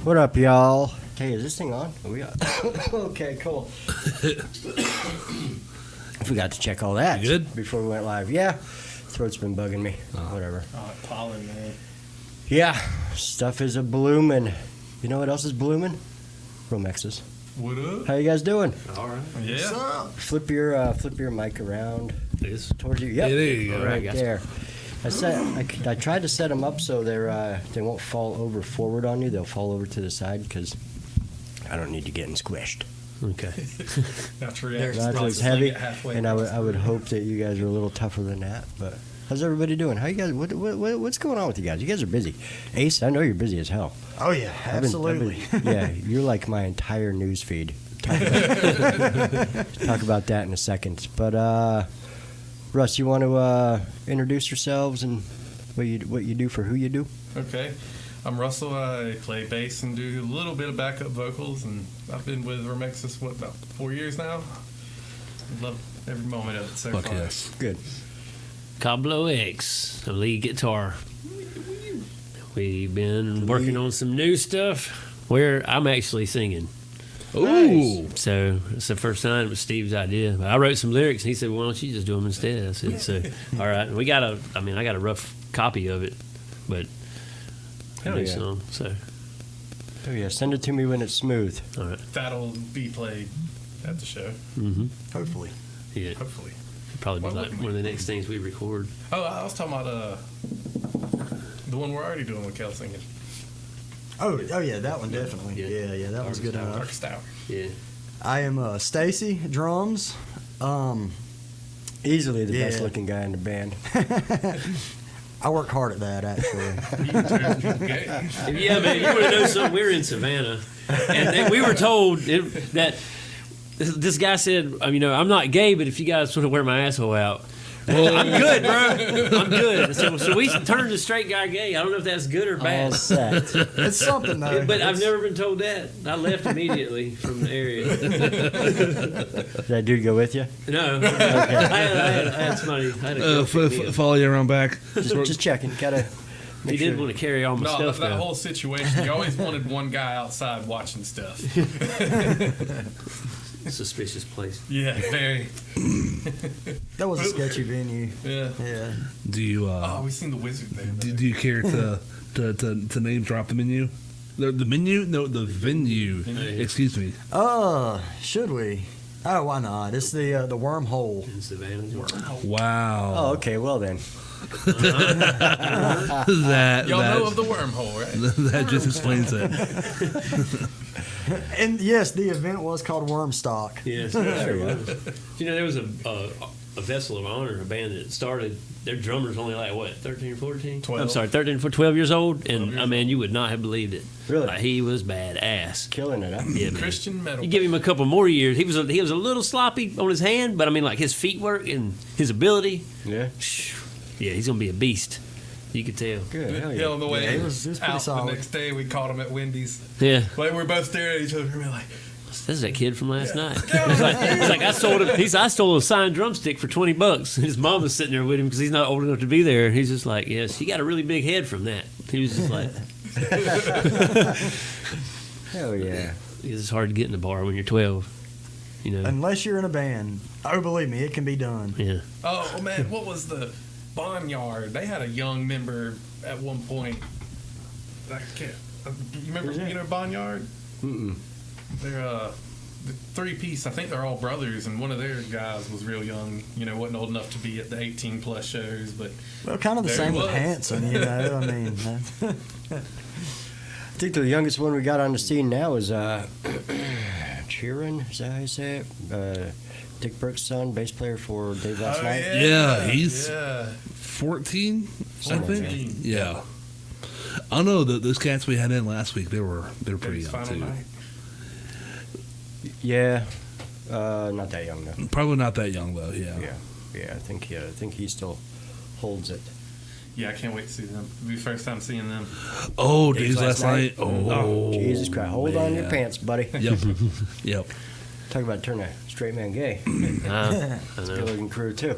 What up, y'all? Hey, is this thing on? Are we on? Okay, cool. I forgot to check all that. You good? Before we went live. Yeah. Throat's been bugging me. Whatever. Oh, pollen, man. Yeah. Stuff is a bloomin'. You know what else is bloomin'? RomeXxis. What up? How you guys doing? All right. Yeah. Flip your mic around This. towards you. Yep. Yeah, there you go. Right Right, there. I tried to set them up so they won't fall over forward on you. They'll fall over to the side because I don't need you getting squished. Okay. That's It's heavy, and I would hope that you guys are a little tougher than that. But how's everybody doing? How you guys? What's going on with you guys? You guys are busy. Ace, I know you're busy as hell. Oh yeah, absolutely. Yeah, you're like my entire news feed. Talk about that in a second. But Russ, you want to introduce yourselves and what you do for who you do? Okay. I'm Russell. I play bass and do a little bit of backup vocals, and I've been with RomeXxis, about 4 years now? Love every moment of it so Fuck far. yes. Good. Cablo X, the lead guitar. We've been working on some new stuff where I'm actually singing. Ooh. So it's the first time it was Steve's idea. I wrote some lyrics and he said, well, "Why don't you just do them instead?" I said, "So, all right." And I got a rough copy of it, but I Hell do yeah. some. So, Oh yeah, send it to me when it's smooth. all right. That'll be played at the show, Mm-hmm. Hopefully. Yeah, hopefully. probably be Why like wouldn't one of the next things we record. Oh, I was talking about the one we're already doing with Kel singing. Oh yeah, that one definitely. Yeah. Yeah, that was good enough. Darkest Hour. Yeah. I am Stacy, drums. Easily the Yeah. best looking guy in the band. I work hard at that actually. Yeah, man, you want to know something? We were in Savannah, and we were told that this guy said, I'm not gay, but if you guys want to wear my asshole out, I'm good, bro. I'm good. So we turned the straight guy gay. I don't know if that's good or All bad. set. It's something though. But I've never been told that. I left immediately from the area. Did that dude go with you? No, I had somebody. I had a girlfriend. Follow you around back. Just checking. Gotta. He make did sure. want to carry all my No, stuff that though. whole situation, you always wanted one guy outside watching stuff. Suspicious place. Yeah, very. That was a sketchy venue. Yeah. Yeah. Do you Oh, we seen the wizard there. do you care to name drop the menu? The menu? No, the venue. Excuse me. Should we? Oh, why not? It's the wormhole. In Savannah. Wow. Oh, okay. Well then. That Y'all know of the wormhole, right? that just explains it. And yes, the event was called Wormstock. Yes, sure was. There was a Vessel of Honor, a band that started. Their drummer's only like, what, 13 or 14? 12. I'm sorry, 12 years old. And, 12 years man, you would not have believed it. Really? Like, he was badass. Killing it, huh? Yeah, man. Christian metal. You give him a couple more years. He was a little sloppy on his hand, but, like, his feet work and his ability. Yeah. Yeah, he's going to be a beast. You could tell. Good. Hell Yeah, on yeah. the way it was pretty out solid. the next day, we caught him at Wendy's. Yeah. Like, we were both staring at each other and we were like, This is that kid from last night. He's like, I sold him. I stole a signed drumstick for $20. His mom was sitting there with him because he's not old enough to be there. He's just like, yes, he got a really big head from that. He was just like, Hell yeah. it's hard to get in the bar when you're 12. Unless you're in a band. Oh, believe me, it can be done. Yeah. oh man, what was the Barnyard? They had a young member at one point. I can't. You remember, Barnyard? Mm-mm. They're the three-piece. I think they're all brothers, and one of their guys was real young. Wasn't old enough to be at the 18+ shows, but Well, kind of the There same he with was. Hanson, I mean. I think the youngest one we got on the scene now is Cheerin. Is that how you say it? Dick Burke's son, bass player for Dave Last Night. Yeah, he's yeah. 14, I 14. think. Yeah. I know that those cats we had in last week, they were pretty Dave's young final too. night. Yeah. Not that young though. Probably not that young though. Yeah. Yeah. I think he still holds it. Yeah, I can't wait to see them. It'll be the first time seeing them. Oh, Dave's Dave's last Last night. Oh, Jesus Christ! Hold on your man. pants, buddy. Yep. Yep. Talk about turn a straight man gay. I Good know. looking crew too.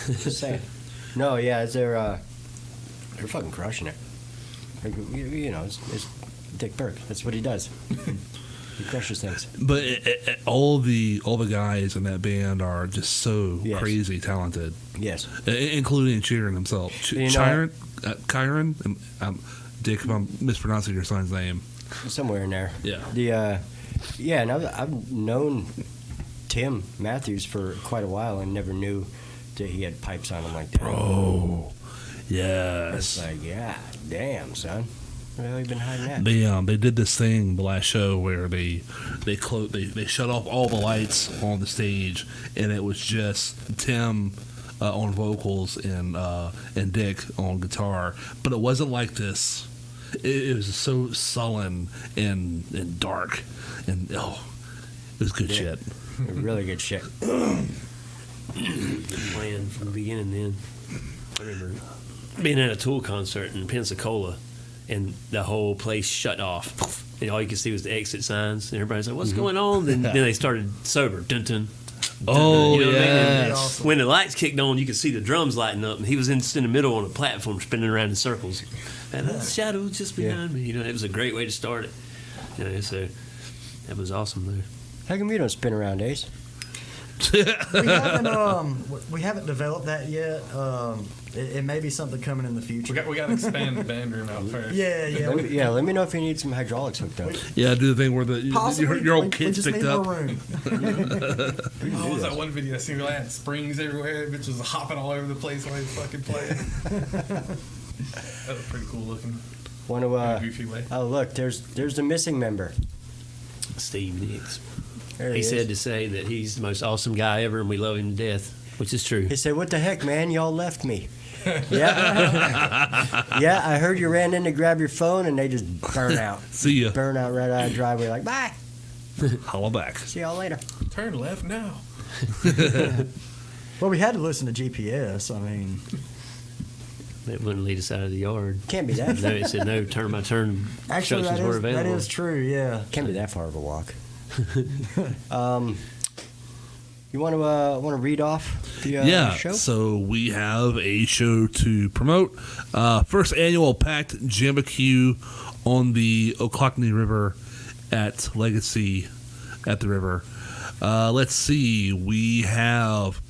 Just saying. No, yeah, they're fucking crushing it. Like, you know, it's Dick Burke. That's what he does. He crushes things. But all the guys in that band are just so Yes. crazy talented. Yes. Including Sheeran himself. Tyrant, Kyron, Dick, if I'm mispronouncing your son's name. Somewhere in there. Yeah. And I've known Tim Matthews for quite a while and never knew that he had pipes on him like that. Bro, yes. It's like, yeah, damn, son. Where the hell you been hiding at? They did this thing the last show where they shut off all the lights on the stage, and it was just Tim on vocals and Dick on guitar. But it wasn't like this. It was so sullen and dark, and it was good shit. Really good shit. Good plan from the beginning. Then I remember being at a Tool concert in Pensacola, and the whole place shut off, and all you could see was the exit signs, and everybody's like, "What's going on?" Then they started sober, dun dun. Oh, you know what I mean? And yes. when the lights kicked on, you could see the drums lighting up, and he was just in the middle on a platform, spinning around in circles, and the shadow was just behind me. You know, it was a great way to start it. You know, so that was awesome there. How come you don't spin around, Ace? We haven't developed that yet. It may be something coming in the future. We got to expand the band room out first. Let me know if you need some hydraulics hooked up. Yeah, do the thing where your old we kids just picked need up. more room. What was that one video I seen where they had springs everywhere? Bitch was hopping all over the place while he was fucking playing. That was pretty cool looking. Want In a to? goofy way. Oh, look, there's the missing member. Steve Nicks. There He is. said to say that he's the most awesome guy ever, and we love him to death, which is true. He said, "What the heck, man? Y'all left me." Yeah, I heard you ran in to grab your phone, and they just burn out. See ya. Burn out right out of the driveway. Like, bye. Holla back. See y'all later. Turn left now. Well, we had to listen to GPS. I mean, It wouldn't lead us out of the yard. Can't be that. No, it said no. Turn my turn. actually, Instructions were that available. is true. Yeah. Can't be that far of a walk. You want to read off the show? So we have a show to promote. First annual PACT JamBQ on the Ochlockonee River at Legacy at the river. Let's see. We have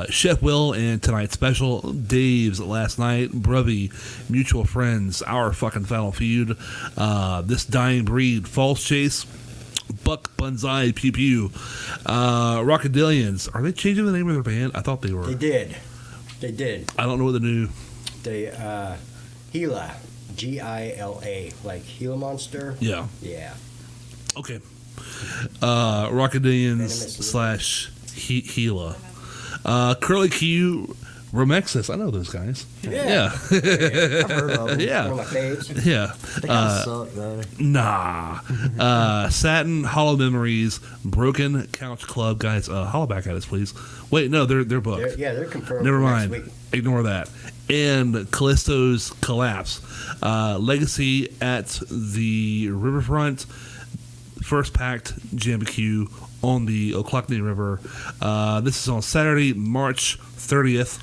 Chef Will and tonight's special, Dave's last night, Bruvy, Mutual Friends, Our Fucking Final Feud, This Dying Breed, False Chase, Buck Banzai Pew Pew, Rockadillions. Are they changing the name of their band? I thought they were. They did. I I don't know what the new. They Gila, Gila, like Gila Monster. Yeah. Yeah. Okay. Rockadillions Venomous / Gila. Curly Q, RomeXxis. I know those guys. Yeah. I've heard of them. Yeah. One of my faves. Yeah. They kind of suck though. Nah. Satin, Hollow Memories, Broken Couch Club. Guys, holla back at us, please. Wait, no, they're booked. They're confirmed. Never for mind. Next week. Ignore that. And Callisto's Collapse. Legacy at the Riverfront. First PACT JamBQ on the Ochlockonee River. This is on Saturday, March 30th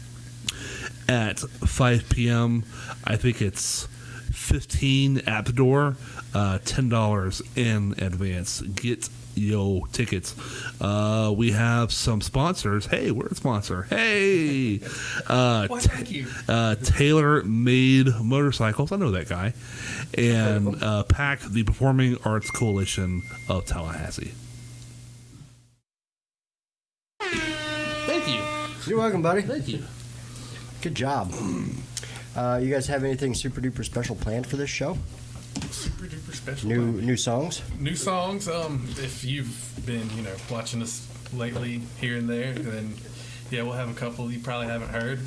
at 5 p.m. I think it's $15 at the door, $10 in advance. Get yo tickets. We have some sponsors. Hey, we're a sponsor. Hey, Why, thank you. Taylor Made Motorcycles. I know that guy. And PACT, the Performing Arts Coalition of Tallahassee. Thank you. You're welcome, buddy. Thank you. Good job. You guys have anything super duper special planned for this show? Super duper special. New songs? New songs. If you've been, watching us lately here and there, then yeah, we'll have a couple you probably haven't heard.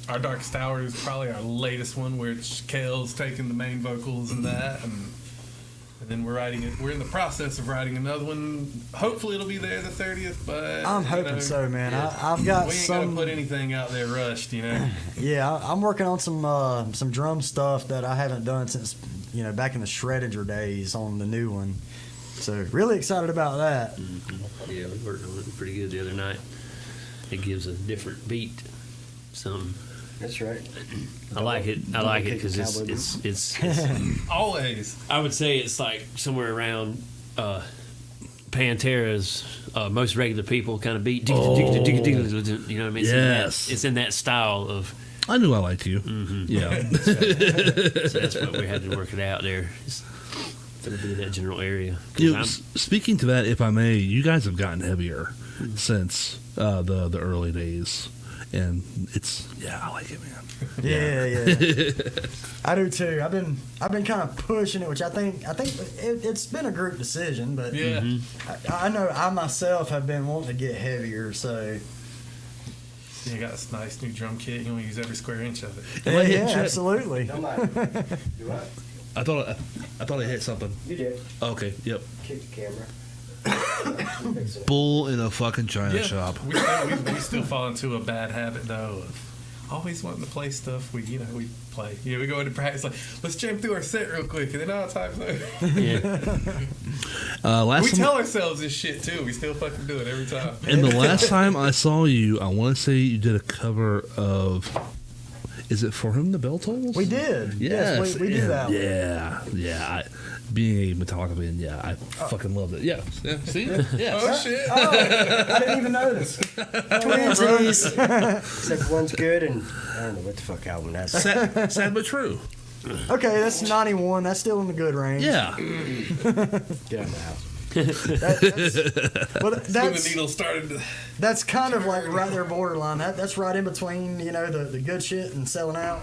Our Darkest Hour is probably our latest one, where it's Kale's taking the main vocals and that, and then we're writing it. We're in the process of writing another one. Hopefully, it'll be there the 30th. But I'm hoping so, man. I've got we ain't some. gonna put anything out there rushed, Yeah, I'm working on some drum stuff that I haven't done since back in the Shreddinger days on the new one. So really excited about that. Yeah, we worked on it pretty good the other night. It gives a different beat, something. That's right. I like it. I like it because it's Always. I would say it's like somewhere around Pantera's Most Regular People kind of beat. You know what I mean? Yes. It's in that style of. I knew I liked you. Yeah. So that's what we had to work it out there. It's going to be that general area. You know, speaking to that, if I may, you guys have gotten heavier since the early days, and I like it, man. Yeah. I do too. I've been kind of pushing it, which I think it's been a group decision, but Yeah. I know I myself have been wanting to get heavier, so. You got this nice new drum kit. You want to use every square inch of it. Yeah, absolutely. Don't mind. Do what? I thought I hit something. You did. Okay. Yep. Kick the camera. Bull in a fucking china shop. We still fall into a bad habit though of always wanting to play stuff. We play. Yeah, we go into practice like, let's jam through our set real quick, and then all the time. Last We time, tell ourselves this shit too. We still fucking do it every time. and the last time I saw you, I want to say you did a cover of. Is it For Whom the Bell Tolls? We did. Yes, we did that one. Yeah. Being a Metallica fan, I fucking loved it. Yeah. See? Yeah. Oh shit! I didn't even notice. Twinsies. Except one's good, and I don't know what the fuck album that's. Sad but true. Okay, that's 91. That's still in the good range. Yeah. Get out of the house. Well, When the needle started. that's kind of like right there borderline. That's right in between, the good shit and selling out.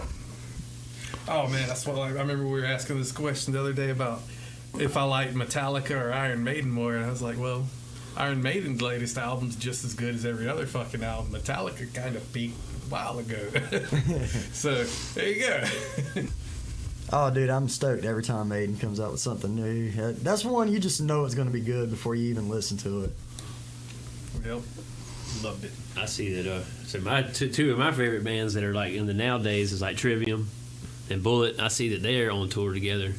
Oh man, that's what I remember. We were asking this question the other day about if I like Metallica or Iron Maiden more, and I was like, well, Iron Maiden's latest album's just as good as every other fucking album. Metallica kind of peaked a while ago. So there you go. Oh, dude, I'm stoked every time Maiden comes out with something new. That's one you just know it's going to be good before you even listen to it. Yep. Loved it. I see that. So my two of my favorite bands that are like in the nowadays is like Trivium and Bullet. I see that they're on tour together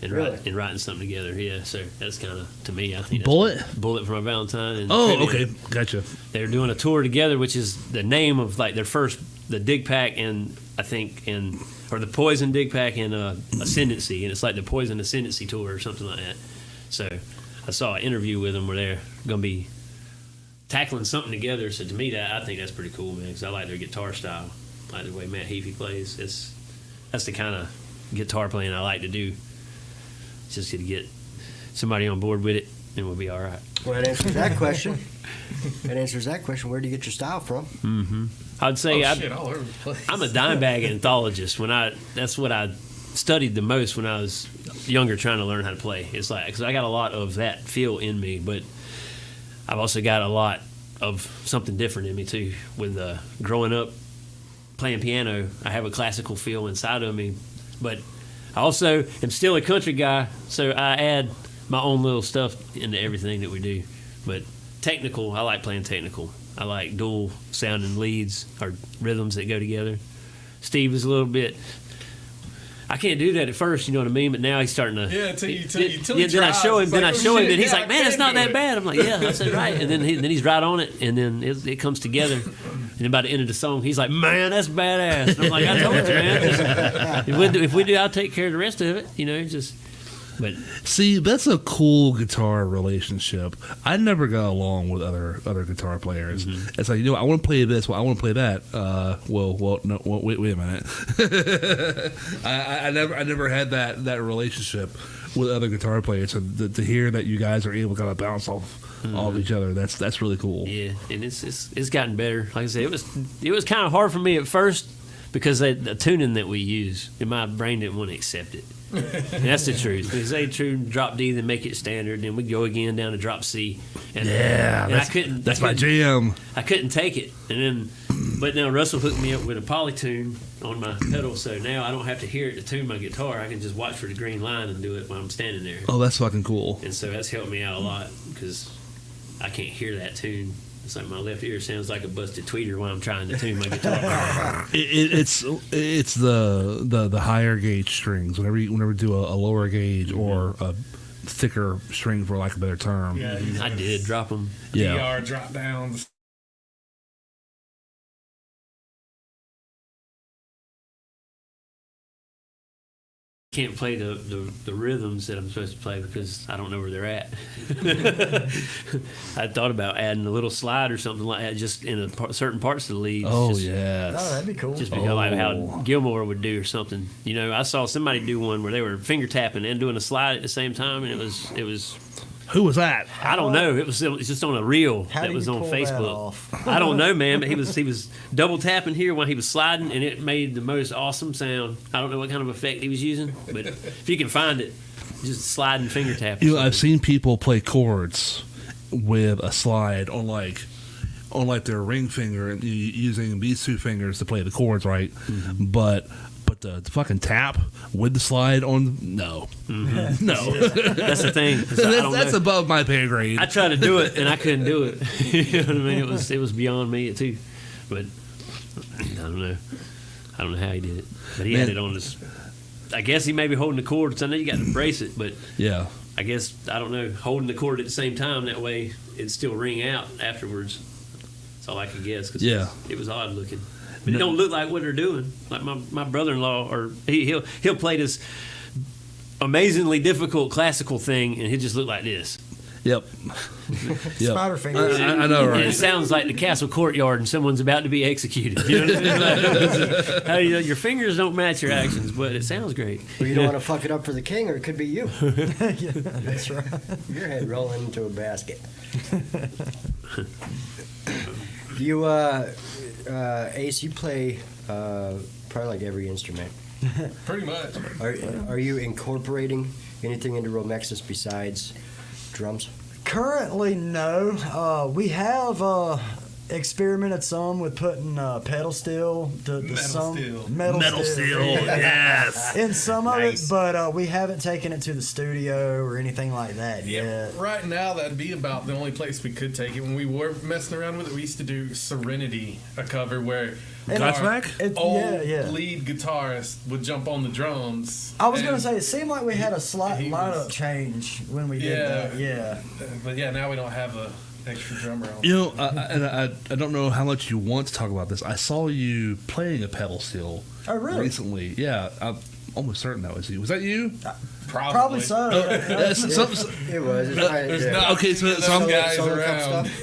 and writing something together. Yeah, so that's kind of, to me, I think that's Bullet for My Valentine. And Trivium. Okay, gotcha. They're doing a tour together, which is the name of like their first, the Dig Pack and I think or the Poison Dig Pack and Ascendancy, and it's like the Poison Ascendancy tour or something like that. So I saw an interview with them where they're going to be tackling something together. So to me, I think that's pretty cool, man, because I like their guitar style, I like the way Matt Heafy plays. That's the kind of guitar playing I like to do. Just to get somebody on board with it, and we'll be all right. Well, that answers that question. Where do you get your style from? Mm-hmm. I'd say all over the place. I'm a dime bag anthologist. That's what I studied the most when I was younger, trying to learn how to play. It's like, because I got a lot of that feel in me, but I've also got a lot of something different in me too. With growing up playing piano, I have a classical feel inside of me, but I also am still a country guy, so I add my own little stuff into everything that we do. But technical, I like playing technical. I like dual sounding leads or rhythms that go together. Steve is a little bit. I can't do that at first, you know what I mean? But now he's starting to. Yeah, till he then I show him. tries. Then I It's show like, him, oh, and he's shit, like, "Man, it's not that bad." I'm like, "Yeah, that's it, right." And then he's right on it, and then it comes together. And then by the end of the song, he's like, "Man, that's badass." And I'm like, "I told you, man. If we do, I'll take care of the rest of it." But See, that's a cool guitar relationship. I never got along with other guitar players. Mm-hmm. It's like, I want to play this. Well, I want to play that. No, wait a minute. I never had that relationship with other guitar players. So to hear that you guys are able to kind of bounce off of each other, that's really cool. yeah, and it's gotten better. Like I said, it was kind of hard for me at first because the tuning that we use, and my brain didn't want to accept it. And that's the truth. Because they tune drop D, then make it standard, then we go again down to drop C. And That's my jam. I couldn't take it, but now Russell hooked me up with a polytune on my pedal, so now I don't have to hear it to tune my guitar. I can just watch for the green line and do it while I'm standing there. Oh, that's fucking cool. And so that's helped me out a lot because I can't hear that tune. It's like my left ear sounds like a busted tweeter while I'm trying to tune my guitar. It's the higher gauge strings. Whenever you do a lower gauge or a thicker string, for lack of a better term. Yeah, I did drop them. Yeah. DR drop downs. can't play the rhythms that I'm supposed to play because I don't know where they're at. I thought about adding a little slide or something like that just in certain parts of the leads. Oh, just, yes. Oh, that'd be cool. Just because like how Gilmore would do or something. You know, I saw somebody do one where they were finger tapping and doing a slide at the same time, and it was. Who was that? I don't know. It was just on a reel How that do was you on pull that Facebook. off? I don't know, man, but he was double tapping here while he was sliding, and it made the most awesome sound. I don't know what kind of effect he was using, but if you can find it, just sliding finger tapping. You know, I've seen people play chords with a slide on their ring finger and using these two fingers to play the chords, right? Mm-hmm. But the fucking tap with the slide on, no. Mm-hmm. No. That's the thing. That's above my pay grade. I tried to do it, and I couldn't do it. You know what I mean? It was beyond me, too. But I don't know. I don't know how he did it. But he had it on his... I guess he may be holding the cord, so I know you got to brace it, but... Yeah. I guess, I don't know, holding the cord at the same time, that way it'd still ring out afterwards. That's all I could guess, because it was odd looking. But it don't look like what they're doing. Like my brother-in-law, or he'll play this amazingly difficult classical thing, and he'll just look like this. Yep. Spider fingers. I know, right? And it sounds like the castle courtyard, and someone's about to be executed. You know what I mean? Your fingers don't match your actions, but it sounds great. Well, you don't want to fuck it up for the king, or it could be you. Yeah, that's right. Your head rolling into a basket. You, Ace, you play probably like every instrument. Pretty much. Are you incorporating anything into RomeXxis besides drums? Currently, no. We have experimented some with putting pedal steel to some steel. Metal steel, yes. in some Nice. of it, but we haven't taken it to the studio or anything like that yet. Right now, that'd be about the only place we could take it. When we were messing around with it, we used to do Serenity, a cover where Godsmack? old Yeah. lead guitarist would jump on the drums. I was going to and- say, it seemed like we had a slight he lineup was- change when we did Yeah. that. Yeah. But yeah, now we don't have a extra drummer on. You know, I don't know how much you want to talk about this. I saw you playing a pedal steel Oh, really? recently. Yeah, I'm almost certain that was you. Was that you? Probably so. Yes, It was. It's There's yeah. not Okay, okay, so so some guys Solo cup around. stuff?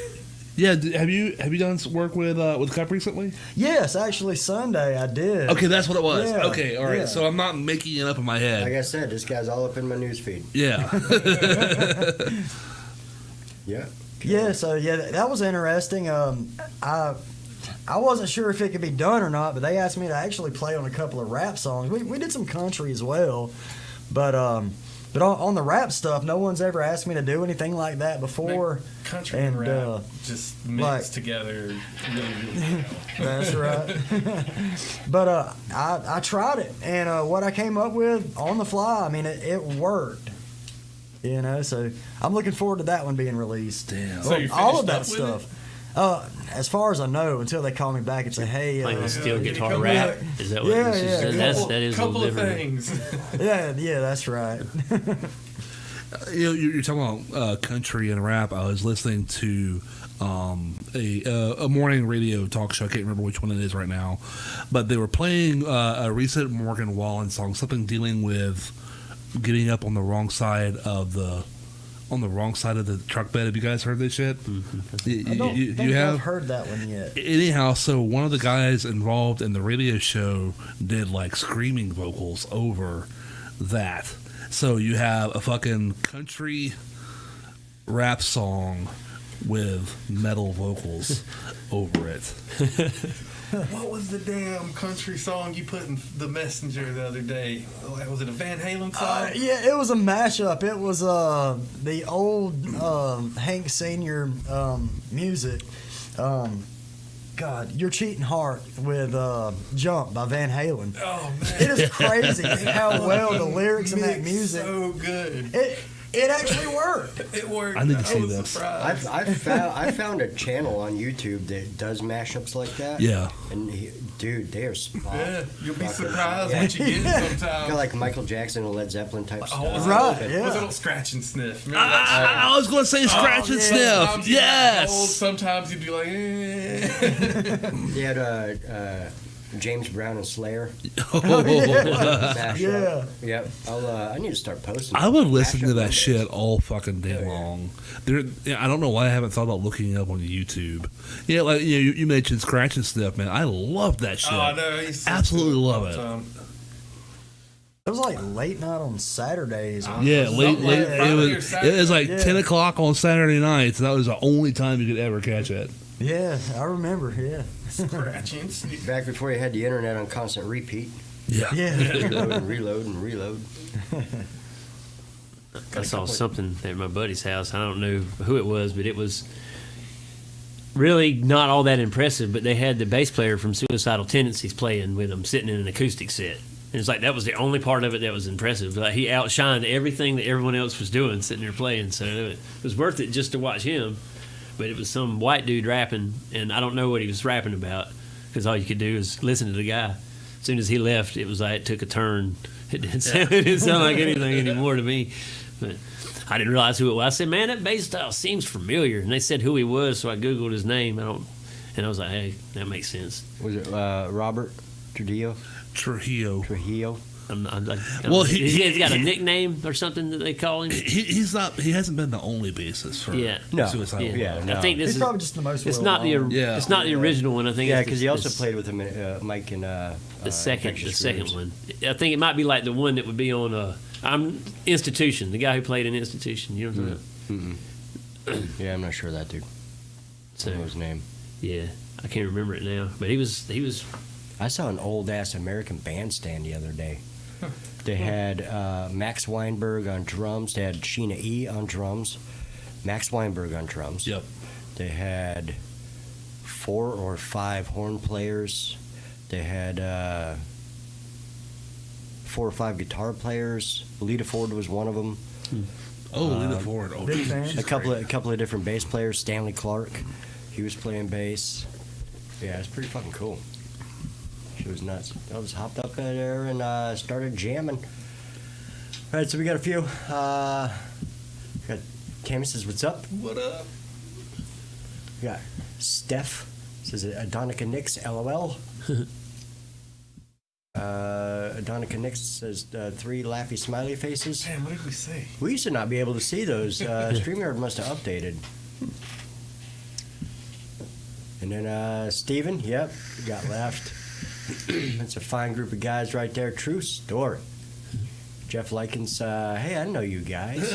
yeah. Have you done some work with Cup recently? Yes, actually, Sunday I did. Okay, that's what it was. Yeah, Okay, all right. yeah. So I'm not making it up in my head. Like I said, this guy's all up in my newsfeed. Yeah. Yeah. Yeah, so that was interesting. I wasn't sure if it could be done or not, but they asked me to actually play on a couple of rap songs. We did some country as well, but on the rap stuff, no one's ever asked me to do anything like that before. Country and And, rap just mixed like- together really well. That's right. But I tried it, and what I came up with on the fly, I mean, it worked. You know, so I'm looking forward to that one being released. Damn. So you all of finished that up with stuff. As far as I know, until they call me back and say, "Hey, Playing a steel yeah, guitar come rap. back. Is that what Yeah, this is? yeah. That is a couple little of different. things. yeah, that's right." You know, you're talking about country and rap. I was listening to a morning radio talk show. I can't remember which one it is right now, but they were playing a recent Morgan Wallen song, something dealing with getting up on the wrong side of the truck bed. Have you guys heard this shit? I don't You think have? I've heard that one yet. Anyhow, so one of the guys involved in the radio show did like screaming vocals over that. So you have a fucking country rap song with metal vocals over it. What was the damn country song you put in the messenger the other day? Was it a Van Halen song? Yeah, it was a mashup. It was the old Hank Senior music. God, You're Cheating Heart with Jump by Van Halen. Oh man, It is crazy how well the lyrics in that Mixed music. so good. It actually worked. It worked. I need to see was this. surprised. I found a channel on YouTube that does mashups like that. Yeah. And dude, they are spot. Yeah, you'll be fucking- surprised yeah. what you get Got sometimes. like Michael Jackson and Led Zeppelin type stuff. was Right, it, yeah. Was it a scratch and sniff? Remember that? I was going to say scratch and sniff. Sometimes you'd be like, Yes. old, sometimes you'd be like, eh. They had James Brown and Slayer. Oh, Mashup. Yeah. Yep. I need to start posting. I would listen to Mashup that Mondays. shit all fucking day Oh, yeah. long. I don't know why I haven't thought about looking it up on YouTube. Yeah, like you mentioned Scratch and Sniff, man. I love that shit. Oh, I know. I used to Absolutely listen to love all it. the time. It was like late night on Saturdays. Yeah, late. Something like Friday or It was like Saturday. 10 o'clock on Saturday nights. That was the only time you could ever catch it. Yeah, I remember. Yeah. Scratching. Sniff. Back before you had the internet on constant repeat. Yeah. Yeah. Reload and reload and reload. I saw something at my buddy's house. I don't know who it was, but it was really not all that impressive. But they had the bass player from Suicidal Tendencies playing with them, sitting in an acoustic set. And it's like that was the only part of it that was impressive. Like he outshined everything that everyone else was doing, sitting there playing. So it was worth it just to watch him. But it was some white dude rapping, and I don't know what he was rapping about because all you could do is listen to the guy. As soon as he left, it was like it took a turn. It didn't sound like anything anymore to me. But I didn't realize who it was. I said, "Man, that bass style seems familiar." And they said who he was, so I googled his name. And I was like, "Hey, that makes sense." Was it Robert Trujillo? Trujillo. Trujillo? Well, he's got a nickname or something that they call him. He's not. He hasn't been the only bassist for Yeah. No. Suicidal. Yeah, no. I think this He's is probably just the most. it's not the Yeah. it's not the original one. I think Yeah, it's because the- he also the- played with him, Mike, in the second Infectious one. Grooves. I think it might be like the one that would be on Institution. The guy who played in Institution. You know what I'm talking Yeah, I'm not sure of that dude. about? What was his name? Yeah, I can't remember it now. But he was I saw an old ass American bandstand the other day. They had Max Weinberg on drums. They had Sheena E on drums. Max Weinberg on drums. Yep. They had 4 or 5 horn players. They had 4 or 5 guitar players. Lita Ford was one of them. Oh, Lita Ford. Oh, big fan. she's A couple great. of different bass players. Stanley Clark, he was playing bass. Yeah, it's pretty fucking cool. She was nuts. I just hopped up there and started jamming. All right, so we got a few. Got Tammy says, "What's up?" What up? We got Steph says, "Adonica Nix, LOL." Adonica Nix says, 3 laughy smiley faces. Damn, what did we say? We used to not be able to see those. StreamYard must have updated. And then Steven, yep, got left. That's a fine group of guys right there. True story. Jeff Likens, hey, I know you guys.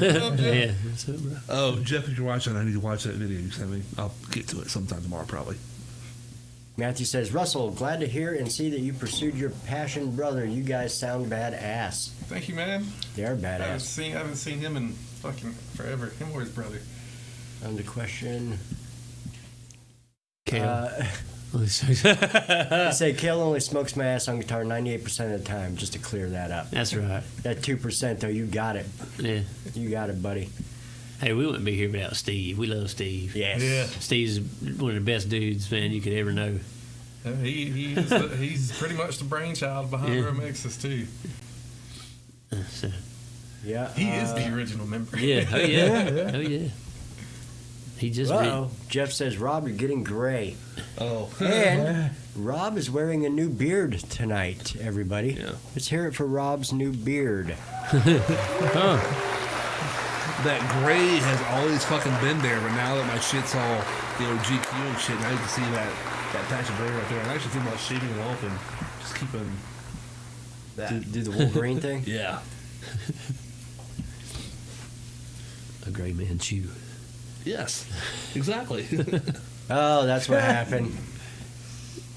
yeah. Oh, Jeff, if you're watching, I need to watch that video you sent me. I'll get to it sometime tomorrow, probably. Matthew says, Russell, glad to hear and see that you pursued your passion, brother. You guys sound badass. Thank you, man. They are I badass. haven't seen him in fucking forever. Him or his brother. On the question. Kale. They say Kale only smokes my ass on guitar 98% of the time, just to clear that up. That's right. That 2%, though, you got it. Yeah. You got it, buddy. Hey, we wouldn't be here without Steve. We love Steve. Yes. Yeah. Steve's one of the best dudes, man, you could ever know. He's pretty much the brainchild behind Yeah. RomeXxis too. So, Yeah. He is the original member. yeah. Oh yeah. Oh yeah. He just Uh-oh. Jeff says, Rob, you're getting gray. Oh. And Rob is wearing a new beard tonight, everybody. Yeah. Let's hear it for Rob's new beard. That gray has always fucking been there, but now that my shit's all, GQ and shit, now you can see that patch of gray right there. I'm actually thinking about shaving it off and just keeping that. Do the Wolverine thing? Yeah. a great man chew. Yes. Exactly. Oh, that's what happened.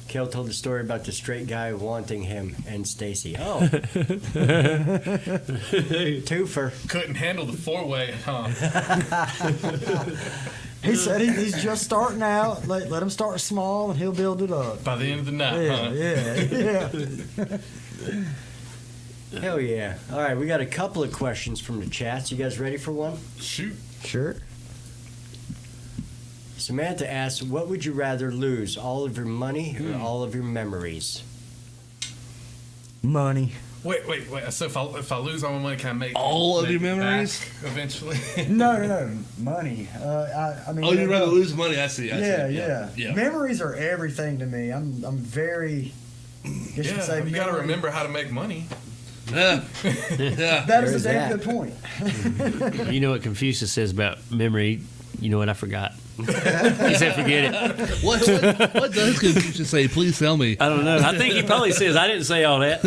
Kel told the story about the straight guy wanting him and Stacy. Oh. Twofer. Couldn't handle the 4-way, huh? He said he's just starting out. Let him start small, and he'll build it up. By the end of the night, huh? Yeah. Hell yeah. All right, we got a couple of questions from the chats. You guys ready for one? Shoot. Sure. Samantha asks, what would you rather lose, all of your money or all of your memories? Money. Wait. So if I lose all my money, can I make All of your make it memories? back eventually? No, money. I mean, Oh, you'd rather lose money? I see. Yeah. Yeah. Memories are everything to me. I'm very. I guess you could say you got to memory- remember how to make money. Yeah. That is a There's damn that. good point. You know what Confucius says about memory? You know what I forgot? He said, forget it. What does Confucius say? Please tell me. I don't know. I think he probably says, I didn't say all that.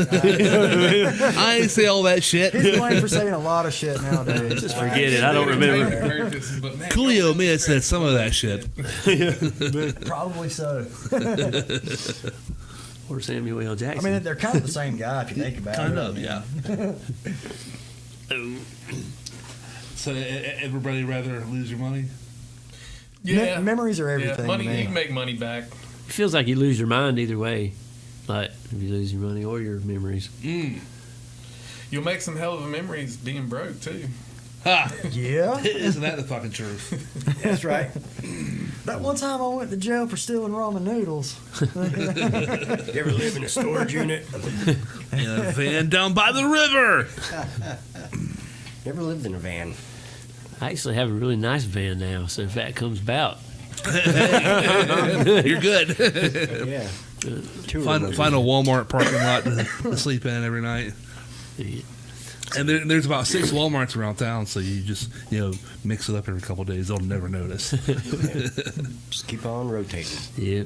I ain't say all that shit. He's blamed for saying a lot of shit nowadays. Just forget it. I don't remember. But man, Coolio may have said some of that shit. Probably so. Or Samuel L. I Jackson. mean, they're kind of the same guy if you think about it. Kind of, yeah. So everybody rather lose your money? yeah, Memories are everything. yeah, money. man. You can make money back. It feels like you lose your mind either way. Like, if you lose your money or your memories. You'll make some hell of memories being broke too. Ha! Yeah. Isn't that the fucking truth? That's right. That one time I went to jail for stealing ramen noodles. You ever live in a storage unit? In a van down by the river. Never lived in a van. I actually have a really nice van now, so if that comes about, You're good. Yeah. Two of Find them. a Walmart parking lot to sleep in every night. And there's about 6 Walmarts around town, so you just mix it up every couple of days. They'll never notice. Just keep on rotating. yeah.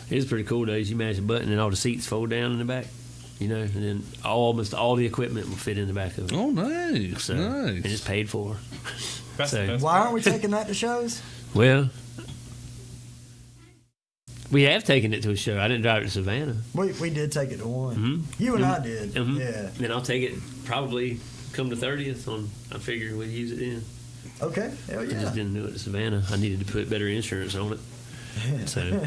It's pretty cool, though. You mash a button and all the seats fold down in the back, and then almost all the equipment will fit in the back of it. Oh, nice, So, and it's nice. paid for. That's So- the best. Why aren't we taking that to shows? Well, we have taken it to a show. I didn't drive it to Savannah. We did take it to one. Mhm. You and I did. Mhm. Yeah. And I'll take it probably come the 30th on. I figured we'd use it then. Okay. Hell I yeah. just didn't do it to Savannah. I needed to put better insurance on it. So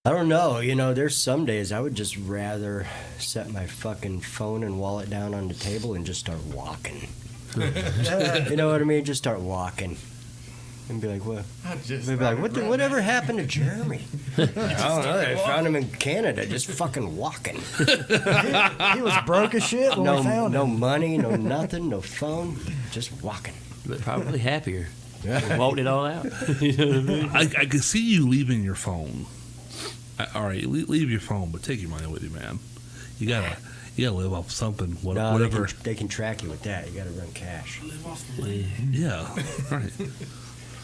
I don't know. There's some days I would just rather set my fucking phone and wallet down on the table and just start walking. You know what I mean? Just start walking. And be like, what? Just They'd be like, whatever happened to Jeremy? I don't know. They found him in Canada, just fucking walking. He was broke as shit when we found No him. money, no nothing, no phone, just walking. but probably happier. Walked it all out. I could see you leaving your phone. All right, leave your phone, but take your money with you, man. You gotta live off something, No, whatever. they can track you with that. You got to run cash. Yeah, right.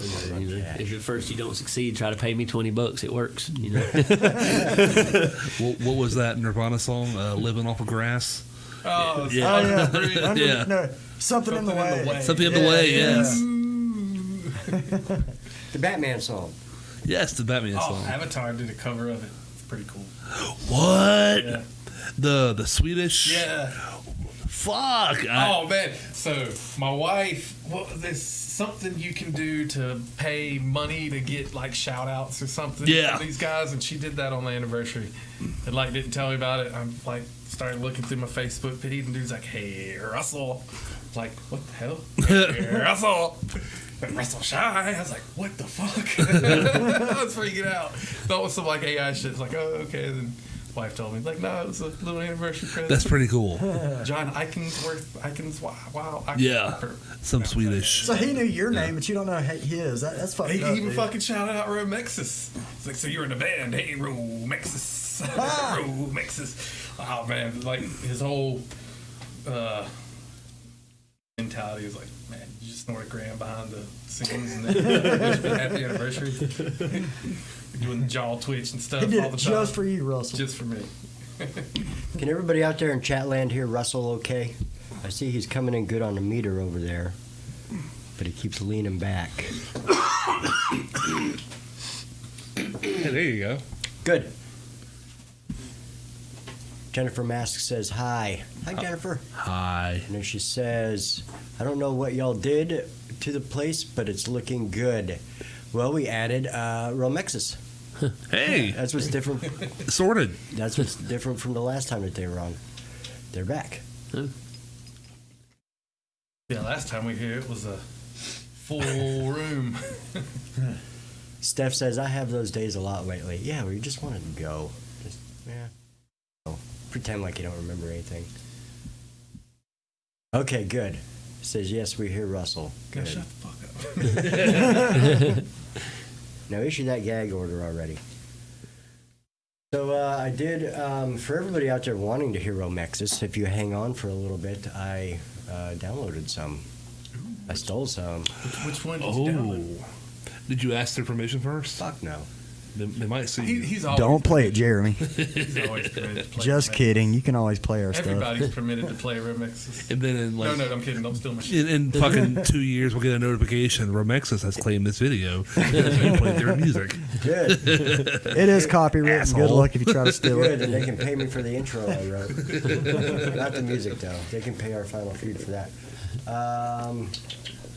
You gotta run cash. If at first you don't succeed, try to pay me $20. It works. What was that Nirvana song? Living off of grass. Oh, Yeah. Oh, yeah. Yeah. No, something in the way. Something in the way. Yes. The Batman song. Yes, the Batman Oh, song. Avatar did a cover of it. It's pretty cool. What? Yeah. The Swedish. Yeah. Fuck. Oh man. So my wife, there's something you can do to pay money to get like shout outs or something Yeah. from these guys, and she did that on the anniversary and like didn't tell me about it. I'm like started looking through my Facebook feed and dude's like, hey Russell. Like, what the hell? Hey Russell. Russell Shy. I was like, what the fuck? I was freaking out. Thought it was some like AI shit. It's like, oh, okay. Then wife told me, like, no, it was a little anniversary present. That's pretty cool. John Eikensworth. Wow. Yeah. Some Swedish. So he knew your name, but you don't know his. That's fucked He up. even dude. fucking shouted out RomeXxis. It's like, so you're in the band. Hey, RomeXxis. RomeXxis. Oh, man. Like, his whole mentality is like, man, you just snort a gram behind the scenes and then wish me happy anniversary. Doing the jaw twitch and stuff He did all the it time. just for you, Russell. Just for me. Can everybody out there in Chatland hear Russell okay? I see he's coming in good on the meter over there, but he keeps leaning back. Hey, there you go. Good. Jennifer Mask says hi. Hi, Jennifer. Hi. And then she says, I don't know what y'all did to the place, but it's looking good. Well, we added RomeXxis. Hey, That's what's different. sorted. That's what's different from the last time that they were on. They're back. Yeah, last time we were here, it was a full room. Steph says, I have those days a lot lately. Yeah, where you just want to go. Pretend like you don't remember anything. Okay, good. Says yes, we hear Russell. Now Good. shut the fuck up. Now issue that gag order already. So I did, for everybody out there wanting to hear RomeXxis, if you hang on for a little bit, I downloaded some. I stole some. Which one did you download? Did you ask their permission first? Fuck no. They might see you. He's always Don't play it, Jeremy. He's always permitted to play Just RomeXxis. kidding. You can always play our stuff. Everybody's permitted to play RomeXxis. And then in like No, I'm kidding. Don't steal my shit. in fucking 2 years, we'll get a notification. RomeXxis has claimed this video because you played their music. Good. It is copywritten. Asshole. Good luck if you try to steal Good, it. and they can pay me for the intro I wrote. Not the music, though. They can pay our final feed for that.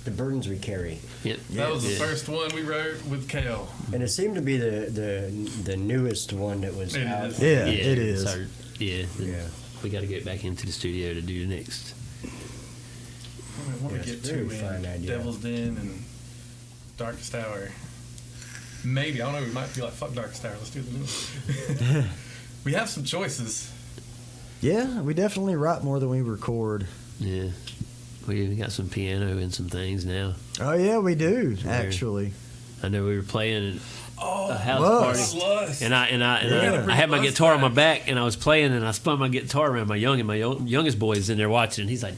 The burdens we carry. Yep. That was the Yeah. first one we wrote with Kale. And it seemed to be the newest one that was It out. is. Yeah, Yeah, it it's is. our- yeah. Yeah. We got to get back into the studio to do the next. I want Yeah, to it's get a very two fine in. idea. Devil's Den and Darkest Hour. Maybe. I don't know. We might be like, fuck Darkest Hour. Let's do the new one. We have some choices. Yeah, we definitely write more than we record. Yeah. We even got some piano and some things now. Oh yeah, we do Sure. actually. I know we were playing Oh, a house Lust. party. Lust. And I Yeah. had my Lust guitar on my back. back, and I was playing, and I spun my guitar around. My youngest boy is in there watching, and he's like,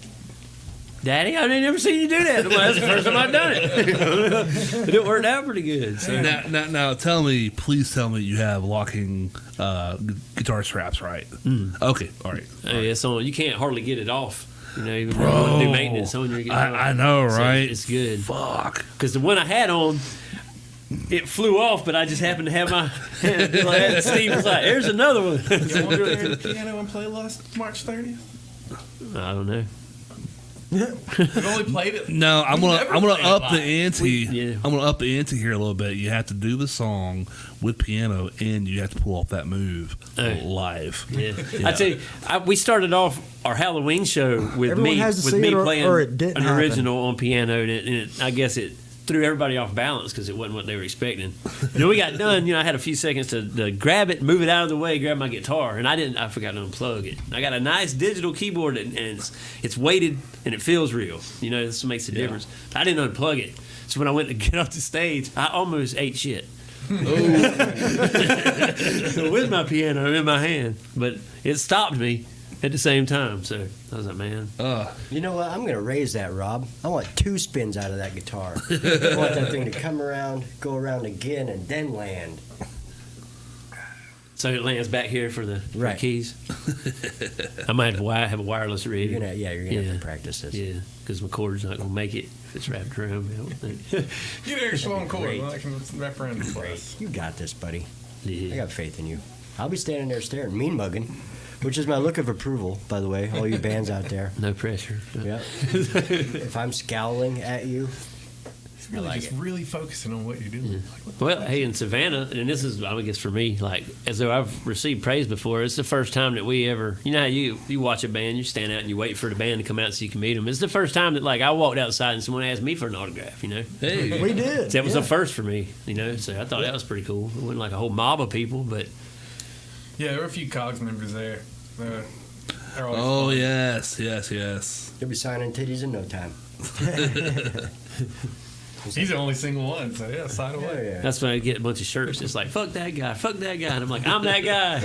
"Daddy, I ain't never seen you do that." I'm like, "That's the first time I've done it." And it worked out pretty good. So. Now, please tell me you have locking guitar straps, right? Mm. Okay, all right. Yeah, so you can't hardly get it off. You know, even when you want to do maintenance on your guitar. I know, So right? it's good. Fuck. Because the one I had on, it flew off, but I just happened to have my hand like that. Steve was like, "There's another one." You want to play the piano and play Lust March 30th? I don't know. We've only played it. No, I'm We've gonna never I'm gonna played up live. the ante. Yeah. I'm gonna up the ante here a little bit. You have to do the song with piano, and you have to pull off that move live. Yeah. I tell you, we started off our Halloween show with Everyone me has to with see me it or- playing or it didn't an happen. original on piano, and I guess it threw everybody off balance because it wasn't what they were expecting. Then we got done. You know, I had a few seconds to grab it, move it out of the way, grab my guitar, and I forgot to unplug it. I got a nice digital keyboard, and it's weighted and it feels real. You know, this makes a difference. I didn't unplug it, so when I went to get off the stage, I almost ate shit. With my piano in my hand, but it stopped me at the same time. So I was like, man, You know what? I'm going to raise that, Rob. I want 2 spins out of that guitar. I want that thing to come around, go around again, and then land. so it lands back here for the Right. keys. I might have a wireless rig. You're gonna have Yeah. to practice this. Yeah, because my cord's not gonna make it if it's wrapped around me. I don't think. Get Eric Schwalm cord. Great. Well, I can wrap around the place. You got this, buddy. I Yeah. got faith in you. I'll be standing there staring, mean mugging, which is my look of approval, by the way, all you bands out there. No pressure. Yeah. If I'm scowling at you, It's really like just it. really focusing on what you're doing. Like, what the Well, fuck? hey, in Savannah, and this is, I guess, for me, like, as though I've received praise before, it's the first time that we ever, you know how you watch a band, you stand out and you wait for the band to come out so you can meet them. It's the first time that, like, I walked outside and someone asked me for an autograph, you know? hey, We did. That was yeah. a first for me, you know? So I thought that was pretty cool. It wasn't like a whole mob of people, but Yeah, there were a few COGS members there. They're always oh fun. yes. you'll be signing titties in no time. He's the only single one, so yeah, sign Oh, away. yeah. that's when I get a bunch of shirts. It's like, fuck that guy. And I'm like, I'm that guy.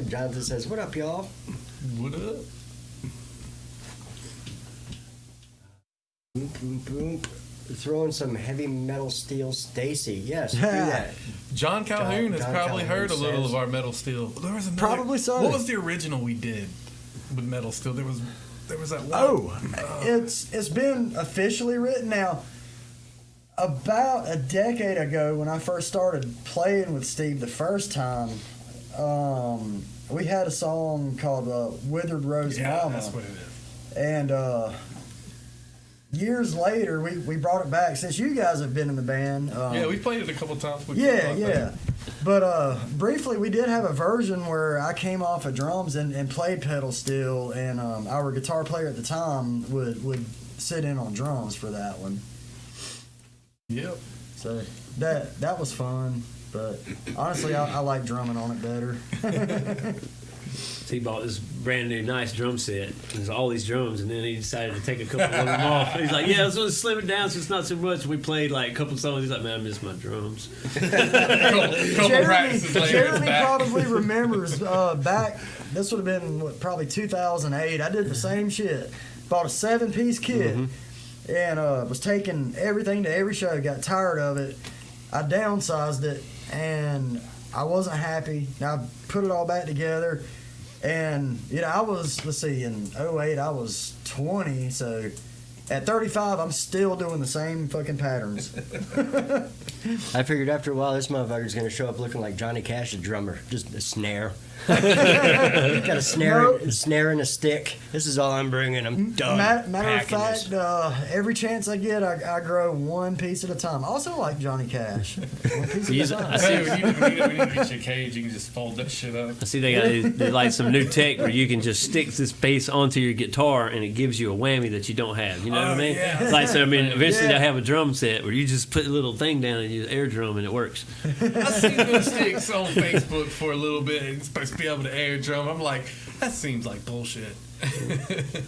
Jonathan says, "What up, y'all?" What up? Boom, boom, boom. Throwing some heavy metal steel, Stacy. Yes, do that. John Calhoun has John probably Calhoun heard a little says- of our Metal Steel. There was another, Probably so. What was the original we did with Metal Steel? There was that one. Oh, it's been officially written now. About a decade ago, when I first started playing with Steve the first time, we had a song called "Withered Rose yeah, Mama," that's what it is. and years later, we brought it back. Since you guys have been in the band, Yeah, we played it a couple times. We yeah, played it. yeah. But briefly, we did have a version where I came off of drums and played pedal steel, and our guitar player at the time would sit in on drums for that one. Yep. So that was fun. But honestly, I like drumming on it better. So he bought this brand new nice drum set. There's all these drums, and then he decided to take a couple of them off. He's like, "Yeah, let's just slim it down so it's not so much." We played like a couple songs. He's like, "Man, I miss my drums." couple practices later, it's Jeremy back. probably remembers back. This would have been probably 2008. I did the same shit. Bought a 7-piece kit and was taking everything to every show. Got tired of it. I downsized it and I wasn't happy. I put it all back together. And, I was, let's see, in 08, I was 20. So at 35, I'm still doing the same fucking patterns. I figured after a while this motherfucker's gonna show up looking like Johnny Cash, the drummer, just a snare. Got a snare and a stick. This is all I'm bringing. I'm done. Matter of packing fact, this. every chance I get, I grow one piece at a time. Also like Johnny Cash. One piece at a time. Hey, when you get your cage, you can just fold that shit up. I see they got like some new tech where you can just stick this bass onto your guitar and it gives you a whammy that you don't have. You know what I mean? yeah. It's like, so I mean, eventually Yeah. they'll have a drum set where you just put a little thing down and you air drum and it works. I seen those sticks on Facebook for a little bit. It's supposed to be able to air drum. I'm like, that seems like bullshit.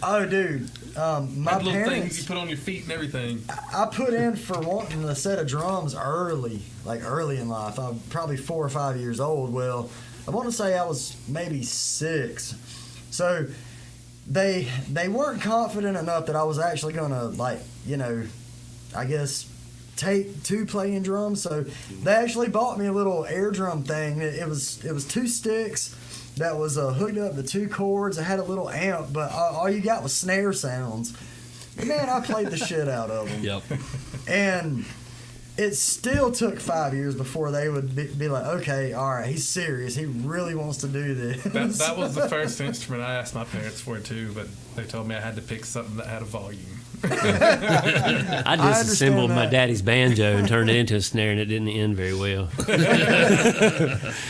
Oh, dude. My Like little things parents, you put on your feet and everything. I put in for wanting a set of drums early in life. I'm probably 4 or 5 years old. Well, I want to say I was maybe 6. So they weren't confident enough that I was actually gonna I guess take to playing drums. So they actually bought me a little air drum thing. It was 2 sticks that was hooked up to 2 cords. It had a little amp, but all you got was snare sounds. Man, I played the shit out of them. Yep. And it still took 5 years before they would be like, okay, all right, he's serious. He really wants to do this. That was the first instrument I asked my parents for too, but they told me I had to pick something that had a volume. I disassembled understand my that. daddy's banjo and turned it into a snare, and it didn't end very well.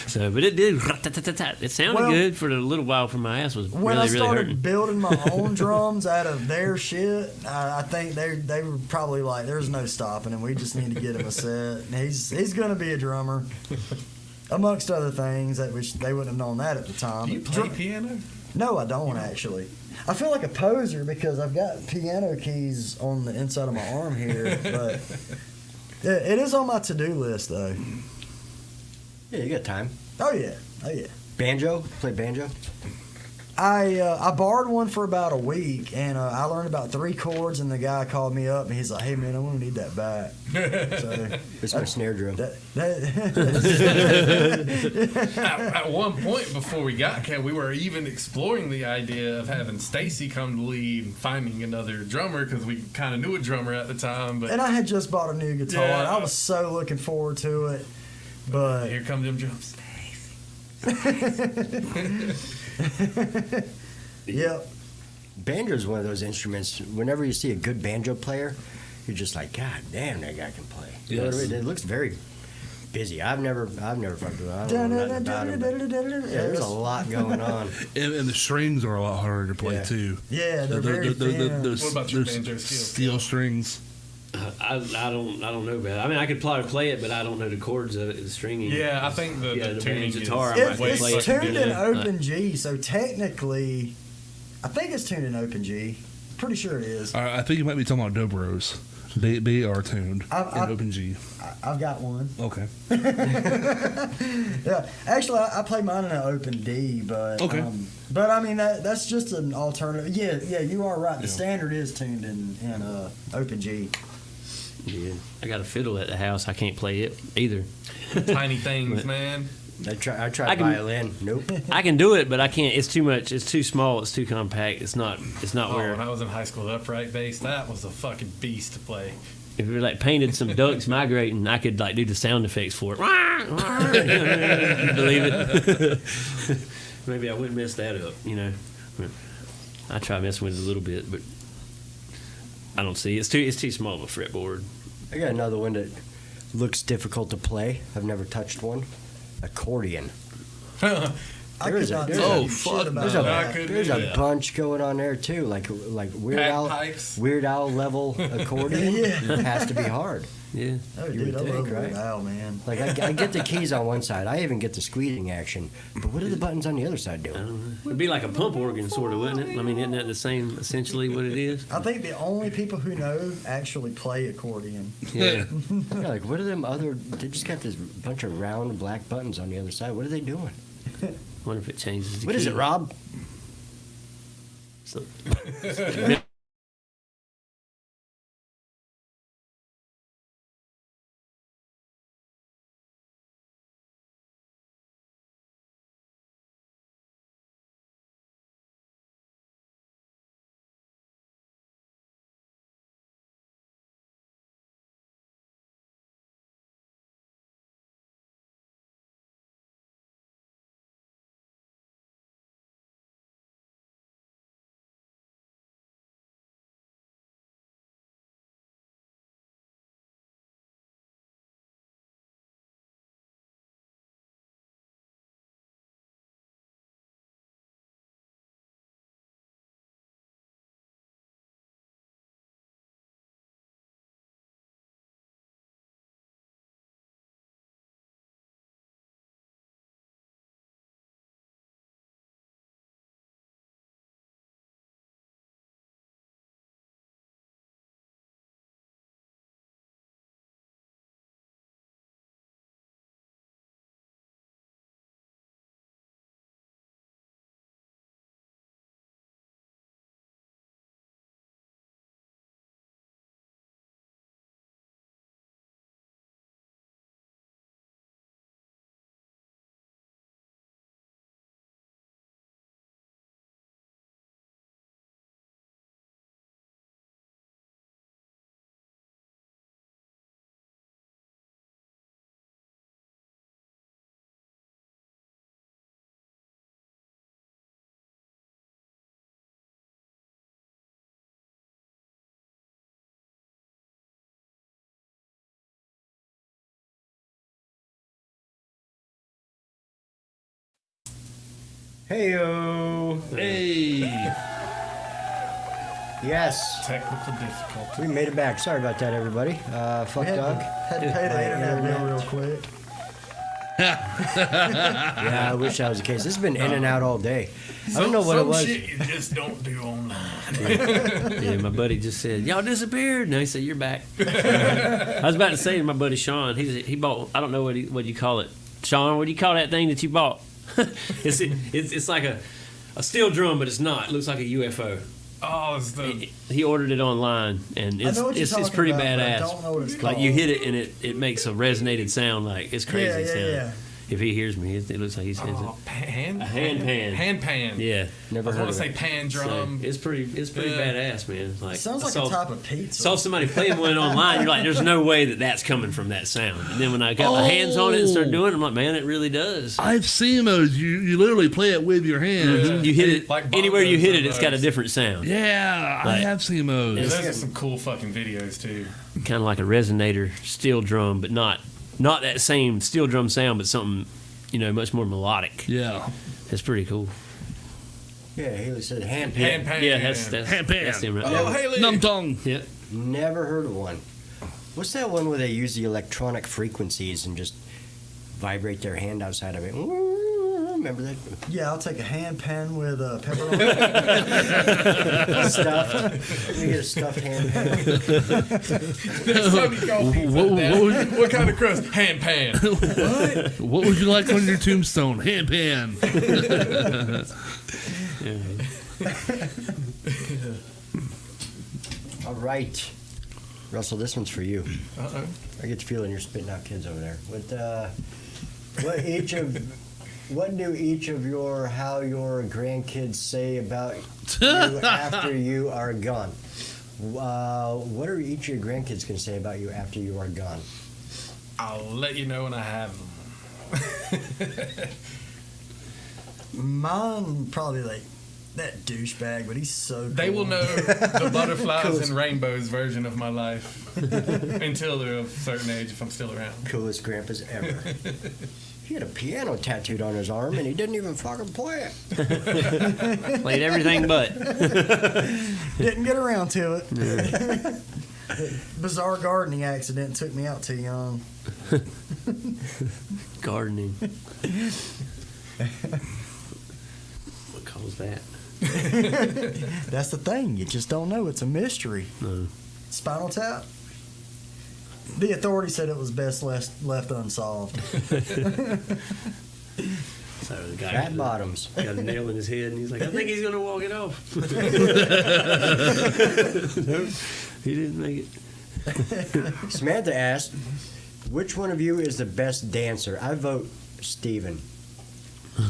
So, but it did. It sounded Well, good for a little while. For my ass was When really, I really started hurting. building my own drums out of their shit, I think they were probably like, there's no stopping him. We just need to get him a set. And he's going to be a drummer, amongst other things that which they wouldn't have known that at the time. Do you play piano? No, I don't actually. I feel like a poser because I've got piano keys on the inside of my arm here, but it is on my to-do list though. Yeah, you got time. Oh yeah. Banjo? Play banjo? I borrowed one for about a week, and I learned about 3 chords, and the guy called me up, and he's like, hey, man, I'm going to need that back. So It's my snare drum. At one point before we got Ken, we were even exploring the idea of having Stacy come to lead and finding another drummer because we kind of knew a drummer at the time. But And I had just bought a new guitar, Yeah. and I was so looking forward to it. But here come them drums. yep. Banjo's one of those instruments. Whenever you see a good banjo player, you're just like, God damn, that guy can play. You know what I Yes. mean? It looks very busy. I've never fucked with it. I don't know nothing about it. But yeah, there's a lot going on. And the strings are a lot harder to play Yeah. too. Yeah, they're very thin. Those, What about your those banjo skills? steel strings. I don't know about it. I mean, I could probably play it, but I don't know the chords of it, the stringing. Yeah, I think the the tuning band guitar. is I might way It's play it. fucking tuned good. in open G, so technically, I think it's tuned in open G. Pretty sure it is. I think you might be talking about Dobros. They are tuned I- in Open G. I've got one. Okay. Yeah, actually, I play mine in an open D, but Okay. but I mean that's just an alternative. Yeah, you are right. The Yeah. standard is tuned in open G. Yeah. I got a fiddle at the house. I can't play it either. Tiny things, man. I I tried can- violin. Nope. I can do it, but I can't. It's too much. It's too small. It's too compact. It's not Oh, where. when I was in high school, the upright bass, that was a fucking beast to play. If we like painted some ducks migrating, I could like do the sound effects for it. You believe it? Maybe I wouldn't mess that up. I try messing with it a little bit, but I don't see. It's too small of a fretboard. I got another one that looks difficult to play. I've never touched one. Accordion. I There could is a- not there's tell a- you fuck shit about There's that. there's a bunch going on there too, like Weird Pack Al, pipes. Weird Al level accordion. Yeah. Has to be hard. Yeah. Oh, You dude, would I think, love right? Weird Al, man. Like I get the keys on one side, I even get the squeezing action, but what are the buttons on the other side doing? It'd be like a pump organ, sort of, wouldn't it? I mean, isn't that the same, essentially, what it is? I think the only people who know actually play accordion. Yeah. Yeah, like what are them other? They just got this bunch of round black buttons on the other side. What are they doing? Wonder if it changes the What is key. it, Rob? So- Heyo. Hey. Yes, Technical difficulty. we made it back. Sorry about that, everybody. We Fucked had, up. had to pay the My internet bill internet. real quick. Yeah, I wish that was the case. This has been in and out all day. I don't know what it Some was. shit you just don't do online. Yeah, my buddy just said, "Y'all disappeared." No, he said, "You're back." I was about to say to my buddy Sean, he bought. I don't know what you call it, Sean. What do you call that thing that you bought? it's like a steel drum, but it's not. It looks like a UFO. Oh, it's the He ordered it online, and I it's know what you're it's talking pretty about, but I badass. don't know what it's Like called. you hit it, and it makes a resonated sound. Like it's crazy Yeah, sound. yeah. If he hears me, it looks like he says hand A hand pan. Hand pan. it. Yeah. Never I heard was of going to say it. pan So, drum. it's pretty Yeah. badass, man. Like It sounds I like saw, a type of pizza. saw somebody playing one online. You're like, there's no way that's coming from that sound. And then when I got my hands on it and started doing it, I'm like, man, it really does. I've seen those. You literally play it with your hands. You hit it Like anywhere you bongos hit and it, it's got a those. different sound. Yeah, I Like- have seen those. Those are some cool fucking videos too. Kind of like a resonator steel drum, but not that same steel drum sound, but something much more melodic. Yeah. It's pretty cool. Yeah, Haley said hand Hand pan. pan. Yeah, that's Hand pan. That's him right Oh, there. Haley. Num tongue. Yeah. Never heard of one. What's that one where they use the electronic frequencies and just vibrate their hand outside of it? Remember that Yeah, I'll take a hand pen with a pepper on it. stuff? Let me get a stuffed hand pan. Next time you call pizza, What- Dad, what what kind of crust? Hand pan. What would you like on your tombstone? Hand pan. All right, Russell, this one's for you. Uh-oh. I get the feeling you're spitting out kids over there. What do each of how your grandkids say about you after you are gone? What are each of your grandkids going to say about you after you are gone? I'll let you know when I have them. Mine probably like that douchebag, but he's so cool. They will know the butterflies Coolest- and rainbows version of my life until they're of a certain age if I'm still around. Coolest grandpas ever. He had a piano tattooed on his arm, and he didn't even fucking play it. Played everything but. Didn't get around to it. Bizarre gardening accident took me out too young. Gardening. What caused that? That's the thing. You just don't know. It's a mystery. No. Spinal Tap? The authorities said it was best left unsolved. So the guy Fat bottoms. got a nail in his head, and he's like, I think he's going to walk it off. Nope, he didn't make it. Samantha asked, which one of you is the best dancer? I vote Steven.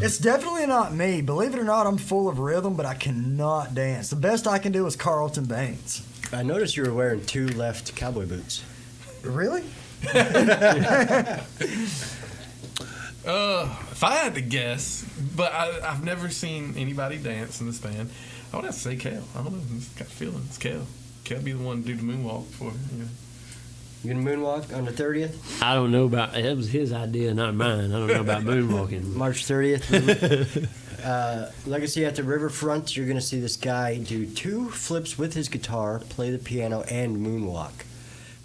It's definitely not me. Believe it or not, I'm full of rhythm, but I cannot dance. The best I can do is Carlton Banks. I noticed you were wearing 2 left cowboy boots. Really? If I had to guess, but I've never seen anybody dance in this band, I would have to say Kale. I don't know. I just got a feeling it's Kale. Kale be the one to do the moonwalk for you. You gonna moonwalk on the 30th? I don't know about, it was his idea, not mine. I don't know about moonwalking. March 30th. Legacy at the Riverfront, you're gonna see this guy do 2 flips with his guitar, play the piano, and moonwalk.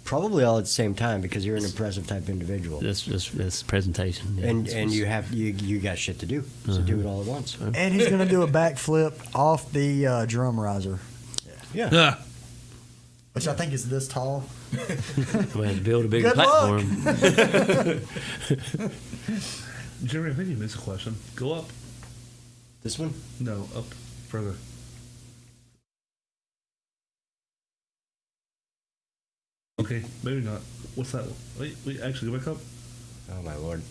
Probably all at the same time because you're an impressive type individual. That's presentation. Yeah. And you got shit to do, so do it all at once. And he's going to do a backflip off the drum riser, Yeah. which I think is this tall. We had to build a bigger Good luck. platform. Jeremy, I think you missed a question. Go up. This one? No, up further. Okay, maybe not. What's that one? Wait, actually, go back up. Oh my lord.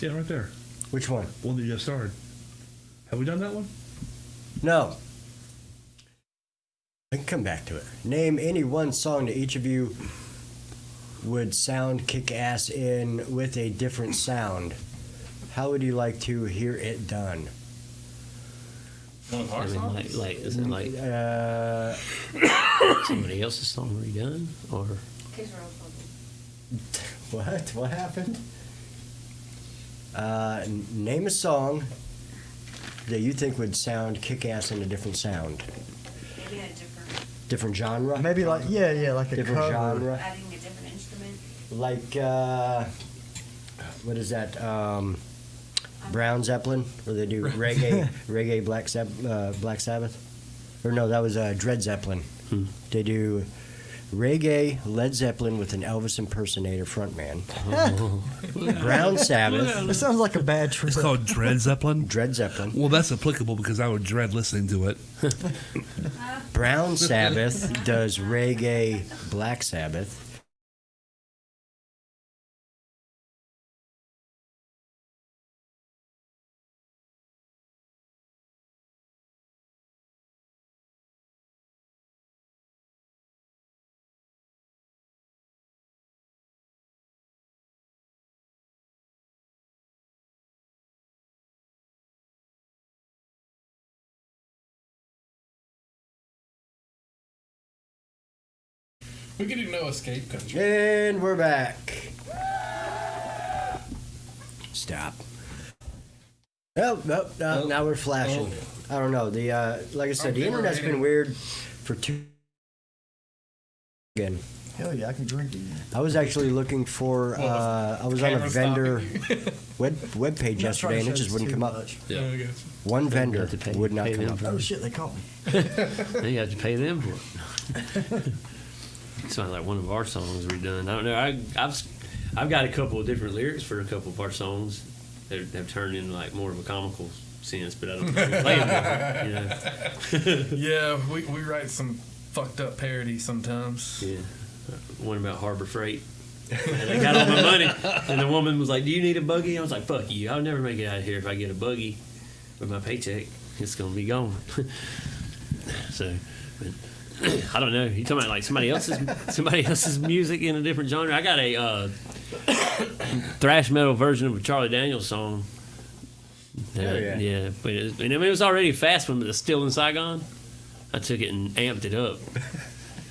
Yeah, right there. Which one? One that you just started. Have we done that one? No. I can come back to it. Name any one song that each of you would sound kick ass in with a different sound. How would you like to hear it done? One of our I mean, songs? like, is it like somebody else's song redone? Or What? What happened? Name a song that you think would sound kick ass in a different sound. Maybe a Different genre? Maybe like, yeah, like a Different cover. genre? adding a different instrument. Like, what is that? Brown Zeppelin, where they do reggae Black Sabbath? Or no, that was Dread Zeppelin. They do reggae Led Zeppelin with an Elvis impersonator frontman. Brown Sabbath, It sounds like a bad trip. It's called Dread Zeppelin. Dread Zeppelin. Well, that's applicable because I would dread listening to it. Brown Sabbath does reggae Black Sabbath. We could do No Escape Country. And we're back. Stop. Oh, now we're flashing. I don't know. The like I said, the internet's been weird for 2 again. Hell yeah, I can drink it. I was actually looking for. I was on a Camera vendor stopping. web page yesterday, and it just wouldn't come up. Yeah. I guess. One vendor have to pay- would not pay come them up. for Oh shit, they caught me. Then you have to pay them for it. Sounds like one of our songs redone. I don't know. I've got a couple of different lyrics for a couple of our songs that have turned into like more of a comical sense, but I don't think we play them. Yeah, we write some fucked up parody sometimes. Yeah. One about Harbor Freight. And they got all my money, and the woman was like, "Do you need a buggy?" I was like, "Fuck you! I'll never make it out of here if I get a buggy with my paycheck. It's gonna be gone." So, but, I don't know. You talking about like somebody else's music in a different genre? I got a thrash metal version of a Charlie Daniels song. Yeah. But it was already a fast one, but it's still in Saigon. I took it and amped it up.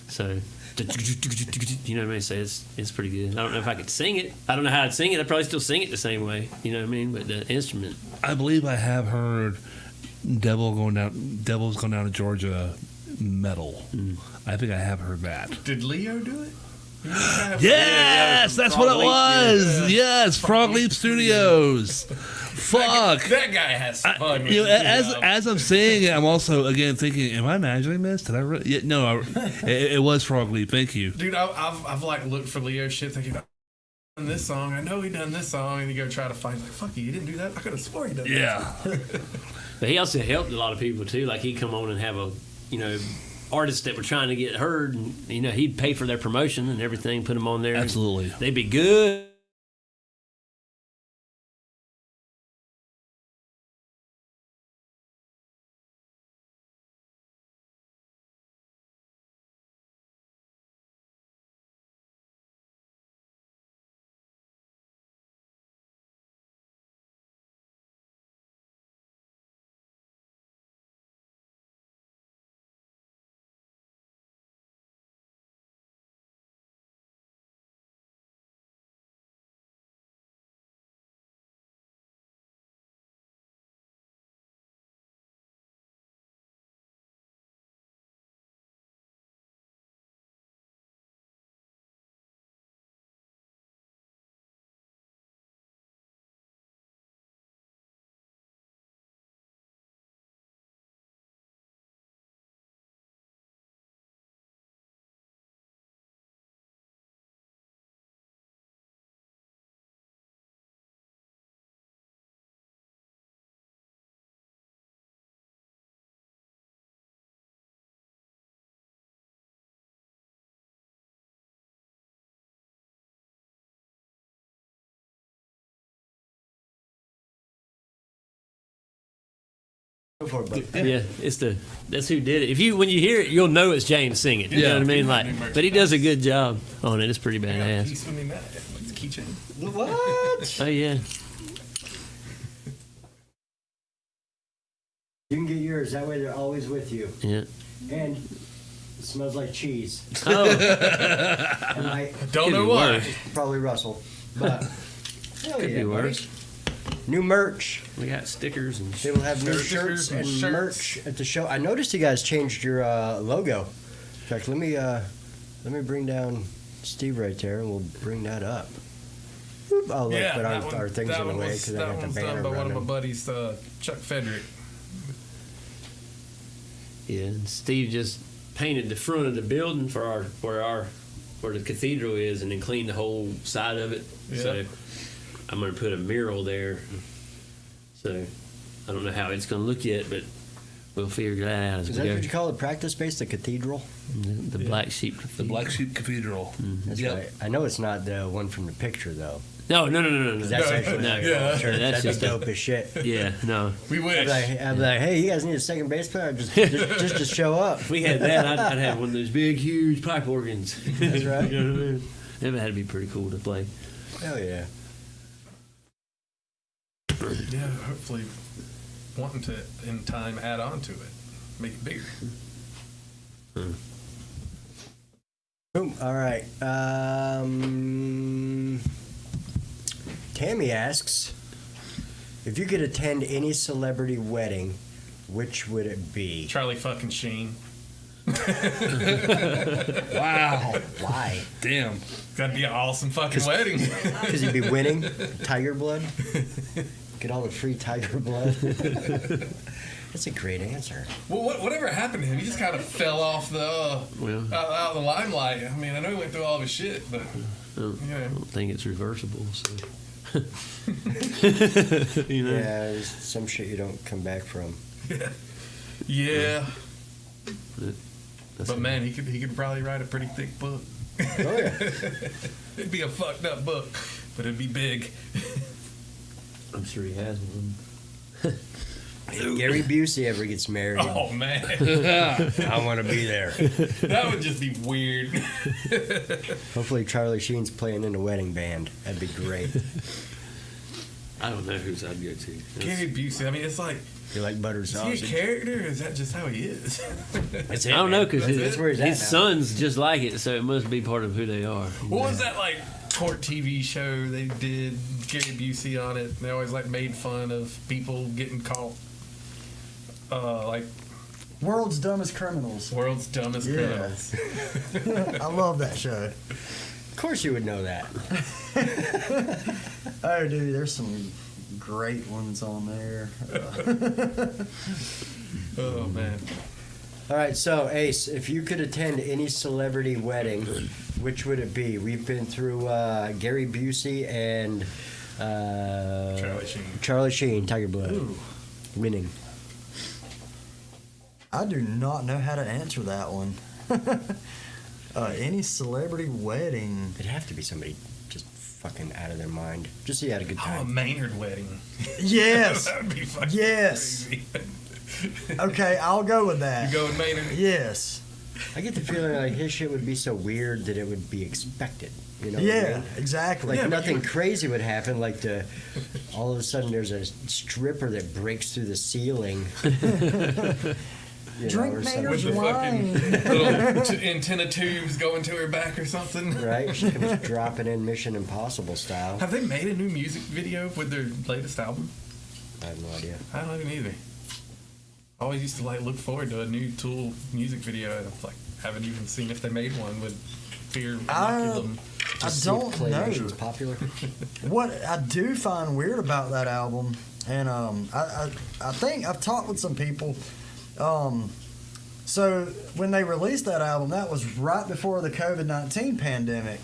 So You know what I mean? So it's pretty good. I don't know if I could sing it. I don't know how I'd sing it. I'd probably still sing it the same way. You know what I mean? But the instrument. I believe I have heard Devil's Going Down to Georgia metal. I think I have heard that. Did Leo do it? Yes, that's what it was. Yes, Frog Leap Studios. Fuck. That guy has fun. with You know, his job. as I'm saying it, I'm also again thinking, am I imagining this? Did I really? Yeah, no, it was Frog Leap. Thank you. Dude, I've like looked for Leo shit thinking, done this song. I know he done this song, and you go try to find like, fuck you didn't do that. I could have swore he done Yeah. But he also helped a lot of people too. Like he'd come on and have artists that were trying to get heard, and he'd pay for their promotion and everything, put them on there. Absolutely. They'd be good. Go for it, bud. Yeah, that's who did it. When you hear it, you'll know it's James singing. You know what I mean? Like, but he does a good job on it. It's pretty badass. He's swimming that. It's keychain. What? Oh yeah. You can get yours. That way they're always with you. Yeah. And it smells like cheese. Oh, And I Don't Could know be why. worse. probably Russell. But hell Could yeah, be buddy. worse. New merch. We got stickers and They will have new Stickers shirts and and shirts. merch at the show. I noticed you guys changed your logo. In fact, let me bring down Steve right there, and we'll bring that up. Boop. Oh, look, but our things in the way because I that got the one's banner done by one of my running. buddies, Chuck Federick. Yeah, and Steve just painted the front of the building for where the cathedral is, and then cleaned the whole side of it. Yeah. So I'm gonna put a mural there. So I don't know how it's gonna look yet, but we'll figure that out as Is we that go. what you call the practice space, the cathedral? The black sheep. The Black Sheep Cathedral. That's Yep. right. I know it's not the one from the picture though. No. That's actually No. Yeah. church. That's That'd be just a- dope as shit. Yeah, no. We wish. I'd be like, hey, you guys need a second bass player? Just to show up. If we had that, I'd have one of those big, huge pipe organs. That's right. You know what I mean? That had to be pretty cool to play. Hell yeah. Yeah, hopefully wanting to, in time, add on to it. Make it bigger. Boom. All right. Tammy asks, if you could attend any celebrity wedding, which would it be? Charlie fucking Sheen. Wow. Why? Damn. That'd be an awesome fucking wedding. Because he'd be winning tiger blood. Get all the free tiger blood. That's a great answer. Well, whatever happened to him? He just kind of fell off the Well, out of the limelight. I mean, I know he went through all of his shit, but I don't yeah. think it's reversible. So, you know. Yeah, there's some shit you don't come back from. Yeah. That's But man, he could probably write a pretty thick book. Oh yeah. It'd be a fucked up book, but it'd be big. I'm sure he has one. If Gary Busey ever gets married, Oh man, I want to be there. that would just be weird. Hopefully Charlie Sheen's playing in a wedding band. That'd be great. I don't know whose I'd go to. That's- Gary Busey. I mean, it's like You like buttered Is he a sausage? character, or is that just how he is? That's I don't know because That's where he's at his now. son's just like it, so it must be part of who they are. What was that like court TV show they did? Gary Busey on it. They always like made fun of people getting caught. Like World's Dumbest Criminals. world's dumbest Yeah. criminals. I love that show. Of course you would know that. Oh, dude, there's some great ones on there. Oh man. All right, so Ace, if you could attend any celebrity wedding, which would it be? We've been through Gary Busey and Charlie Sheen. Tiger Blood, Ooh. winning. I do not know how to answer that one. Any celebrity wedding. It'd have to be somebody just fucking out of their mind. Just so you had a good Oh, a time. Maynard wedding. Yes. That'd be fucking Yes. crazy. Okay, I'll go with You that. go with Maynard? Yes. I get the feeling like his shit would be so weird that it would be expected. You know what I Yeah, mean? exactly. Like Yeah, but nothing you- crazy would happen. Like all of a sudden there's a stripper that breaks through the ceiling. You Drink or Maynard's With the wine. fucking little antenna tubes going to her back or something. Right? She comes dropping in Mission Impossible style. Have they made a new music video with their latest album? I have no idea. I don't either. I always used to like look forward to a new Tool music video, and like haven't even seen if they made one with Fear Inoculum. I Just see if don't Claymation's know. popular. What I do find weird about that album, and I think I've talked with some people. So when they released that album, that was right before the COVID-19 pandemic,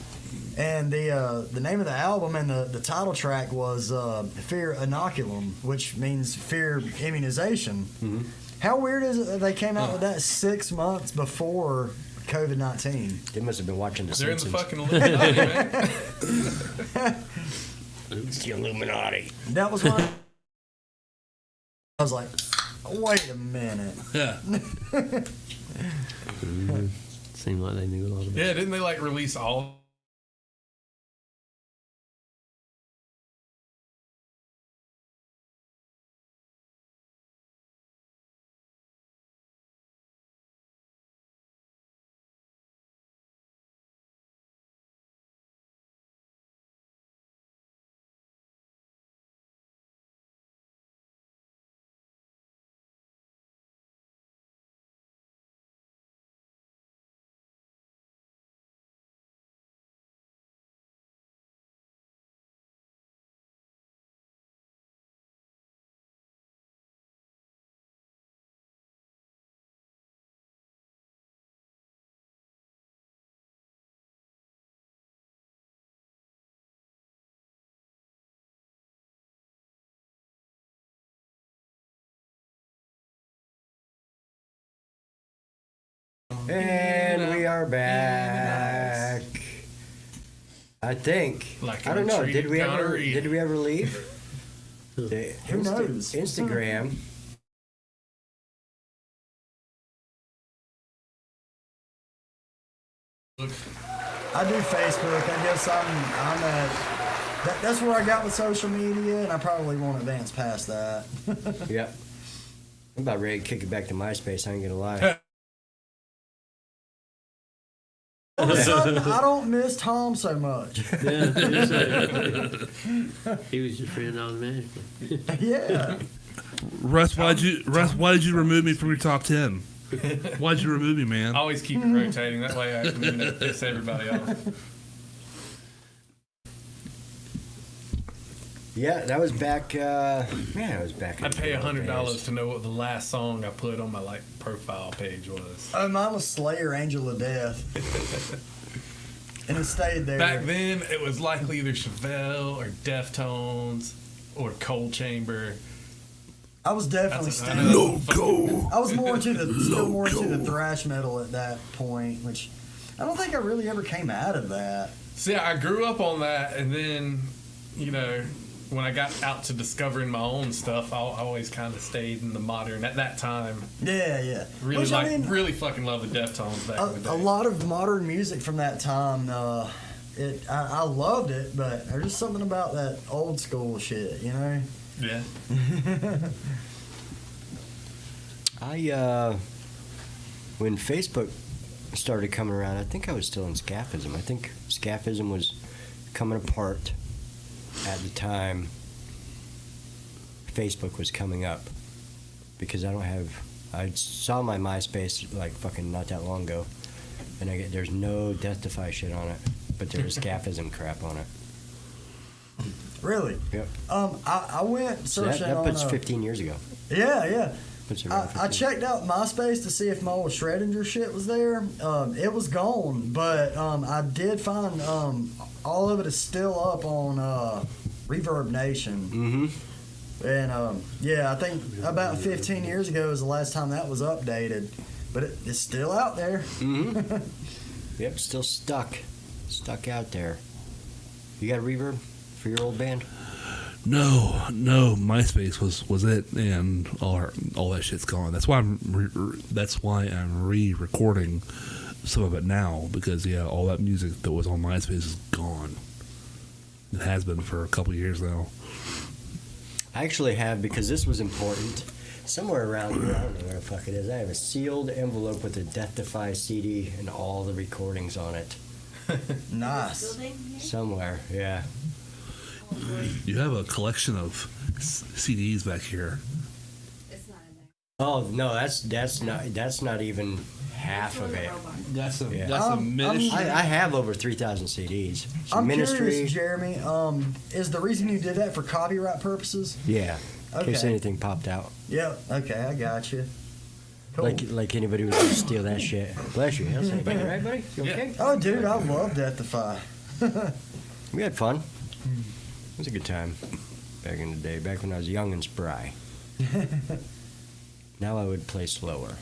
and the name of the album and the title track was Fear Inoculum, which means fear immunization. Mhm. How weird is it that they came out with that 6 months before COVID-19? They must have been watching The They're in the Simpsons. fucking Illuminati, man. It's the Illuminati. That was one. I was like, wait a minute. Yeah. Seemed like they knew a lot about it. Yeah, didn't they like release all? And we are back. I think. Like I don't know. untreated Did we ever? gonorrhea. Did we ever leave? The Who knows? Instagram. I do Facebook. I guess I'm at. That's where I got with social media, and I probably won't advance past that. Yep. I'm about ready to kick it back to MySpace. I ain't gonna lie. All of a sudden, I don't miss Tom so much. Yeah, he was your friend automatically. Yeah. Russ, why did you remove me from your top 10? Why'd you remove me, man? I always keep it rotating. That way I can piss everybody off. Yeah, that was back. Man, that was back. in I the pay good old $100 days. to know what the last song I put on my like profile page was. Oh, mine was Slayer, Angel of Death. And it stayed there. Back then, it was likely either Chevelle or Deftones or Cold Chamber. I was definitely That's a- staying. Loco. I was more into the thrash metal at that point, which I don't think I really ever came out of that. See, I grew up on that, and then, you know, when I got out to discovering my own stuff, I always kind of stayed in the modern. At that time, Yeah. really Which, really fucking love the Deftones back in the A day. lot of modern music from that time, I loved it, but there's just something about that old school shit, you know? Yeah. When Facebook started coming around, I think I was still in Scaphism. I think Scaphism was coming apart at the time Facebook was coming up, because I saw my MySpace like fucking not that long ago, and there's no Death-Defy shit on it, but there was Scaphism crap on it. Really? Yep. I went So searching that on. puts 15 years ago. Yeah. Puts it around I 15. checked out MySpace to see if my old Schrodinger shit was there. It was gone, but I did find all of it is still up on Reverb Nation. Mm-hmm. And yeah, I think about 15 years ago was the last time that was updated, but it's still out there. Mm-hmm. Yep, still stuck out there. You got a reverb for your old band? No, MySpace was it, and all that shit's gone. That's why I'm re-recording some of it now, because all that music that was on MySpace is gone. It has been for a couple of years now. I actually have, because this was important, somewhere around here, I don't know where the fuck it is, I have a sealed envelope with a Death-Defy CD and all the recordings on it. Nice. Building here? Somewhere, yeah. You have a collection of CDs back here. It's not in there. Oh, no, that's not even half of it. That's Yeah. a ministry. I have over 3,000 CDs. Some I'm ministry. curious, Jeremy. Is the reason you did that for copyright purposes? Yeah, in case Okay. anything popped out. Yep. Okay, I got you. Cool. Like anybody was gonna steal that shit. Bless you. How's anybody, right, buddy? You okay? Oh, dude, I love Death-Defy. We had fun. It was a good time back in the day, back when I was young and spry. Now I would play slower.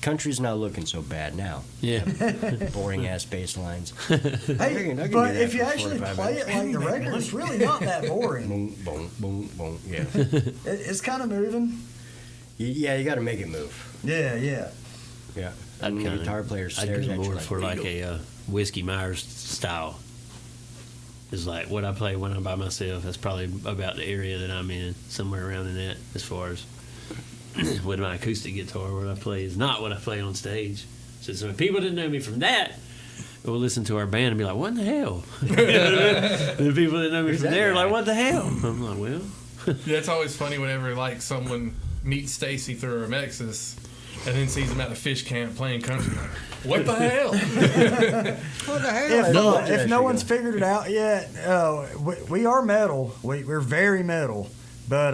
Country's not looking so bad now. Yeah. Boring ass bass lines. Hey, I can do but that if you for actually 45 play minutes. it like the record, it's really not that boring. Boom, boom, boom, boom. Yeah. It's kind of moving. Yeah, you got to make it move. Yeah. Yeah. I'd And the kinda- guitar player I'd stares go at you more like, for like a Whiskey Myers style. Is like what I play when I'm by myself. That's probably about the area that I'm in, somewhere around in that. As far as with my acoustic guitar, what I play is not what I play on stage. So if people didn't know me from that, will listen to our band and be like, "What in the hell?" The people that know me Who's from that there are guy? like, "What the hell?" I'm like, "Well." Yeah, it's always funny whenever like someone meets Stacy through RomeXxis and then sees him at the fish camp playing country. Like, what the hell? what the hell? If no one's figured it out yet, we are metal. We're very metal, but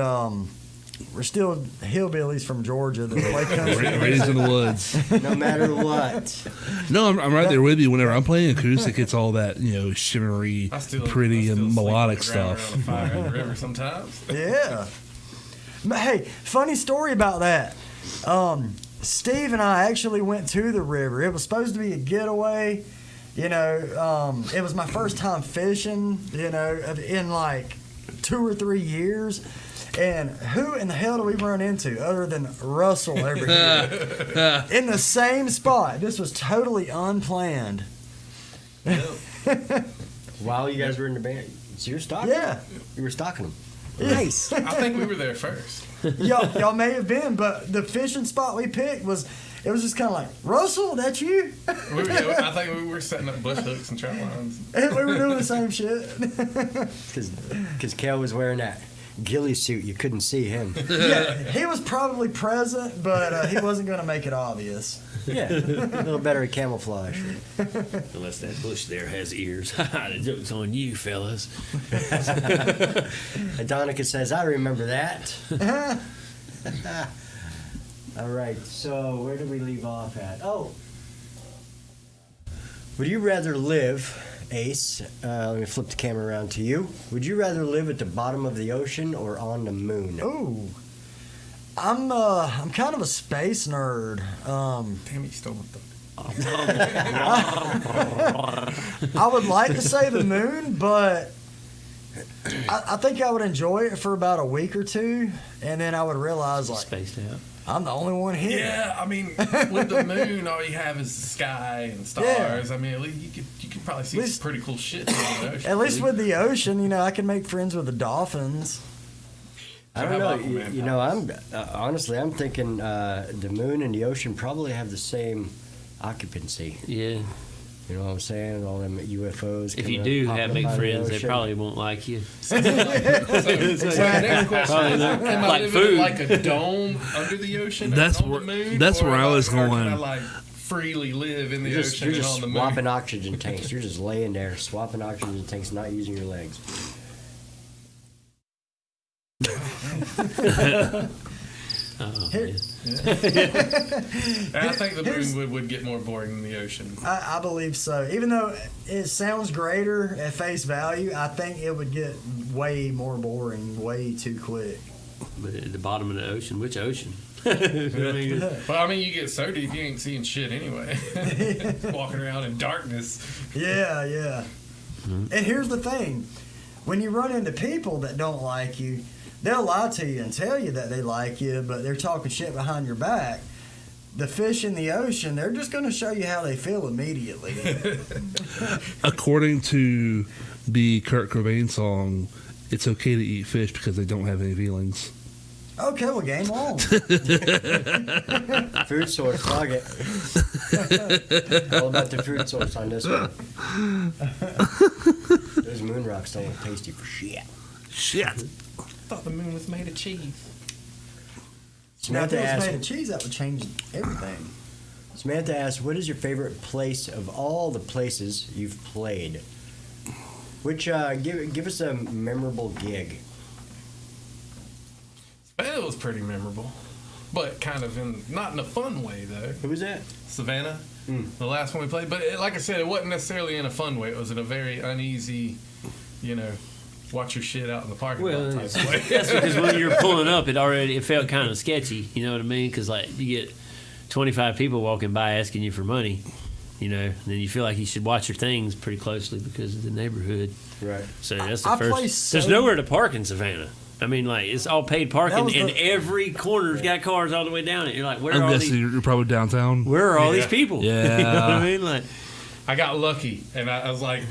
we're still hillbillies from Georgia that play country. Raised in the woods. No matter what. No, I'm right there with you. Whenever I'm playing acoustic, it's all that shimmery, pretty, I still and sleep melodic on the ground stuff. around a fire in the river sometimes. Yeah. But hey, funny story about that. Steve and I actually went to the river. It was supposed to be a getaway. It was my first time fishing, in like 2 or 3 years. And who in the hell do we run into other than Russell over here? In the same spot. This was totally unplanned. While you guys were in the band. So you're stalking Yeah. them? You were stalking them. Nice. I think we were there first. Y'all may have been, but the fishing spot we picked was just kind of like, Russell, that's you? I think we were setting up bush hooks and trout lines. And we were doing the same shit. Because Kel was wearing that ghillie suit. You couldn't see him. Yeah, he was probably present, but he wasn't going to make it obvious. Yeah. A little better at camouflage. Unless that bush there has ears. The joke's on you, fellas. Adonica says, I remember that. All right, so where did we leave off at? Oh. Would you rather live, Ace, let me flip the camera around to you. Would you rather live at the bottom of the ocean or on the moon? Ooh. I'm kind of a space nerd. Damn, you stole my thunder. I would like to say the moon, but I think I would enjoy it for about a week or two, and then I would realize, like, Spaced out. I'm the only one here. Yeah, I mean, with the moon, all you have is the sky and stars. I mean, at least you can probably see some pretty cool shit in the ocean. At least with the ocean, I can make friends with the dolphins. I don't know. You know, I'm honestly, I'm thinking the moon and the ocean probably have the same occupancy. Yeah. You know what I'm saying? All them UFOs. If you coming do up, have popping big up out of the friends, they ocean. probably won't like you. So my next question Probably is, not. am I Like living food. in like a dome under the ocean? That's on where- the moon, that's or where I was or can going. I like freely live in the You're just, ocean you're and just on the moon? swapping oxygen tanks. You're just laying there swapping oxygen tanks, not using your legs. Oh, Here- man. And I think the Here's- moon would get more boring than the ocean. I believe so. Even though it sounds greater at face value, I think it would get way more boring way too quick. But at the bottom of the ocean, which ocean? I mean, But I mean, you get so deep, you ain't seeing shit anyway. Walking around in darkness. Yeah, yeah. And here's the thing. When you run into people that don't like you, they'll lie to you and tell you that they like you, but they're talking shit behind your back. The fish in the ocean, they're just going to show you how they feel immediately. According to the Kurt Cobain song, it's okay to eat fish because they don't have any feelings. Okay, well, game on. Food source, plug it. All about the food source on this one. Those moon rocks don't look tasty for shit. Shit. I thought the moon was made of cheese. Now, if Samantha it was asked, made of cheese, that would change everything. Samantha asked, what is your favorite place of all the places you've played? Which, give us a memorable gig. It was pretty memorable, but kind of not in a fun way though. Who was that? Savannah, Mm. the last one we played. But like I said, it wasn't necessarily in a fun way. It was in a very uneasy, watch your shit out in the parking well, lot type of way. that's because when you're pulling up, it felt kind of sketchy. You know what I mean? Because like you get 25 people walking by asking you for money, and then you feel like you should watch your things pretty closely because of the neighborhood. Right. So that's the I first. play so- There's nowhere to park in Savannah. I mean, like it's all paid That parking, was and the- every corner's got cars all the way down it. You're like, where I'm are all guessing these? you're probably downtown. Where are all Yeah. these people? Yeah. You know what I mean? Like, I got lucky, and I was like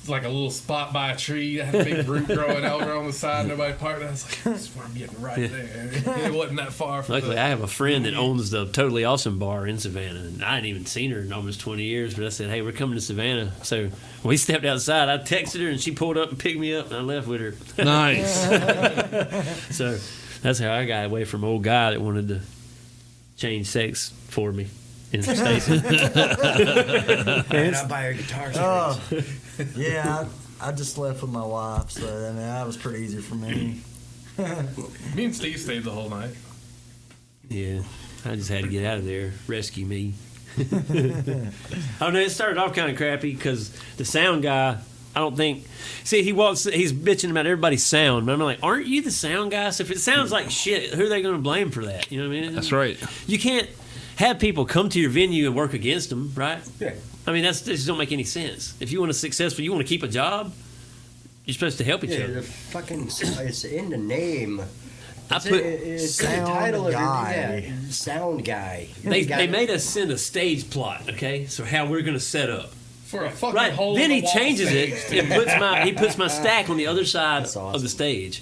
a little spot by a tree. I had a big root growing over on the side. Nobody parked. I was like, this is where I'm getting right there. It wasn't that far from luckily, the, I have a friend that owns the Totally Awesome bar in Savannah, and I hadn't even seen her in almost 20 years. But I said, "Hey, we're coming to Savannah." So we stepped outside. I texted her, and she pulled up and picked me up, and I left with her. Nice. So that's how I got away from an old guy that wanted to change sex for me in Stacy. And I buy her guitar Oh, yeah, I just left with my wife, so I mean, that was pretty easy for me. me and Steve stayed the whole night. Yeah, I just had to get out of there, rescue me. Oh no, it started off kind of crappy because the sound guy, I don't think. See, he's bitching about everybody's sound, but I'm like, aren't you the sound guy? So if it sounds like shit, who are they going to blame for that? You know what I mean? That's right. You can't have people come to your venue and work against them, right? Yeah. I mean, that just don't make any sense. If you want to successful, you want to keep a job, you're supposed to help each Yeah, other. the fucking, it's in the name. It's put it's in the sound title of guy. your, yeah, sound guy. They made us send a stage plot, okay? So how we're going to set up. For a fucking Right. hole Then in he the wall changes stage. it and he puts my stack on the other side That's awesome. of the stage,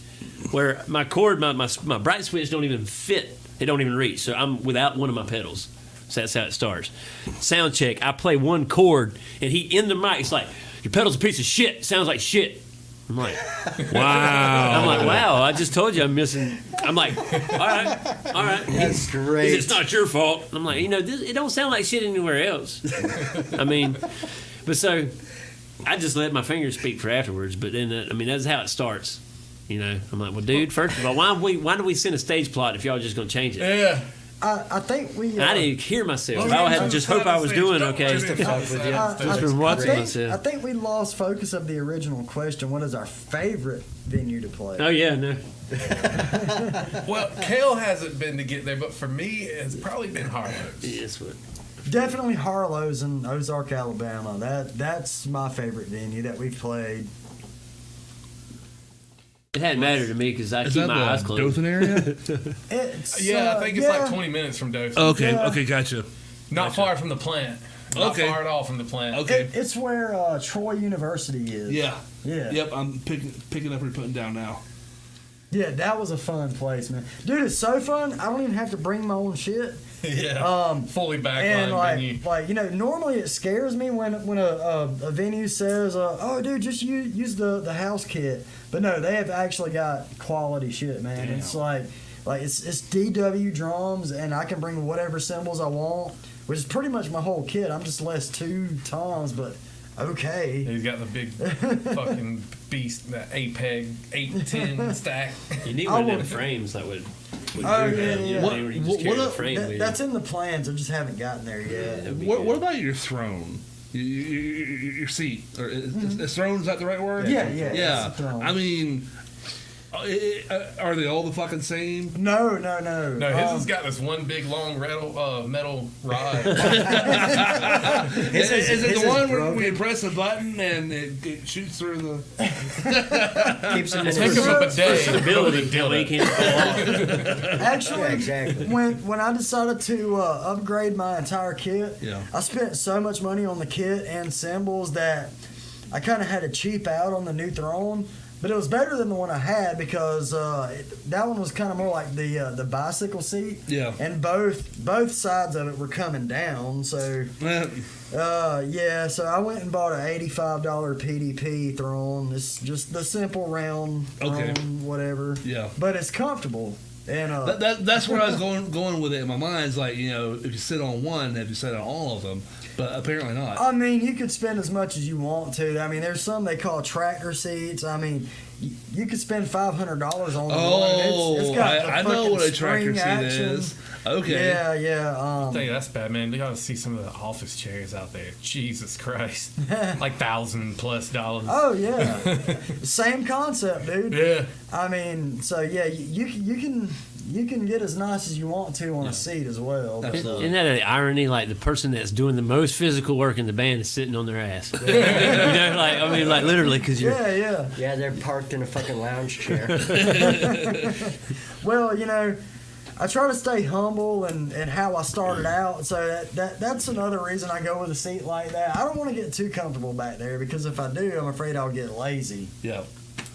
where my cord, my bright switch don't even fit. It don't even reach. So I'm without one of my pedals. So that's how it starts. Sound check. I play one chord, and he in the mic. It's like, your pedal's a piece of shit. Sounds like shit. I'm like, Wow. I'm like, wow. I just told you I'm missing. I'm like, all right. That's He great. said, it's not your fault. I'm like, it don't sound like shit anywhere else. I mean, but so I just let my fingers speak for afterwards. But then, that's how it starts. I'm like, well, dude, first of all, why do we send a stage plot if y'all just gonna change it? Yeah. I think we. And I didn't hear myself. Well, I had to just hope I was doing okay. Just to fuck with you. Just been watching myself. I think we lost focus of the original question. What is our favorite venue to play? Oh yeah, no. Well, Kale hasn't been to get there, but for me, it's probably been Harlow's. Yeah, that's what. Definitely Harlow's in Ozark, Alabama. That's my favorite venue that we've played. It hadn't mattered to me because I Is keep that my eyes the closed. Dothan area? It's Yeah, I think it's like yeah. 20 minutes from Dothan. Okay, Yeah. okay, gotcha. Not far from the plant. Not Okay. far at all from the plant. Okay. It's where Troy University is. Yeah. Yeah. Yep, I'm picking up what you're putting down now. Yeah, that was a fun place, man. Dude, it's so fun. I don't even have to bring my own shit. Yeah. Fully backline And venue. like normally it scares me when a venue says, "Oh, dude, just use the house kit." But no, they have actually got quality shit, man. Damn. It's like it's DW drums, and I can bring whatever cymbals I want, which is pretty much my whole kit. I'm just less 2 toms, but okay. He's got the big fucking beast, that APEG 810 stack. You need one of them frames that would Oh, do yeah, that. You yeah. know, where you just carry the frame with you. That's in the plans. I just haven't gotten there yet. That'd be What good. about your throne? Your seat? Or is throne, is that the right word? Yeah. Yeah. It's a throne. I mean, are they all the fucking same? No. No, his has got this one big long metal rod. Is it his the one where broken. you press a button and it shoots through the? Keeps him in Think his of a bidet. Stability, that way you can't fall off. Actually, Yeah, exactly. when I decided to upgrade my entire kit, Yeah. I spent so much money on the kit and cymbals that I kind of had to cheap out on the new throne. But it was better than the one I had because that one was kind of more like the bicycle seat. Yeah. And both sides of it were coming down. So yeah. So I went and bought an $85 PDP throne. It's just the simple round Okay. throne, whatever. Yeah. But it's comfortable. And That's where I was going with it in my mind. It's like, you know, if you sit on one, if you sit on all of them, but apparently not. I mean, you could spend as much as you want to. I mean, there's some they call tractor seats. I mean, you could spend $500 on one. It's got the I know fucking what a tractor spring seat action. is. Okay. Yeah. I'll tell you, that's bad, man. You got to see some of the office chairs out there. Jesus Christ. Like $1,000+ Oh yeah, same concept, dude. Yeah. I mean, so yeah, you can get as nice as you want to on a seat as well. But, Isn't that an irony? Like the person that's doing the most physical work in the band is sitting on their ass. You know, like literally, because you're. yeah. Yeah, they're parked in a fucking lounge chair. Well, you know, I try to stay humble and how I started out. So that's another reason I go with a seat like that. I don't want to get too comfortable back there because if I do, I'm afraid I'll get lazy. Yeah.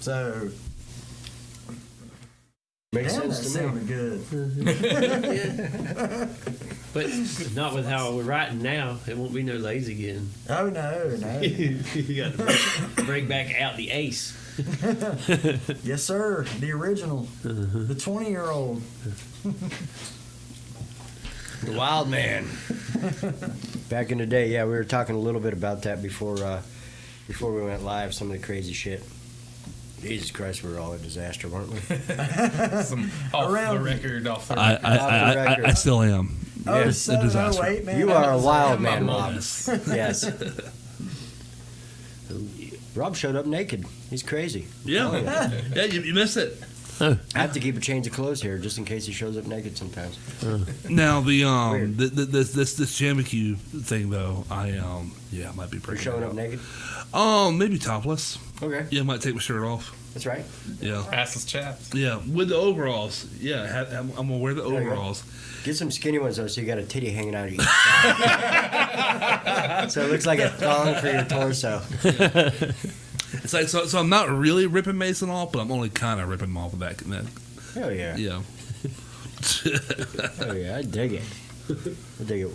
So Makes damn, that sense to me. sounded good. But not with how we're writing now. It won't be no lazy again. Oh no. You got to break back out the ace. Yes, sir. The original, the 20-year-old. The Wild Man. Back in the day, yeah, we were talking a little bit about that before we went live. Some of the crazy shit. Jesus Christ, we were all a disaster, weren't we? Some off Around- the record, off the I, record. I still am. Oh, Yeah, the 708, man. You that are a was- wild my man, Rob. moments. Yes. Rob showed up naked. He's crazy. Yeah. Yeah, you missed it. I have to keep a change of clothes here just in case he shows up naked sometimes. Now the Weird. this JamBQ thing though, I might be You're pretty showing up naked? maybe topless. Okay, Yeah, might take my shirt off. that's right. Yeah. Assless chaps. Yeah, with the overalls. Yeah, I'm gonna wear the you go. overalls. Get some skinny ones though, so you got a titty hanging out of each side. So it looks like a thong for your torso. It's like so I'm not really ripping Mason off, but I'm only kind of ripping him off with that. Hell yeah. Yeah. Oh yeah, I dig it. I dig it.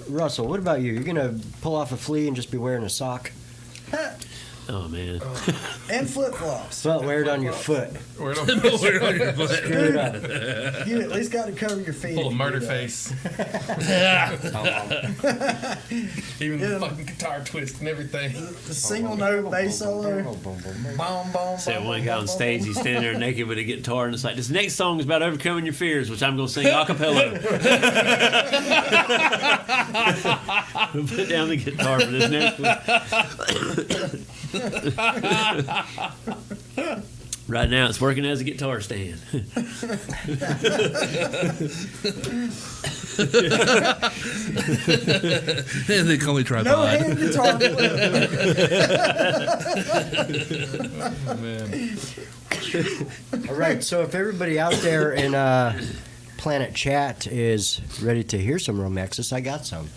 Russell, what about you? You're gonna pull off a flea and just be wearing a sock? Oh man. And flip-flops. Well, wear it on your foot. We're in Wear it on your butt. Screw it up. You at least got to cover your feet. full of if you murder do that. face. Even the fucking guitar twist and everything. The single note bass solo. Boom, boom, See, boom, one boom, guy on boom, stage, boom. he's standing there naked with a guitar, and it's like, this next song is about overcoming your fears, which I'm going to sing a cappella. We'll put down the guitar for this next one. Right now, it's working as a guitar stand. They call me No tripod. hand guitar flip. Oh, man. All right, so if everybody out there in Planet Chat is ready to hear some RomeXxis, I got some.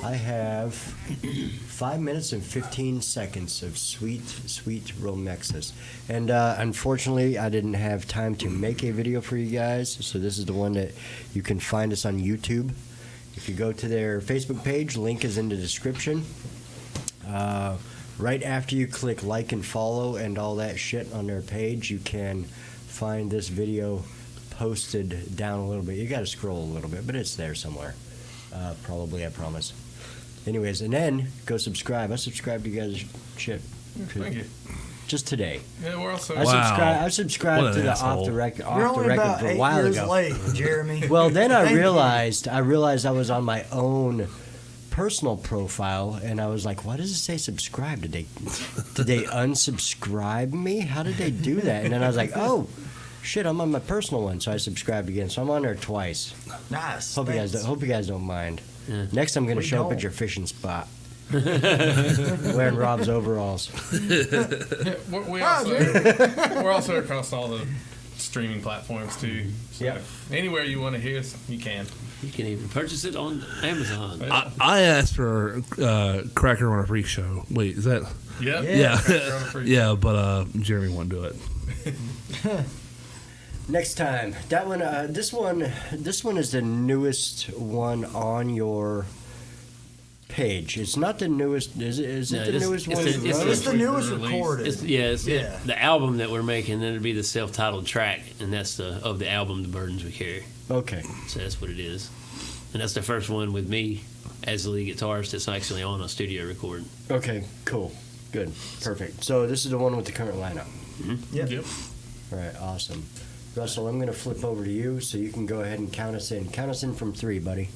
I have 5 minutes and 15 seconds of sweet, sweet RomeXxis. And unfortunately, I didn't have time to make a video for you guys, so this is the one that you can find us on YouTube. If you go to their Facebook page, link is in the description. Right after you click like and follow and all that shit on their page, you can find this video posted down a little bit. You got to scroll a little bit, but it's there somewhere. Probably, I promise. Anyways, and then go subscribe. I subscribed to you guys' shit. Thank you. Just today. Yeah, we're also. I subscribed What to an the asshole. off the record You're only about for a 8 while years ago. late, Jeremy. Well, then I Thank you. realized I was on my own personal profile, and I was like, "Why does it say subscribe? Did they unsubscribe me? How did they do that?" And then I was like, "Oh, shit, I'm on my personal one," so I subscribed again. So I'm on there twice. Nice. Hope Thanks. you guys don't mind. Yeah. Next, I'm going to We show up don't. at your fishing spot. Wearing Rob's overalls. Yeah, we're also across all the streaming platforms too. So Yep. anywhere you want to hear us, you can. You can even purchase it on Amazon. I asked for Cracker on a Freak Show. Wait, is that? Yep. Yeah, Cracker on a Freak. yeah, but Jeremy won't do it. Next time, that one. This one is the newest one on your page. It's not the newest. Is it No, the this- newest it's one? the- it's Rose? It's the newest Release. recorded. It's Yeah. the album that we're making. Then it'll be the self-titled track, and that's of the album, "The Burdens We Carry." Okay. So that's what it is, and that's the first one with me as the lead guitarist that's actually on a studio recording. Okay. Cool. Good. Perfect. So this is the one with the current lineup. Yep. All right. Awesome. Russell, I'm going to flip over to you so you can go ahead and count us in. Count us in from 3, buddy.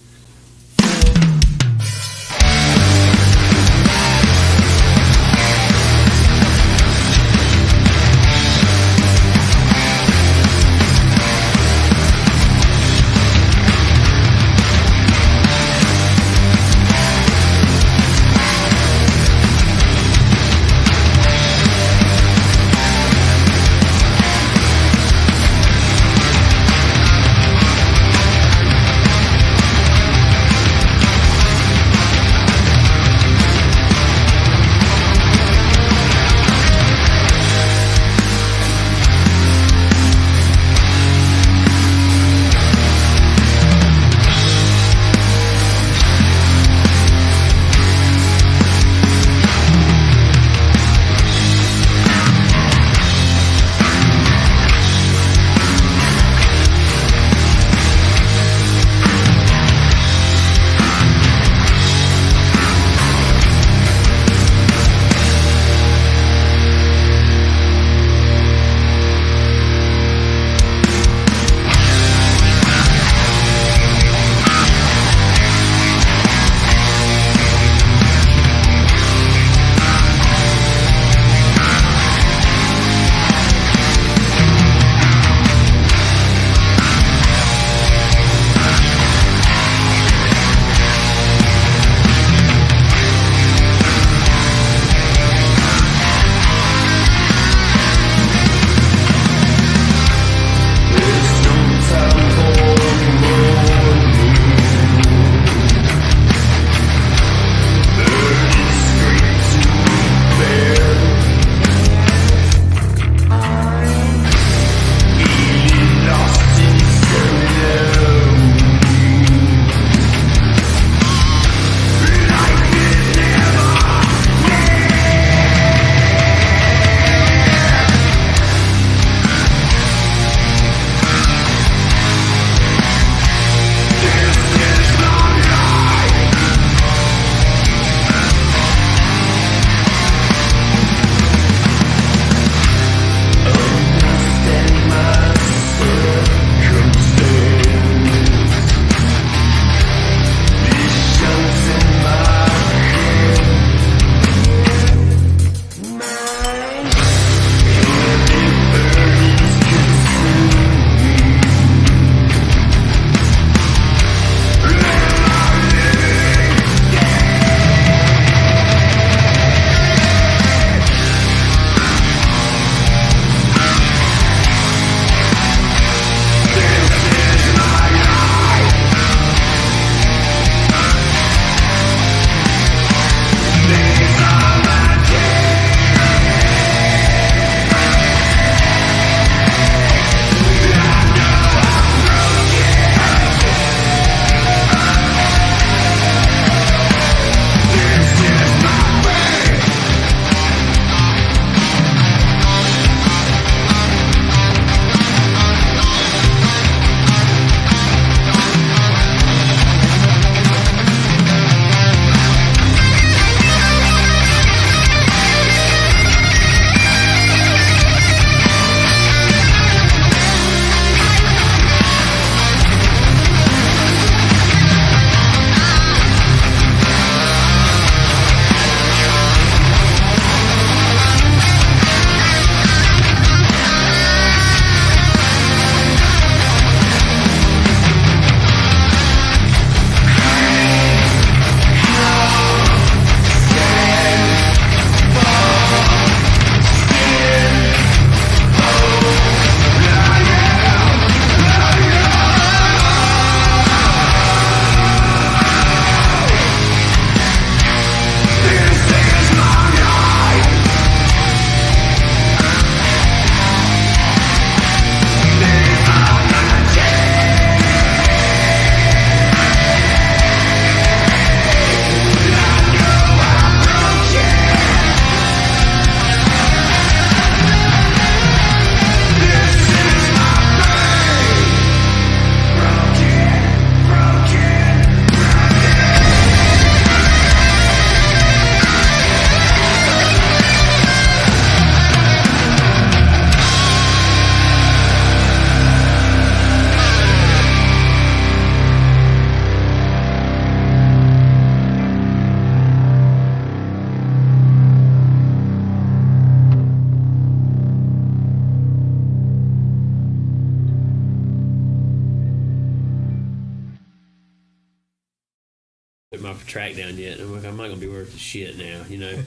my track down yet. I'm like, I'm not gonna be worth the shit now, you know.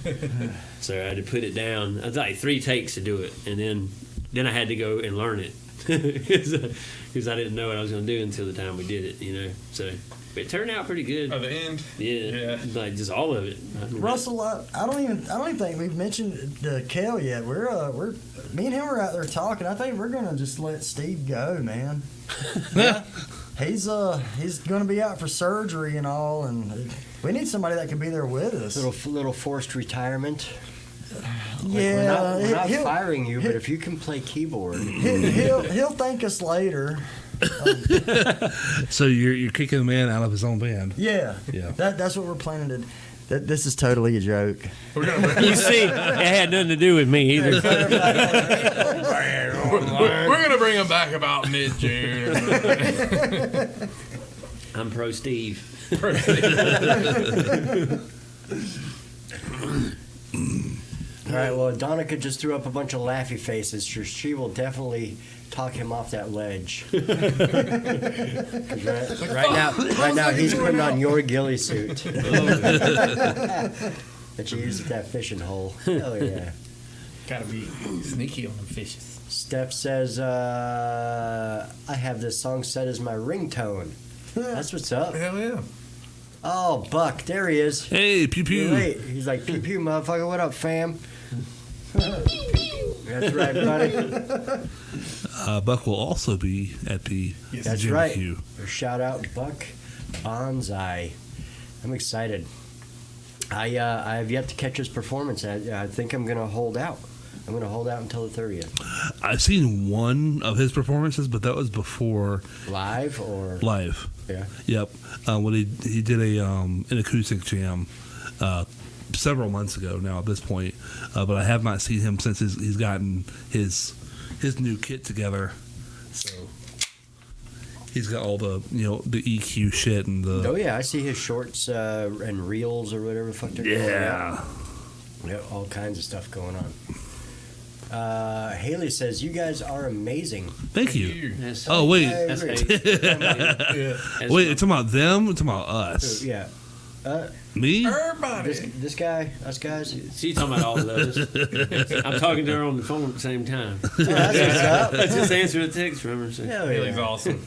So I had to put it down. It was like 3 takes to do it, and then I had to go and learn it because I didn't know what I was gonna do until the time we did it, you know. So but it turned out pretty good. Oh, the end. Yeah, like just all of it. Russell, I don't even think we've mentioned Kel yet. We're me and him were out there talking. I think we're gonna just let Steve go, man. Yeah. He's gonna be out for surgery and all, and we need somebody that can be there with us. Little forced retirement. Yeah, we're not he'll- firing you, but if you can play keyboard, he'll thank us later. So you're kicking the man out of his own band. Yeah, Yeah. That's what we're planning to. This is totally a joke. We're gonna You see, it had nothing to do with me either. we're gonna bring him back about mid-June. I'm pro Steve. all right. Well, Donica just threw up a bunch of laughy faces. She will definitely talk him off that ledge. 'Cause right now he's putting on your ghillie suit that you use at that fishing hole. Hell yeah. Gotta be sneaky on them fishes. Steph says, I have this song set as my ringtone. That's what's up. Hell yeah. Oh, Buck, there he is. Hey, pew pew. Wait, he's like, pew pew, motherfucker, what up, fam? That's right, buddy. Buck will also be at the That's JamBQ. right. Shout out, Buck Bonsai. I'm excited. I have yet to catch his performance. I think I'm going to hold out. I'm going to hold out until the 30th. I've seen one of his performances, but that was before Live or? live. Yeah. Yep. When he did an acoustic jam several months ago now at this point, but I have not seen him since he's gotten his new kit together. So he's got all the the EQ shit and the Oh, yeah, I see his shorts and reels or whatever the fuck they're calling it. yeah. Yeah, all kinds of stuff going on. Haley says, you guys are amazing. Thank you. That's, Oh wait, that's great. hate. Yeah. That's wait, it's talking about them. It's talking about us. Yeah. Me? Everybody. This guy, us guys. She's talking about all of those. I'm talking to her on the phone at the same time. Oh, that's what's up. I just answered a text from her. So. Hell Haley's yeah. awesome.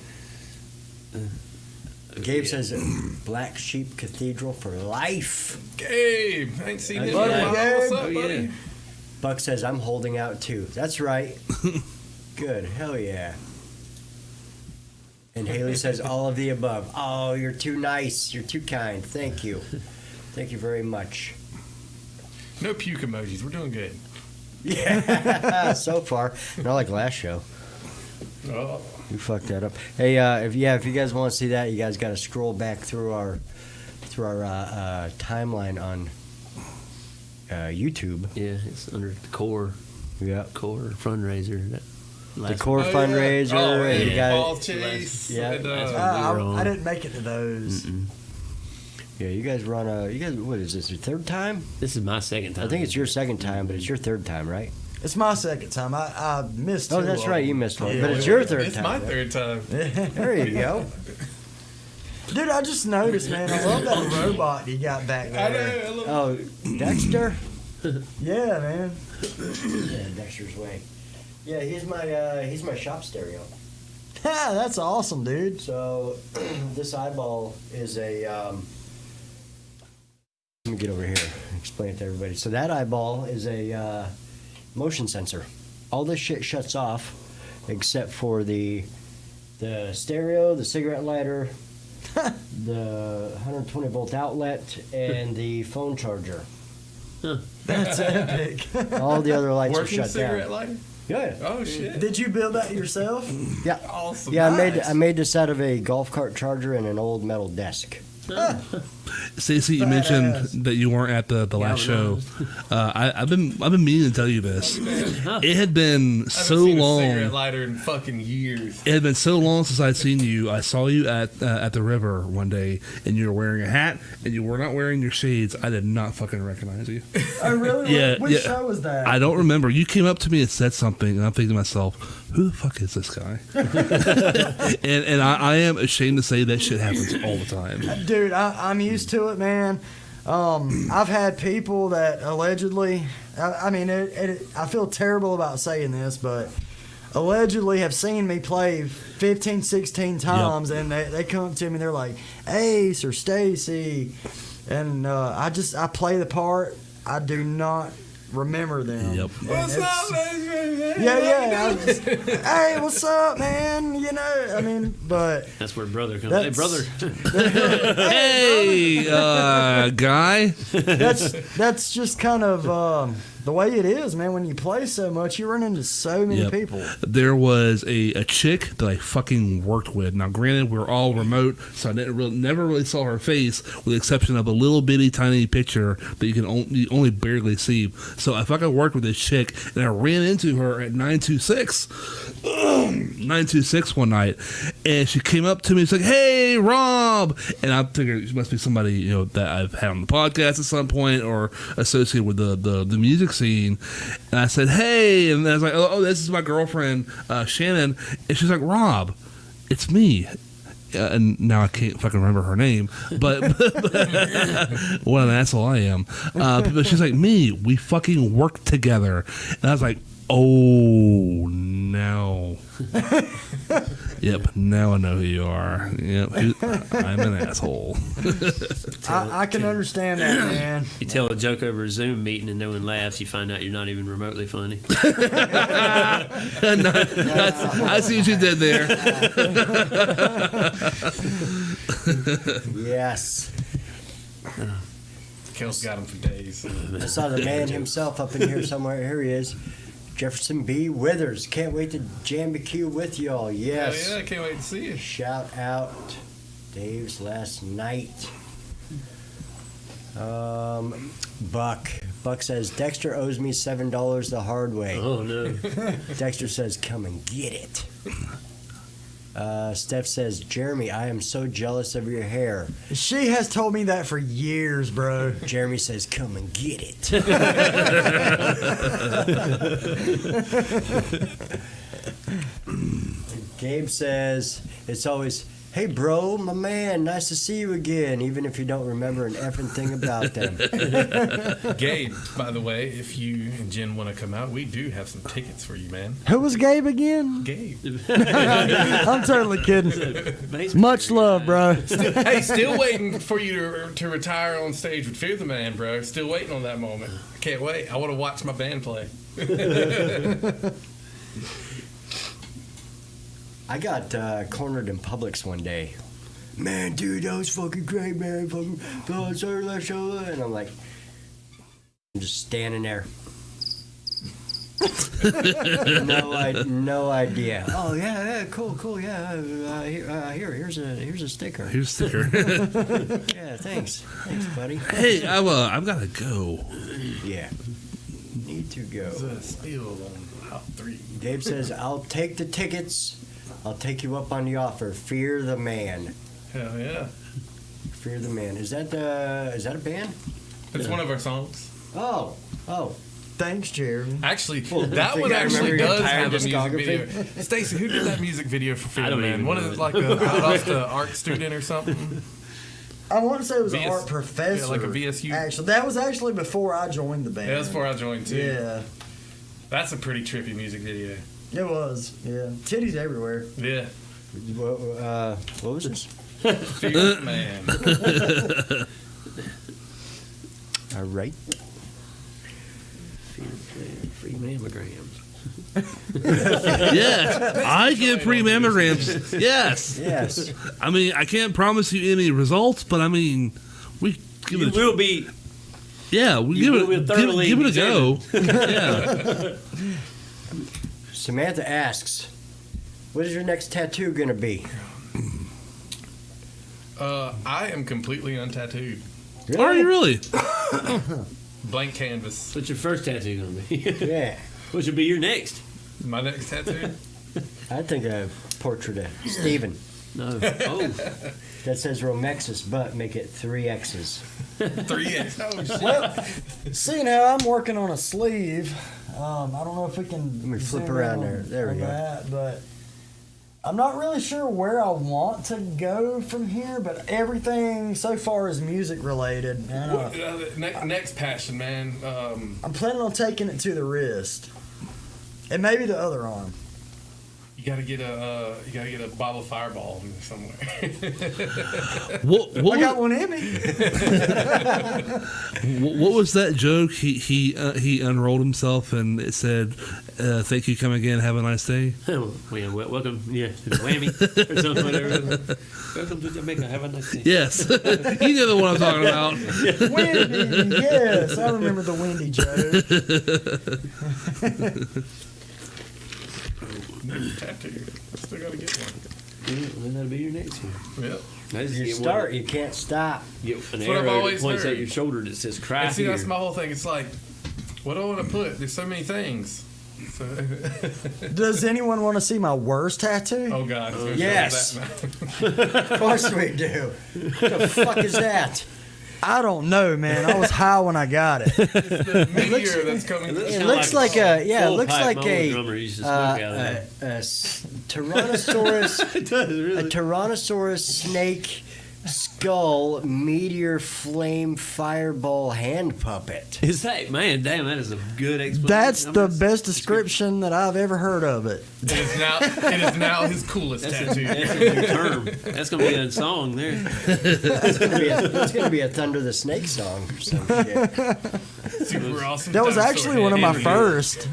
Gabe says, Black Sheep Cathedral for life. Gabe, I ain't seen him in a Buddy, while. Gabe. What's up, Oh, yeah. buddy? Buck says, I'm holding out too. That's right. Good. Hell yeah. And Haley says, all of the above. Oh, you're too nice. You're too kind. Thank you. Thank you very much. No puke emojis. We're doing good. Yeah, so far. Not like last show. Oh. You fucked that up. Hey, if you guys want to see that, you guys got to scroll back through our timeline on YouTube. Yeah, it's under the core Yeah. fundraiser. That The last core fundraiser. Oh, and you yeah. got Ball chase. Yeah. And, I didn't make it to those. yeah. You guys run what is this? Your third time? This is my second time. I think it's your second time, but it's your third time, right? It's my second time. I missed. Oh, two that's of right. them. You missed one, Yeah. but it's your third it's time. my right? third time. There you go. Dude, I just noticed, man. I love that robot you got back I there. know. Oh, Dexter. Yeah, man. Yeah, Dexter's way. Yeah, he's my shop stereo. Ha, that's awesome, dude. So this eyeball is a. Let me get over here and explain it to everybody. So that eyeball is a motion sensor. All this shit shuts off, except for the stereo, the cigarette lighter, the 120 volt outlet, and the phone charger. That's epic. All the other lights are Working shut cigarette down. lighter? Yeah, Oh, shit. Did you build that yourself? yeah, Awesome. yeah. Nice. I made this out of a golf cart charger and an old metal desk. Stacey, you mentioned that you weren't at the last show. I've been meaning to tell you this. It had been I haven't so seen a cigarette long. lighter in fucking years. It had been so long since I'd seen you. I saw you at the river one day, and you were wearing a hat, and you were not wearing your shades. I did not fucking recognize you. Oh, really? Yeah, Which yeah. show was that? I don't remember. You came up to me and said something, and I'm thinking to myself, who the fuck is this guy? and I am ashamed to say that shit happens all the time. Dude, I'm used used to it, man. I've had people that allegedly, I mean, I feel terrible about saying this, but allegedly have seen me play 15, 16 times, and they come up to me and they're like, Ace or Stacy, and I play the part. I do not remember them. Yep. What's up, man? Yeah. I was just, hey, what's up, man? You know, I mean, but That's where brother comes. Hey, brother. Hey, guy. that's just kind of the way it is, man. When you play so much, you run into so many Yep. people. There was a chick that I fucking worked with. Now, granted, we were all remote, so I never really saw her face, with the exception of a little bitty tiny picture that you only barely see. So I fucking worked with this chick, and I ran into her at 926 one night, and she came up to me. She's like, "Hey, Rob," and I figured she must be somebody that I've had on the podcast at some point or associated with the music scene. And I said, "Hey," and I was like, "Oh, this is my girlfriend, Shannon," and she's like, "Rob, it's me." And now I can't fucking remember her name, but what an asshole I am. But she's like, "Me, we fucking work together," and I was like, "Oh no." Yep, now I know who you are. Yep, I'm an asshole. I can understand that, man. You tell a joke over a Zoom meeting and no one laughs, you find out you're not even remotely funny. I see what you did there. Yes. Kel's got him for days. I saw the man himself up in here somewhere. Here he is. Jefferson B. Withers. Can't wait to JamBQ with y'all. Yes. Oh, yeah, I can't wait to see you. Shout out Dave's last night. Buck says Dexter owes me $7 the hard way. Oh, no. Dexter says come and get it. Steph says, Jeremy, I am so jealous of your hair. She has told me that for years, bro. Jeremy says, come and get it. Gabe says, it's always, hey, bro, my man, nice to see you again, even if you don't remember an effing thing about them. Gabe, by the way, if you and Jen want to come out, we do have some tickets for you, man. Who was Gabe again? Gabe. I'm totally kidding. Much love, bro. Hey, still waiting for you to retire on stage with Fear the Man, bro. Still waiting on that moment. Can't wait. I want to watch my band play. I got cornered in Publix one day. Man, dude, that was fucking great, man. Fucking, sorry, last show. And I'm like, I'm just standing there. No idea. Oh yeah, cool, yeah. Here's a sticker. Here's a sticker. Yeah, thanks, buddy. Hey, I've got to go. Yeah, need to go. There's a steal on Hot 3. Gabe says, I'll take the tickets. I'll take you up on the offer. Fear the Man. Hell yeah. Fear the Man. Is that a band? It's one of our songs. Oh. Thanks, Jeremy. Actually, Well, that I one think I actually remember your does entire have a music discography. video. Stacy, who did that music video for Fear I the don't Man? even One know of it. like out off the art student or something. I want to say it was an VS art professor. yeah, like a VSU. Actually, that was actually before I joined the band. Yeah, that's before I joined too. Yeah, That's a pretty trippy music video. it was. Yeah, titties everywhere. Yeah. What was this? Fear the Man. All right. Free mammograms. Yes, I give free mammograms. Yes. Yes. I mean, I can't promise you any results, but I mean, we give You it. will be. Yeah, we You give will it. thoroughly Give it a go. Yeah. Samantha asks, what is your next tattoo gonna be? I am completely untattooed. Are you really? Blank canvas. What's your first tattoo gonna be? Yeah. What should be your next? My next tattoo? I think a portrait of Steven. No. Oh. That says RomeXxis, but make it 3 X's. 3X. Oh, shit. Well, seeing how I'm working on a sleeve, I don't know if we can. Let me flip zoom around in there. There we on go. That, but I'm not really sure where I want to go from here, but everything so far is music related. And, Next passion, man. I'm planning on taking it to the wrist, and maybe the other arm. You gotta get a bottle of Fireball somewhere. What I got one in me. what was that joke? He unrolled himself and it said, "Thank you, come again, have a nice day." Welcome, to the whammy or something. Whatever. Welcome to Jamaica. Have a nice day. Yes, you know the one I'm talking about. Windy, yes, I remember the windy joke. Tattoo. Still gotta get one. Then that'll be your next one. Yep. You start, you can't stop. Get an That's what I've arrow that always points heard. at your shoulder that says "Cry And see, here." that's my whole thing. It's like, what do I want to put? There's so many things. So, Does anyone want to see my worst tattoo? oh God. it's gonna Yes. show Of course we do. What the fuck is that? I don't know, man. I was high when I got it. that meteor that's coming. It looks It kinda looks like a yeah. It full looks pipe. like My old a drummer used to smoke out of that. Tyrannosaurus. It does A really. Tyrannosaurus snake skull meteor flame fireball hand puppet. Is that man? Damn, that is a good explanation. That's I mean, the that's- best description that I've ever heard of it. It is now his coolest That's tattoo. a new term. That's gonna be a song there. It's gonna be a Thunder the Snake song or some shit. Super awesome. That was dinosaur actually one of my hand. first.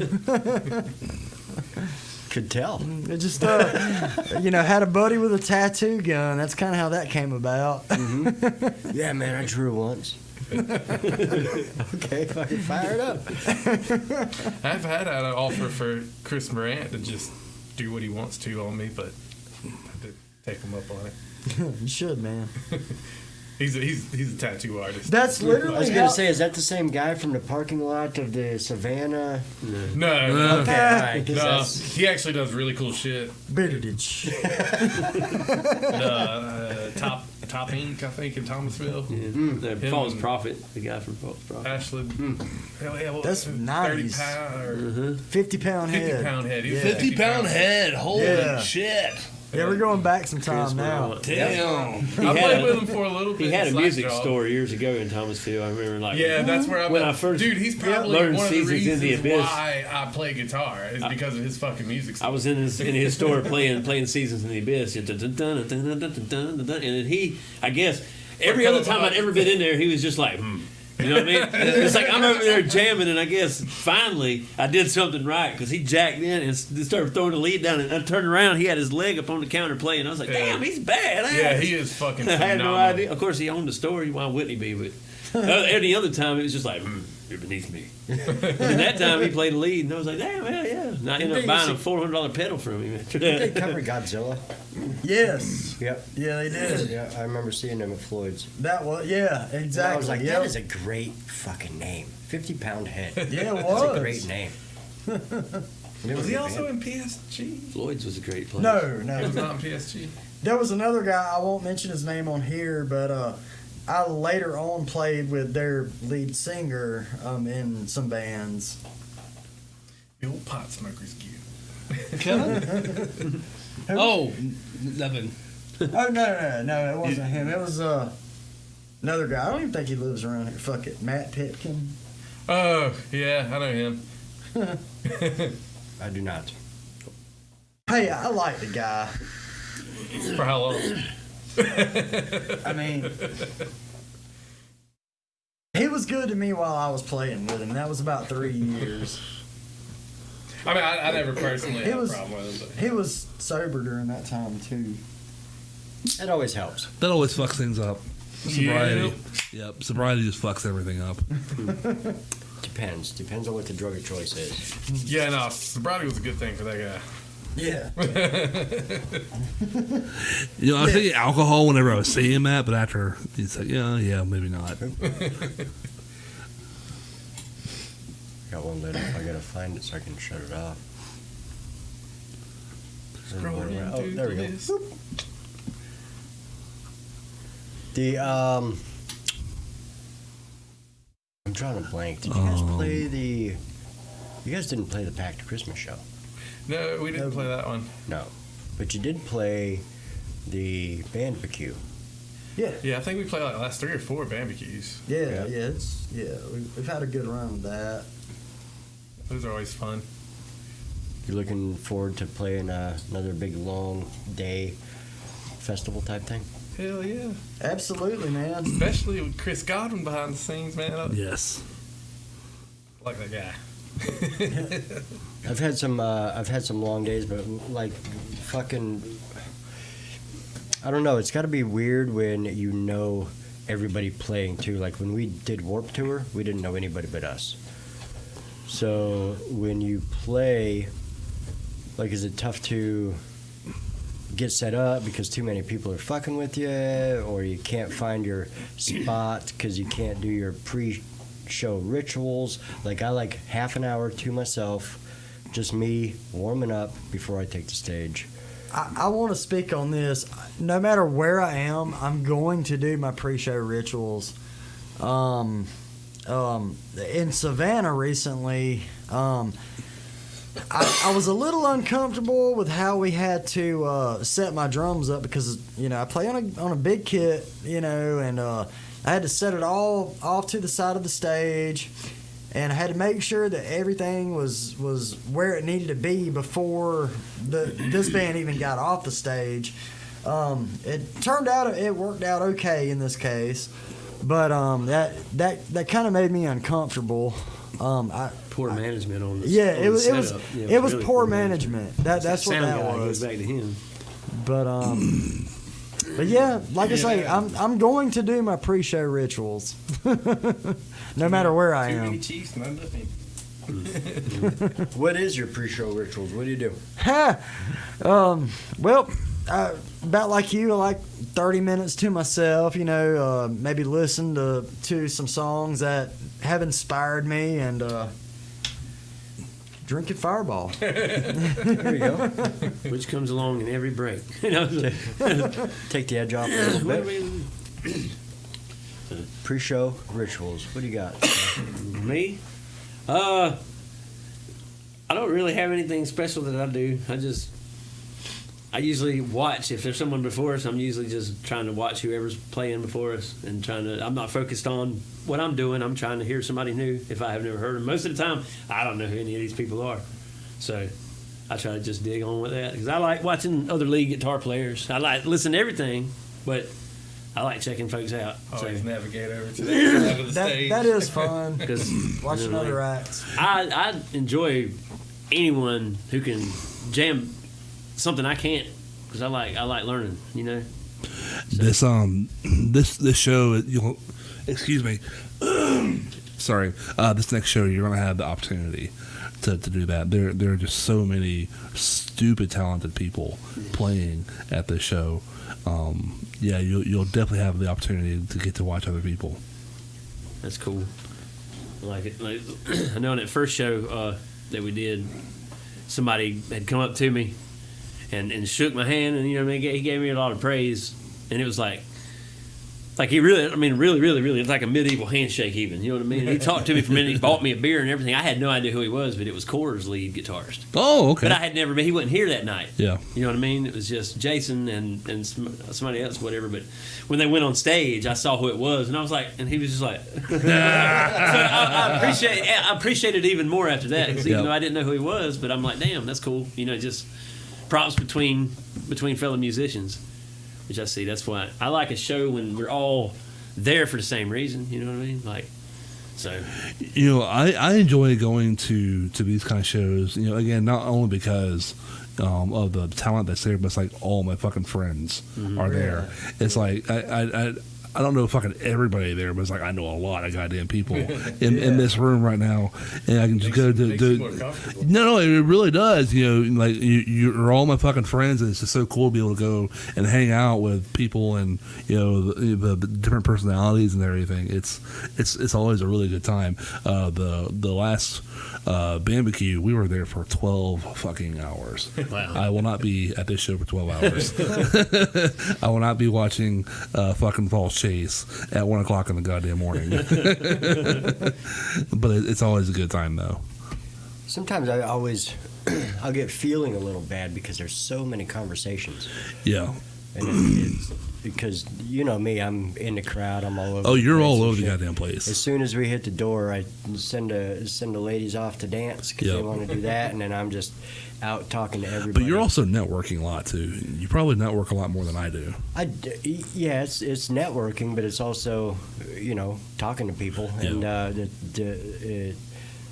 Could tell. It just, had a buddy with a tattoo gun. That's kind of how that came about. Yeah, man, I drew once. Okay, fucking fire it up. I've had an offer for Chris Morant to just do what he wants to on me, but I did take him up on it. You should, man. He's a tattoo artist. That's I was literally gonna how. say, is that the same guy from the parking lot of the Savannah? No, Okay, all right. 'Cause no, that's- he actually does really cool shit. Bitch. Top Ink, I think, in Thomasville. The Him False and- Prophet, the guy from False Prophet. Ashland. Hell yeah, what That's was it, 90s. 30 pound or 50-pound 50 head. pound head. He was Yeah. 50-pound head. Holy Yeah. shit! Yeah, we're going back some time now. Damn. I played had with him for a little bit. He had a Slack music Jaw. store years ago in Thomasville. I remember, like, Yeah, that's where When I first dude, he's probably learned one of the Seasons in the reasons Abyss. why I play guitar is because of his fucking music. I was in his store playing Seasons in the Abyss, and then he, I guess, every other time I'd ever been in there, he was just like, You know what I mean? It's like I'm over there jamming, and I guess finally I did something right because he jacked in and started throwing the lead down, and I turned around, he had his leg up on the counter playing. I was like, damn, he's bad. Yeah, he is fucking I had phenomenal. no idea. Of course, he owned the store. Why wouldn't he be? But any other time, it was just like, you're beneath me. And that time, he played the lead, and I was like, damn, hell yeah. And I ended up buying a $400 pedal from him after Did they that. cover Godzilla? Yes. Yep. Yeah, they did. Yeah, I remember seeing them at Floyd's. That was, yeah, exactly. And I was like, yep. that is a great fucking name. 50-pound head. Yeah, it That's was. a great name. Was he also in PSG? Floyd's was a great place. No, He was no. not in PSG. There was another guy, I won't mention his name on here, but I later on played with their lead singer in some bands. The old pot smoker's gear. Kevin? Oh, nothing. Oh, no, it wasn't him. It was another guy. I don't even think he lives around here. Fuck it. Matt Pitkin. Oh, yeah, I know him. I do not. Hey, I like the guy. For how long? I mean, he was good to me while I was playing with him. That was about 3 years. I mean, I never personally He had was- a problem with it. He was sober during that time, too. That always helps. That always fucks things up. Sobriety. Yep, sobriety just fucks everything up. Depends. Depends on what the drug of choice is. Yeah, no, sobriety was a good thing for that guy. Yeah. You know, I was thinking alcohol whenever I was saying that, but after it's like, yeah, maybe not. Got one lit up. I gotta find it so I can shut it off. Scrolling Oh, into there we the go. list. The I'm drawing a blank. Did you guys play the? You guys didn't play the PACT Christmas show. No, we didn't play that one. No. but you did play the JamBQ. Yeah. Yeah, I think we played like the last 3 or 4 BBQs. Yeah, Yeah. we've had a good run with that. Those are always fun. You looking forward to playing another big long day festival type thing? Hell yeah. Absolutely, man. Especially with Chris Godwin behind the scenes, man. I Yes. like that guy. I've had some long days, but like fucking, I don't know. It's got to be weird when you know everybody playing too. Like when we did Warped Tour, we didn't know anybody but us. So when you play, like, is it tough to get set up because too many people are fucking with you, or you can't find your spot because you can't do your pre-show rituals? Like, I like half an hour to myself, just me warming up before I take the stage. I want to speak on this. No matter where I am, I'm going to do my pre-show rituals. In Savannah recently, I was a little uncomfortable with how we had to set my drums up because, I play on a big kit, and I had to set it all off to the side of the stage, and I had to make sure that everything was where it needed to be before this band even got off the stage. It turned out it worked out okay in this case, but that kind of made me uncomfortable. Poor management on this. Yeah, on it was the setup. Yeah, it was really poor management. That's what sound that guy was. goes back to him. But yeah, like I say, I'm going to do my pre-show rituals, no matter where I Too am. many Chiefs, none but me. What is your pre-show rituals? What do you do? Well, about like you, I like 30 minutes to myself. Maybe listen to some songs that have inspired me and drinking Fireball. There you go. Which comes along in every break. Take the edge off a little bit. Pre-show rituals. What do you got? Me? I don't really have anything special that I do. I usually watch. If there's someone before us, I'm usually just trying to watch whoever's playing before us and I'm not focused on what I'm doing. I'm trying to hear somebody new if I have never heard them. Most of the time, I don't know who any of these people are. So I try to just dig on with that because I like watching other lead guitar players. I like listen to everything, but I like checking folks out. Always navigate over to the other side of the stage. That is fun. Because Watching other acts. I enjoy anyone who can jam something I can't, because I like learning, This show, excuse me, sorry. This next show, you're gonna have the opportunity to do that. There are just so many stupid talented people playing at this show. You'll definitely have the opportunity to get to watch other people. That's cool. I like it. I know in that first show that we did, somebody had come up to me and shook my hand, and he gave me a lot of praise, and it was like he really, it's like a medieval handshake even, you know what I mean? And he talked to me for a minute, he bought me a beer and everything. I had no idea who he was, but it was Core's lead guitarist. Oh, okay. But I had never been, he wasn't here that night. Yeah. You know what I mean? It was just Jason and somebody else, whatever. But when they went on stage, I saw who it was, and I was like, and he was just like, so I appreciate it even more after that, because even though I didn't know who he was, but I'm like, damn, that's cool. Just props between fellow musicians, which I see. That's why I like a show when we're all there for the same reason. You know what I mean? So. I enjoy going to these kind of shows. Again, not only because of the talent that's there, but it's like all my fucking friends are there. It's like I don't know fucking everybody there, but it's like I know a lot of goddamn people in this room right now, and I can just go to. Makes you more comfortable. No, it really does. Like you're all my fucking friends, and it's just so cool to be able to go and hang out with people, and the different personalities and everything. It's always a really good time. The last JamBQ, we were there for 12 fucking hours. Wow. I will not be at this show for 12 hours. I will not be watching fucking False Chase at 1 o'clock in the goddamn morning. But it's always a good time, though. Sometimes I always I'll get feeling a little bad because there's so many conversations. Yeah. And it's because you know me, I'm in the crowd. I'm all over. Oh, the you're place all and over the shit. goddamn place. As soon as we hit the door, I send the ladies off to dance because they Yep. want to do that, and then I'm just out talking to everybody. But you're also networking a lot too. You probably network a lot more than I do. Yeah, it's networking, but it's also talking to people, and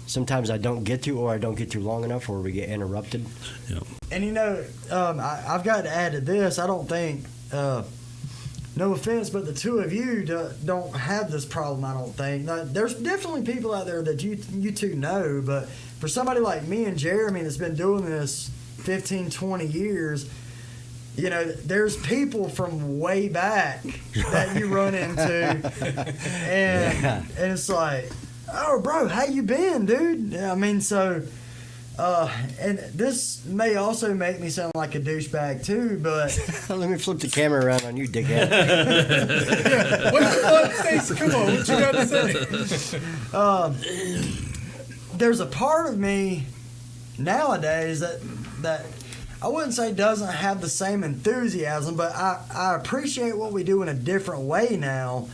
sometimes I don't get to, or I don't get to long enough, or we get interrupted. Yeah. And I've got to add to this. I don't think, no offense, but the two of you don't have this problem. I don't think. Now, there's definitely people out there that you two know, but for somebody like me and Jeremy that's been doing this 15, 20 years, there's people from way back that you run into, and it's like, oh, bro, how you been, dude? I mean, so. And this may also make me sound like a douchebag too, but Let me flip the camera around on you, dickhead. What the fuck, Stacey? Come on, what you got to say? there's a part of me nowadays that I wouldn't say doesn't have the same enthusiasm, but I appreciate what we do in a different way now.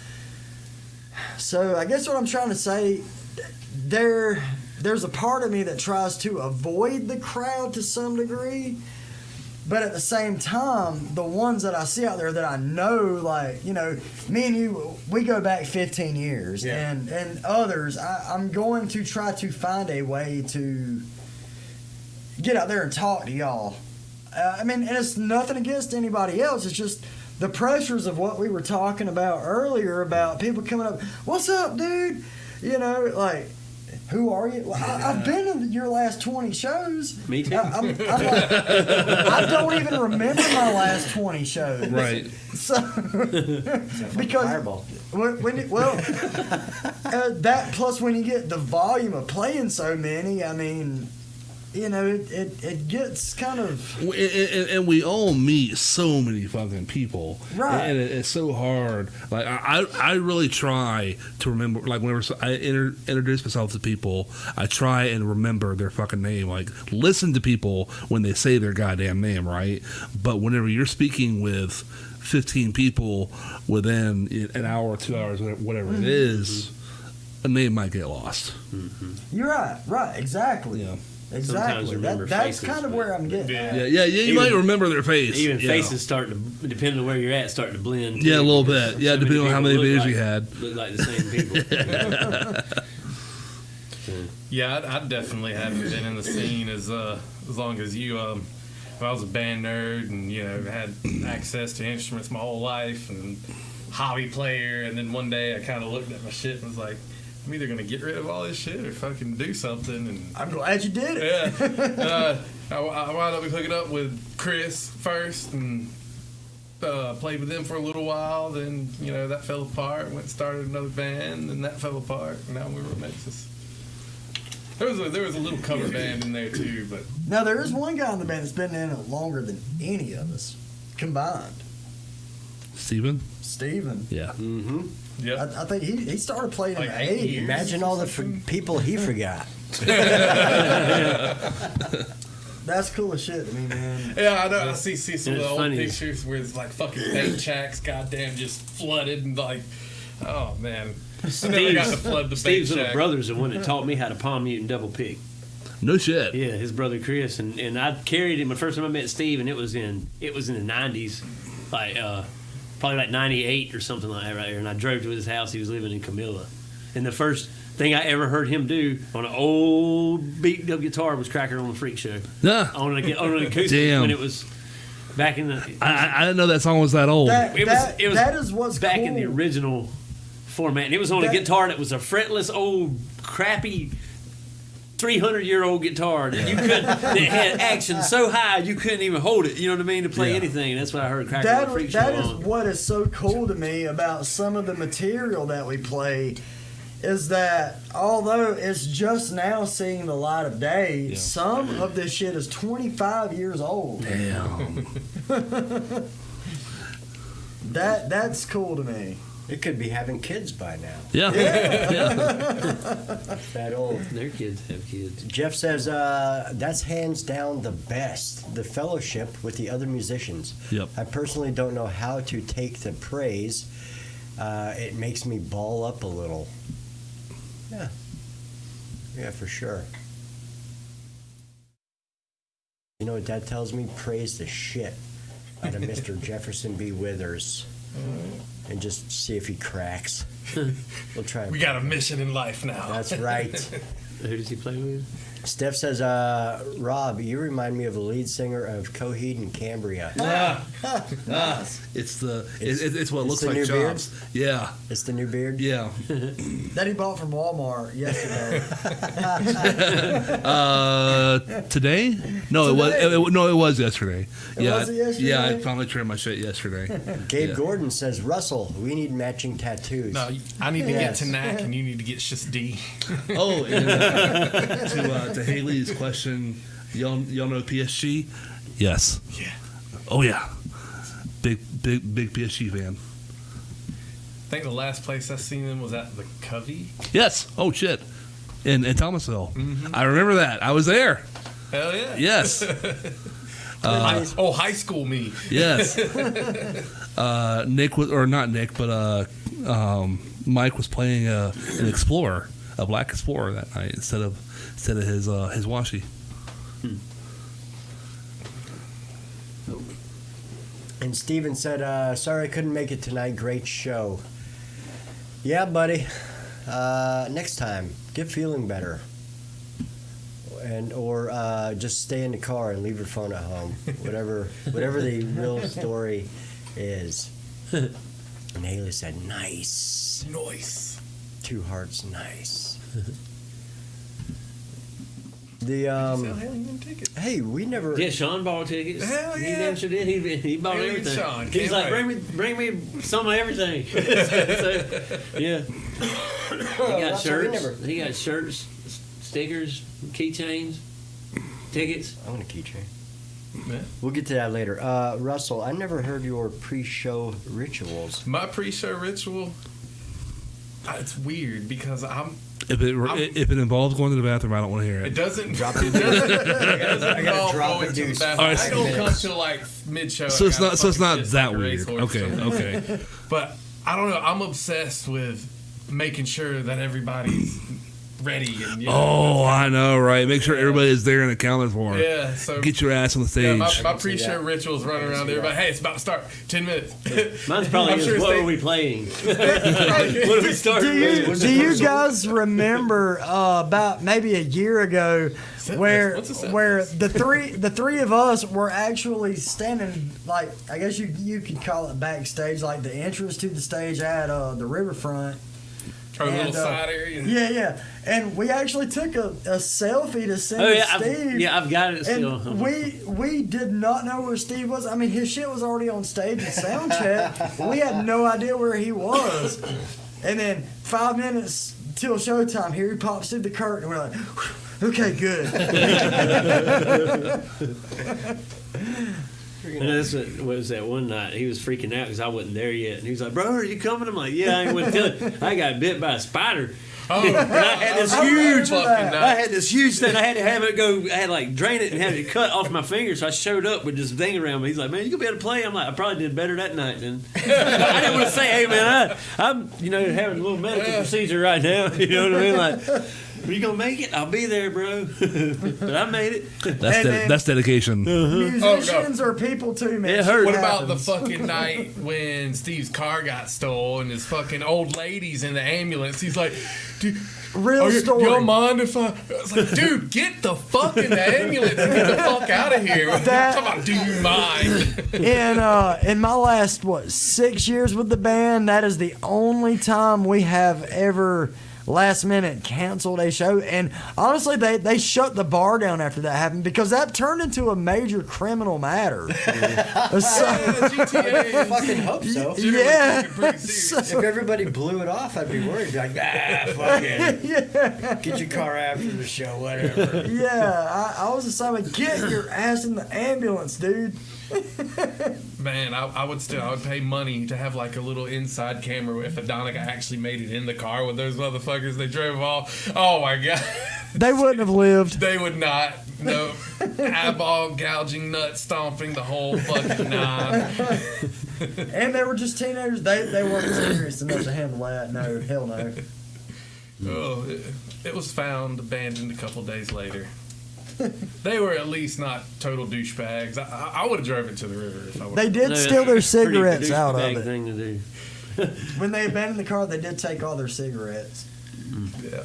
So I guess what I'm trying to say, there's a part of me that tries to avoid the crowd to some degree, but at the same time, the ones that I see out there that I know, like, me and you, we go back 15 years, and others, I'm going to try to find a way to get out there and talk to y'all. And it's nothing against anybody else. It's just the pressures of what we were talking about earlier about people coming up, what's up, dude? Like, who are you? Well, I've been in your last 20 shows. Me too. I'm like, I don't even remember my last 20 shows. Right. So, because Fireball. that plus when you get the volume of playing so many, it gets kind of And we all meet so many fucking people, Right. And it's so hard. Like I really try to remember. Like whenever I introduce myself to people, I try and remember their fucking name. Like listen to people when they say their goddamn name, right? But whenever you're speaking with 15 people within an hour or 2 hours, whatever it is, a name might get lost. You're right, exactly. Yeah. Exactly. remember That's faces, kind of where I'm getting at. Yeah. You Even- might remember their face. Even yeah. faces start to, depending on where you're at, start to blend. Yeah, a too. little bit. Yeah, So depending on how many people beers look you like- had. Look like the same people. Yeah, I definitely haven't been in the scene as long as you. I was a band nerd and had access to instruments my whole life and hobby player. And then one day I kind of looked at my shit and was like, I'm either gonna get rid of all this shit or fucking do something. And I'm glad you did it. yeah, I wound up hooking up with Chris first and played with them for a little while. Then that fell apart. Went and started another band, and that fell apart. And now we're RomeXxis. There was a little cover band in there too, but Now, there is one guy in the band that's been in it longer than any of us combined. Steven? Steven. Yeah. Mm-hmm. yeah. I think he started playing in Like the 8 80s. years. Imagine all the people he forgot. That's cool as shit to me, man. Yeah, I know. I see some of the It's old funny. pictures where it's like fucking paint shacks, goddamn, just flooded and like, oh man, I never got to flood the paint Steve's little shack. brother's the one that taught me how to palm mute and double pick. No shit. Yeah, his brother Chris, and I carried him the first time I met Steve, and it was in the '90s, like probably like '98 or something like that right there. And I drove to his house. He was living in Camilla, and the first thing I ever heard him do on an old beat up guitar was "Cracker on the Freak Show" Nah. on an acoustic Damn. when it was back in the. I didn't know that song was that old. That was that is what's back cool. in the original format. And it was on a That- guitar that was a fretless old crappy 300-year-old guitar that you couldn't that had action so high you couldn't even hold it. You know what I mean? To play Yeah. anything. And that's what I heard Cracker on the Freak Show That is on. what is so cool to me about some of the material that we play is that although it's just now seeing the light of day, some of this shit is 25 years old. Damn. That's cool to me. It could be having kids by now. Yeah. That old. Their kids have kids. Jeff says that's hands down the best. The fellowship with the other musicians. Yep. I personally don't know how to take the praise. It makes me ball up a little. Yeah. Yeah, for sure. You know what that tells me? Praise the shit out of Mr. Jefferson B. Withers. And just see if he cracks. We'll try. We got a mission in life now. That's right. Who does he play with? Steph says, Rob, you remind me of the lead singer of Coheed and Cambria. It's what looks the like new Chops. Yeah. It's the new beard? Yeah. That he bought from Walmart yesterday. Today? No, it was yesterday. Was it yesterday? Yeah, I finally trimmed my shit yesterday. Gabe Yeah. Gordon says, Russell, we need matching tattoos. No, I need to Yes. get to Knack and you need to get just D. Oh, and to Haley's question, y'all know PSG? Yes. Yeah. Oh yeah. Big PSG fan. I think the last place I seen them was at the Covey. Yes. Oh shit. In Thomasville. I remember that. I was there. Hell yeah. Yes. High school me. Yes. Nick was, or not Nick, but Mike was playing an Explorer, a black Explorer that night instead of his washi. And Steven said, sorry I couldn't make it tonight. Great show. Yeah, buddy. Next time, get feeling better. Or just stay in the car and leave your phone at home. Whatever the real story is. And Haley said, nice. Nice. 2 hearts, nice. Hell, you didn't take it. Hey, we never. Yeah, Sean bought tickets. Hell He yeah. damn sure did. He bought Haley and everything. Sean, He's can't like, wait. bring me some of everything. So, yeah. He got shirts. He got shirts, stickers, keychains, tickets. I want a keychain. Yeah. We'll get to that later. Russell, I never heard your pre-show rituals. My pre-show ritual, it's weird because If it involves going to the bathroom, I don't want to hear it it. doesn't Drop it the doesn't I gotta involve drop going the to the deuce. bathroom. All right, I don't come to like mid-show. So I it's gotta not fucking piss that like a weird. racehorse or Okay. something. But I don't know. I'm obsessed with making sure that everybody's ready. And, you know, Oh, I know, right? Make sure everybody is there and accounted for. yeah. So Get your ass on the yeah, stage. my can see pre-show that. rituals running around see everybody. Hey, it's about to start. 10 minutes. Mine's probably I'm just, sure what they- are we playing? What are we starting with? Do you guys remember about maybe a year ago where What's a set where list? the three of us were actually standing, like, I guess you could call it backstage, like the entrance to the stage at the Riverfront. Or a little And, side area. Yeah. And we actually took a selfie to send Oh to yeah, Steve. I've got it still. And we did not know where Steve was. I mean, his shit was already on stage at sound check. We had no idea where he was. And then 5 minutes till showtime, here he pops through the curtain. And we're like, okay, good. And that's what was that one night. He was freaking out because I wasn't there yet, and he was like, "Bro, are you coming?" I'm like, "Yeah, I ain't gonna tell you. I got bit by a spider." Oh, And I had this I huge remember that. I had this huge thing. I had to have it go. I had to like drain it and have it cut off my finger. So I showed up with this thing around me. He's like, "Man, you gonna be able to play?" I'm like, "I probably did better that night." Then I didn't want to say, "Hey, man, I'm having a little medical procedure right now." You know what I mean? Like, are you gonna make it? I'll be there, bro. But I made it. That's dedication. Musicians are people too, man. It hurt. What Shit about the happens. fucking night when Steve's car got stolen and his fucking old lady's in the ambulance? He's like, dude, Real story. You don't mind if I was like, dude, get the fuck in the ambulance and get the fuck out of here. That- Come on, do you mind? In my last 6 years with the band, that is the only time we have ever last minute canceled a show. And honestly, they shut the bar down after that happened because that turned into a major criminal matter. GTA. I fucking hope so. Yeah. Pretty serious. If everybody blew it off, I'd be worried. Be like, fuck it. Yeah, Get your car after the show, whatever. yeah. I was the same way. Get your ass in the ambulance, dude. Man, I would pay money to have like a little inside camera if Adonica actually made it in the car with those motherfuckers they drove off. Oh my god. They wouldn't have lived. They would not. No. Eyeball gouging, nut stomping, the whole fucking nine. And they were just teenagers. They weren't serious enough to handle that. No, hell no. Oh, it was found abandoned a couple days later. They were at least not total douchebags. I would have drove it to the river if I would. They did No, steal their that's a pretty cigarettes out of douchebag it. thing to do. When they abandoned the car, they did take all their cigarettes. Yeah.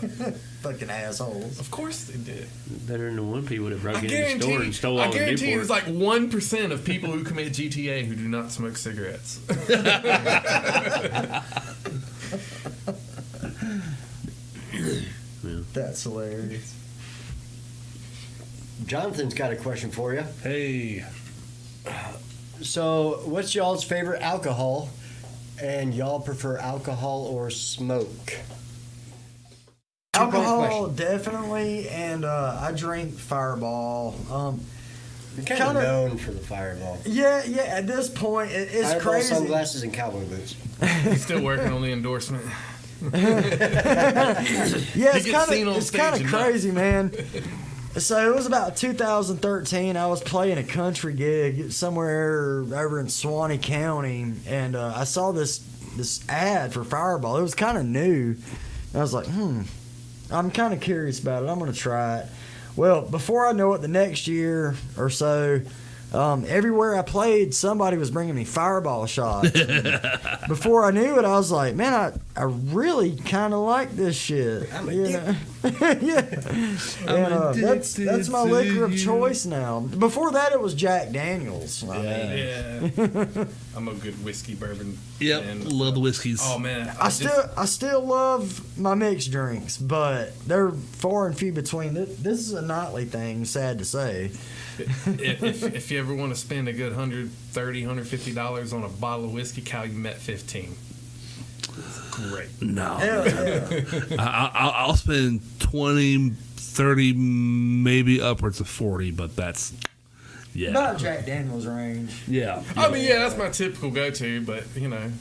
Fucking assholes. Of course they did. Better than the one people would have broke I into the store and stole all I the guarantee Newport. there's like 1% of people who commit GTA who do not smoke cigarettes. That's hilarious. Jonathan's got a question for you. Hey. So, what's y'all's favorite alcohol? And y'all prefer alcohol or smoke? Two-part Alcohol, question. definitely, and I drink Fireball. You're kind of kinda- known for the Fireball. Yeah. At this point, it's Fireball, crazy. sunglasses, and cowboy boots. He's still working on the endorsement. Yeah, He it's gets seen on kind of stage and crazy, man. So it was about 2013. I was playing a country gig somewhere over in Suwannee County, and I saw this ad for Fireball. It was kind of new. I was like, I'm kind of curious about it. I'm going to try it. Well, before I know it, the next year or so, everywhere I played, somebody was bringing me Fireball shots. Before I knew it, I was like, man, I really kind of like this shit. I'm you know? Yeah. And, that's my liquor of choice now. Before that, it was Jack Daniels. I mean, Yeah. I'm a good whiskey bourbon. Yep. fan. Love the whiskeys. Oh man, I still love my mixed drinks, but they're far and few between. This is a nightly thing, sad to say. if you ever want to spend a good $130, $150 on a bottle of whiskey, Calumet 15. It's great. No. Hell yeah. I'll spend 20, 30, maybe upwards of 40, but that's, yeah. About Jack Daniels range. Yeah. I mean, yeah, that's my typical go-to, but you know,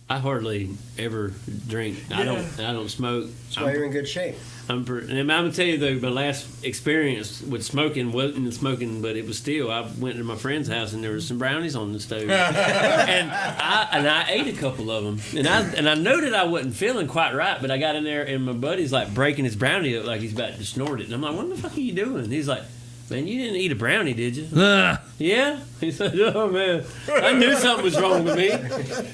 I hardly ever drink. I don't smoke. That's why you're in good shape. And I'm gonna tell you though, my last experience with smoking wasn't smoking, but it was still. I went to my friend's house and there was some brownies on the stove, and I ate a couple of them, and I know that I wasn't feeling quite right, but I got in there and my buddy's like breaking his brownie up like he's about to snort it, and I'm like, what the fuck are you doing? He's like, man, you didn't eat a brownie, did you? Yeah. He said, oh man, I knew something was wrong with me.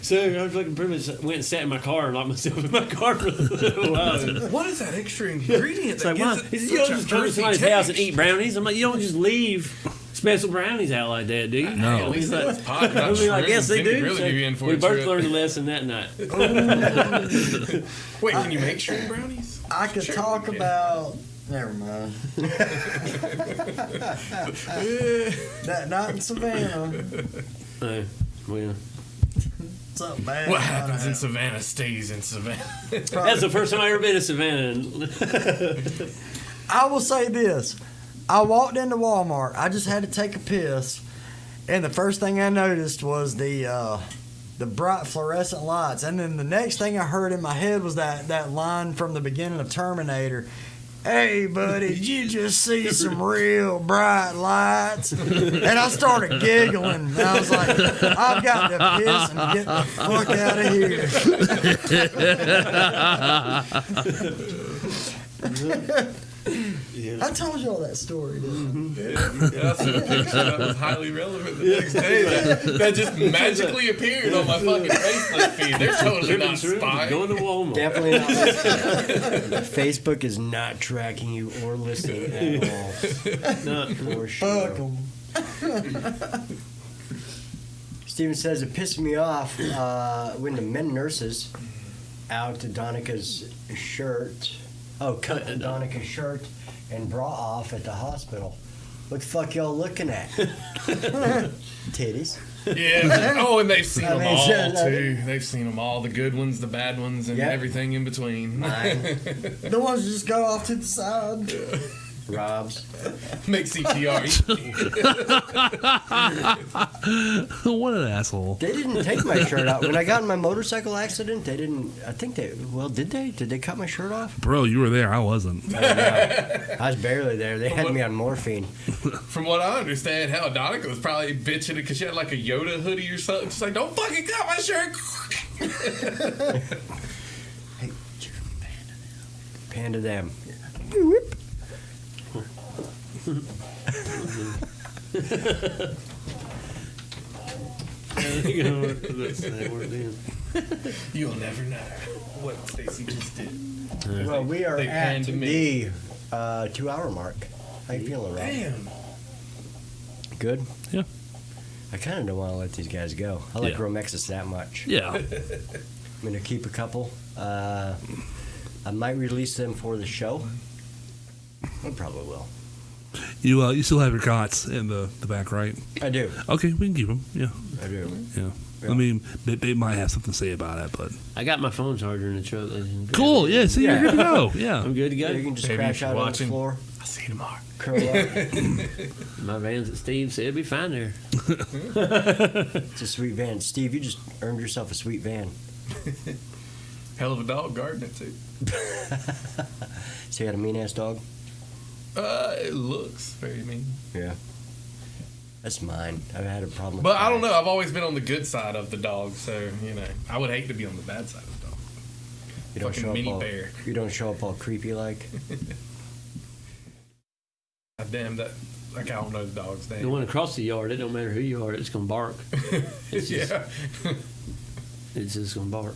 So I was looking pretty much went and sat in my car and locked myself in my car for a little while. what is that extra ingredient It's that like, why? gives He it said, you such don't a just come to earthy somebody's taste? house and eat brownies. I'm like, you don't just leave special brownies out like that, do you? No. At least He's like, that's pot, not I mean, I guess shrooms. they could do. really So be in for we a both trip. learned a lesson that night. Wait, can you make shroom brownies? I could Sure, talk we can. about. Never mind. That not in Savannah. Well, Something bad. What might happens in happen. Savannah stays in Savannah. that's the first time I ever been to Savannah. I will say this. I walked into Walmart. I just had to take a piss. And the first thing I noticed was the bright fluorescent lights. And then the next thing I heard in my head was that line from the beginning of Terminator. Hey, buddy, did you just see some real bright lights? And I started giggling. And I was like, I've got to piss and get the fuck out of here. I told y'all that story, didn't I? Yeah, I saw a picture that was highly relevant the next day. That just magically appeared on my fucking Facebook feed. They're totally not spying. Going to Walmart. Definitely not listening. Facebook is not tracking you or listening at all. For sure. Fuck 'em. Steven says it pissed me off when the men nurses out Donica's shirt. Oh, cut Donica's shirt and bra off at the hospital. What the fuck y'all looking at? Titties. Yeah. Oh, and they've seen I them mean, all sure, too. They've seen them all. The good ones, the bad ones, and Yeah. everything in between. Mine. The ones that just go off to the side. Rob's. Make CPR. What an asshole. They didn't take my shirt out. When I got in my motorcycle accident, they didn't. I think they. Well, did they? Did they cut my shirt off? Bro, you were there. I wasn't. I was barely there. They had me on morphine. From what I understand, hell, Donica was probably bitching it because she had like a Yoda hoodie or something. She's like, don't fucking cut my shirt. Hey, panda them. You'll never know what Stacy just did. Well, we are They at panned to me. the 2-hour mark. How you feeling, Rob? Damn. Good? Yeah. I kind of don't want to let these guys go. I like Yeah. RomeXxis that much. Yeah. I'm going to keep a couple. I might release them for the show. I probably will. You still have your cots in the back, right? I do. Okay, we can keep them. Yeah. I do. Yeah. Yeah. I mean, they might have something to say about it, but I got my phone charger in the truck. cool. Yeah. See, Yeah. you're good to go. Yeah. I'm good to go. Yeah, you can just Maybe crash if you're out on the watching. floor, I'll see you tomorrow. curl up. My van's at Steve, so it'll be fine there. It's a sweet van. Steve, you just earned yourself a sweet van. Hell of a dog guarding it too. So you got a mean-ass dog? It looks very mean. Yeah. That's mine. I've had a problem with But I don't cats. know. I've always been on the good side of the dog, so I would hate to be on the bad side of the dog. You don't fucking show up mini all, bear. You don't show up all creepy like. God damn that! Like I don't know the dog's The name. one across the yard, it don't matter who you are, it's gonna bark. It's just, Yeah. it's just gonna bark.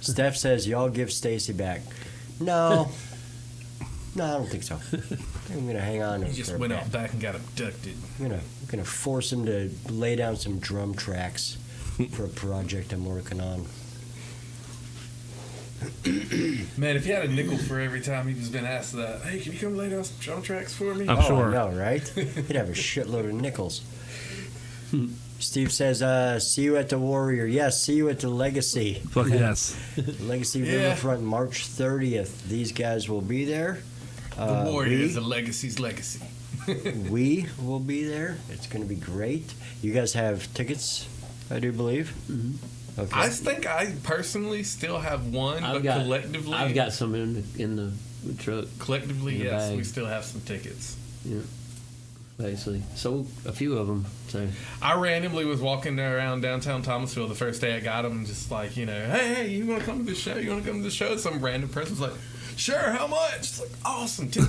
Steph says y'all give Stacy back. No. No, I don't think so. I think I'm gonna hang on to He him just for a went bit. out back and got abducted. I'm gonna force him to lay down some drum tracks for a project I'm working on. Man, if he had a nickel for every time he's been asked that, hey, can you come lay down some drum tracks for me? I'm Oh, sure. I know, right? He'd have a shitload of nickels. Steve says, see you at the Warrior. Yes, see you at the Legacy. Fuck yes. Legacy Yeah. Riverfront, March 30th. These guys will be there. The Warrior is a legacy's legacy. We will be there. It's going to be great. You guys have tickets, I do believe. Mhm. Okay. I think I personally still have one, but collectively, I've got some in the truck, collectively, in the yes, bag. we still have some tickets. basically. Sold a few of them. So I randomly was walking around downtown Thomasville the first day I got them, just like, hey, you want to come to the show? You want to come to the show? Some random person's like, sure, how much? It's like, awesome, $10.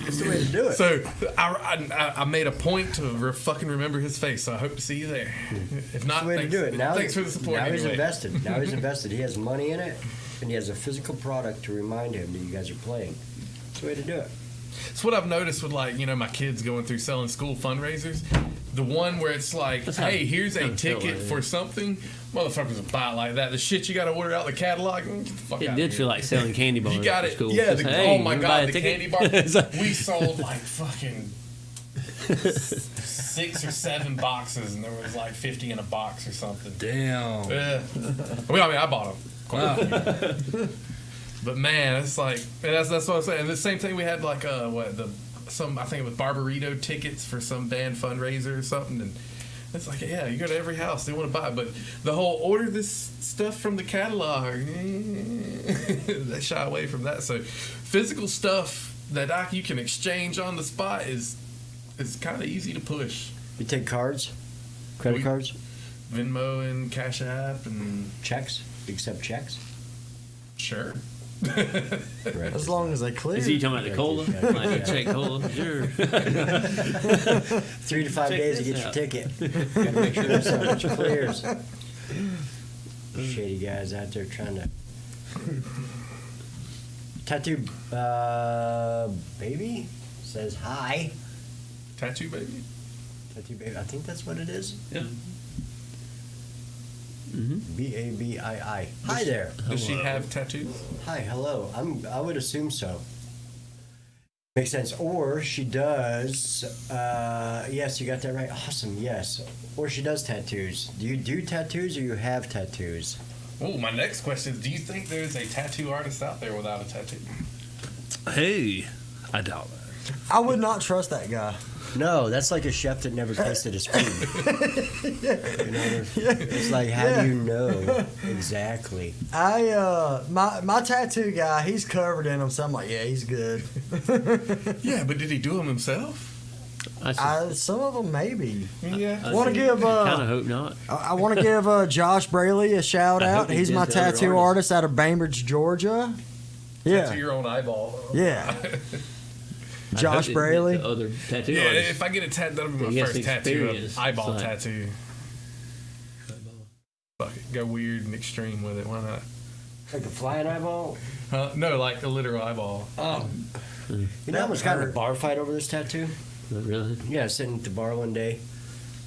That's the way to do it. So I made a point to fucking remember his face, so I hope to see you there. If not, That's the way to thanks, do it. Now, thanks for the support now he's anyway. invested. Now he's invested. He has money in it, and he has a physical product to remind him that you guys are playing. That's the way to do it. It's what I've noticed with, like, my kids going through selling school fundraisers. The one where it's like, That's how hey, here's a I'm ticket feeling, for something. Motherfuckers will buy it like that. The shit you got to order out the catalog. Get the fuck it out did of feel here. like selling candy bars. You got at it. School. Yeah. Just, hey, Oh my you buy god, a the ticket? candy bar. It's like- We sold like fucking 6 or 7 boxes, and there was like 50 in a box or something. Damn. Yeah. I bought them. But man, it's like, and that's what I'm saying. And the same thing we had, like I think it was Barbarito tickets for some band fundraiser or something, and it's like, yeah, you go to every house, they want to buy it, but the whole order this stuff from the catalog, they shy away from that. So physical stuff that you can exchange on the spot is kind of easy to push. You take cards, credit cards, Venmo and Cash App and checks. You accept checks. sure. Right. As long as they clear. Is he talking about the cola? Yeah. Like check cola? Sure. 3 to 5 Check days to this get your out. ticket. Gotta make sure this much clears. Shady guys out there trying to tattoo baby says hi. Tattoo baby. Tattoo baby. I think that's what it is. Yeah. Babii. Hi there. Does she have tattoos? Hi. Hello. I would assume so. Makes sense. Or she does. Yes, you got that right. Awesome. Yes. Or she does tattoos. Do you do tattoos or you have tattoos? Oh, my next question is: do you think there's a tattoo artist out there without a tattoo? Hey, I doubt that. I would not trust that guy. No, that's like a chef that never tasted his food. You know, it's like, how do you know exactly? My tattoo guy, he's covered in them, so I'm like, yeah, he's good. Yeah, but did he do them himself? Some of them maybe. Yeah. Want to give kind of hope not. I want to give Josh Braley a shout I hope out. he He's did my the other tattoo artist out of Bainbridge, Georgia. To Yeah, your own eyeball. yeah. I Josh hope it- Braley. the other tattoo Yeah, artists. if I get a tattoo, that'll be He my has first tattoo, experience. eyeball It's like- tattoo. Fuck it, go weird and extreme with it. Why not? Like a flying eyeball? No, like a literal eyeball. Oh. You know, I almost got in a bar fight over this tattoo. Not really. Yeah, sitting at the bar one day,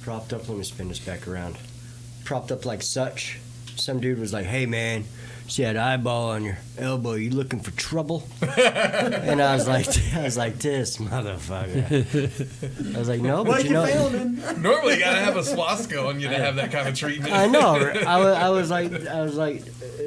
propped up. Let me spin this back around. Propped up like such. Some dude was like, "Hey man, see that eyeball on your elbow? You looking for trouble?" And I was like, this motherfucker. I was like, no, What but you you know. filming? Normally, you gotta have a swastika on you to have that kind of treatment. I know. I was like,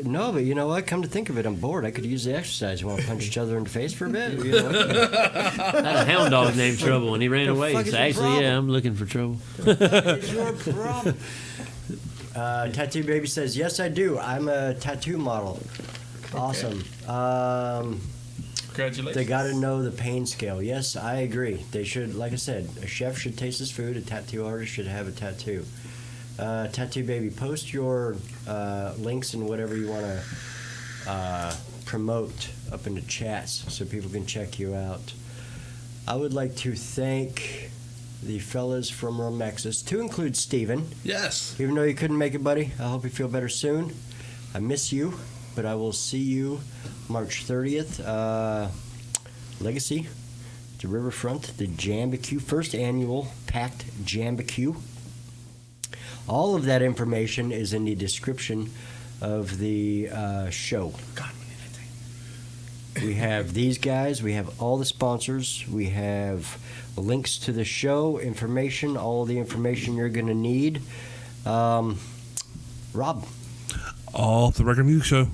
no, but you know what? Come to think of it, I'm bored. I could use the exercise. You want to punch each other in the face for a bit? You know? I had a hound dog named Trouble, and he ran The away. fuck is So your actually, problem? yeah, I'm looking for trouble. It's your problem. Tattoo Baby says, yes, I do. I'm a tattoo model. Awesome. Congratulations. They got to know the pain scale. Yes, I agree. They should, like I said, a chef should taste his food. A tattoo artist should have a tattoo. Tattoo Baby, post your links and whatever you want to promote up in the chats so people can check you out. I would like to thank the fellas from RomeXxis, to include Steven. Yes. Even though you couldn't make it, buddy, I hope you feel better soon. I miss you, but I will see you March 30th. Legacy, the Riverfront, the JamBQ, first annual PACT JamBQ. All of that information is in the description of the show. We have these guys. We have all the sponsors. We have links to the show, information, all the information you're going to need. Rob. Off the Record Music Show.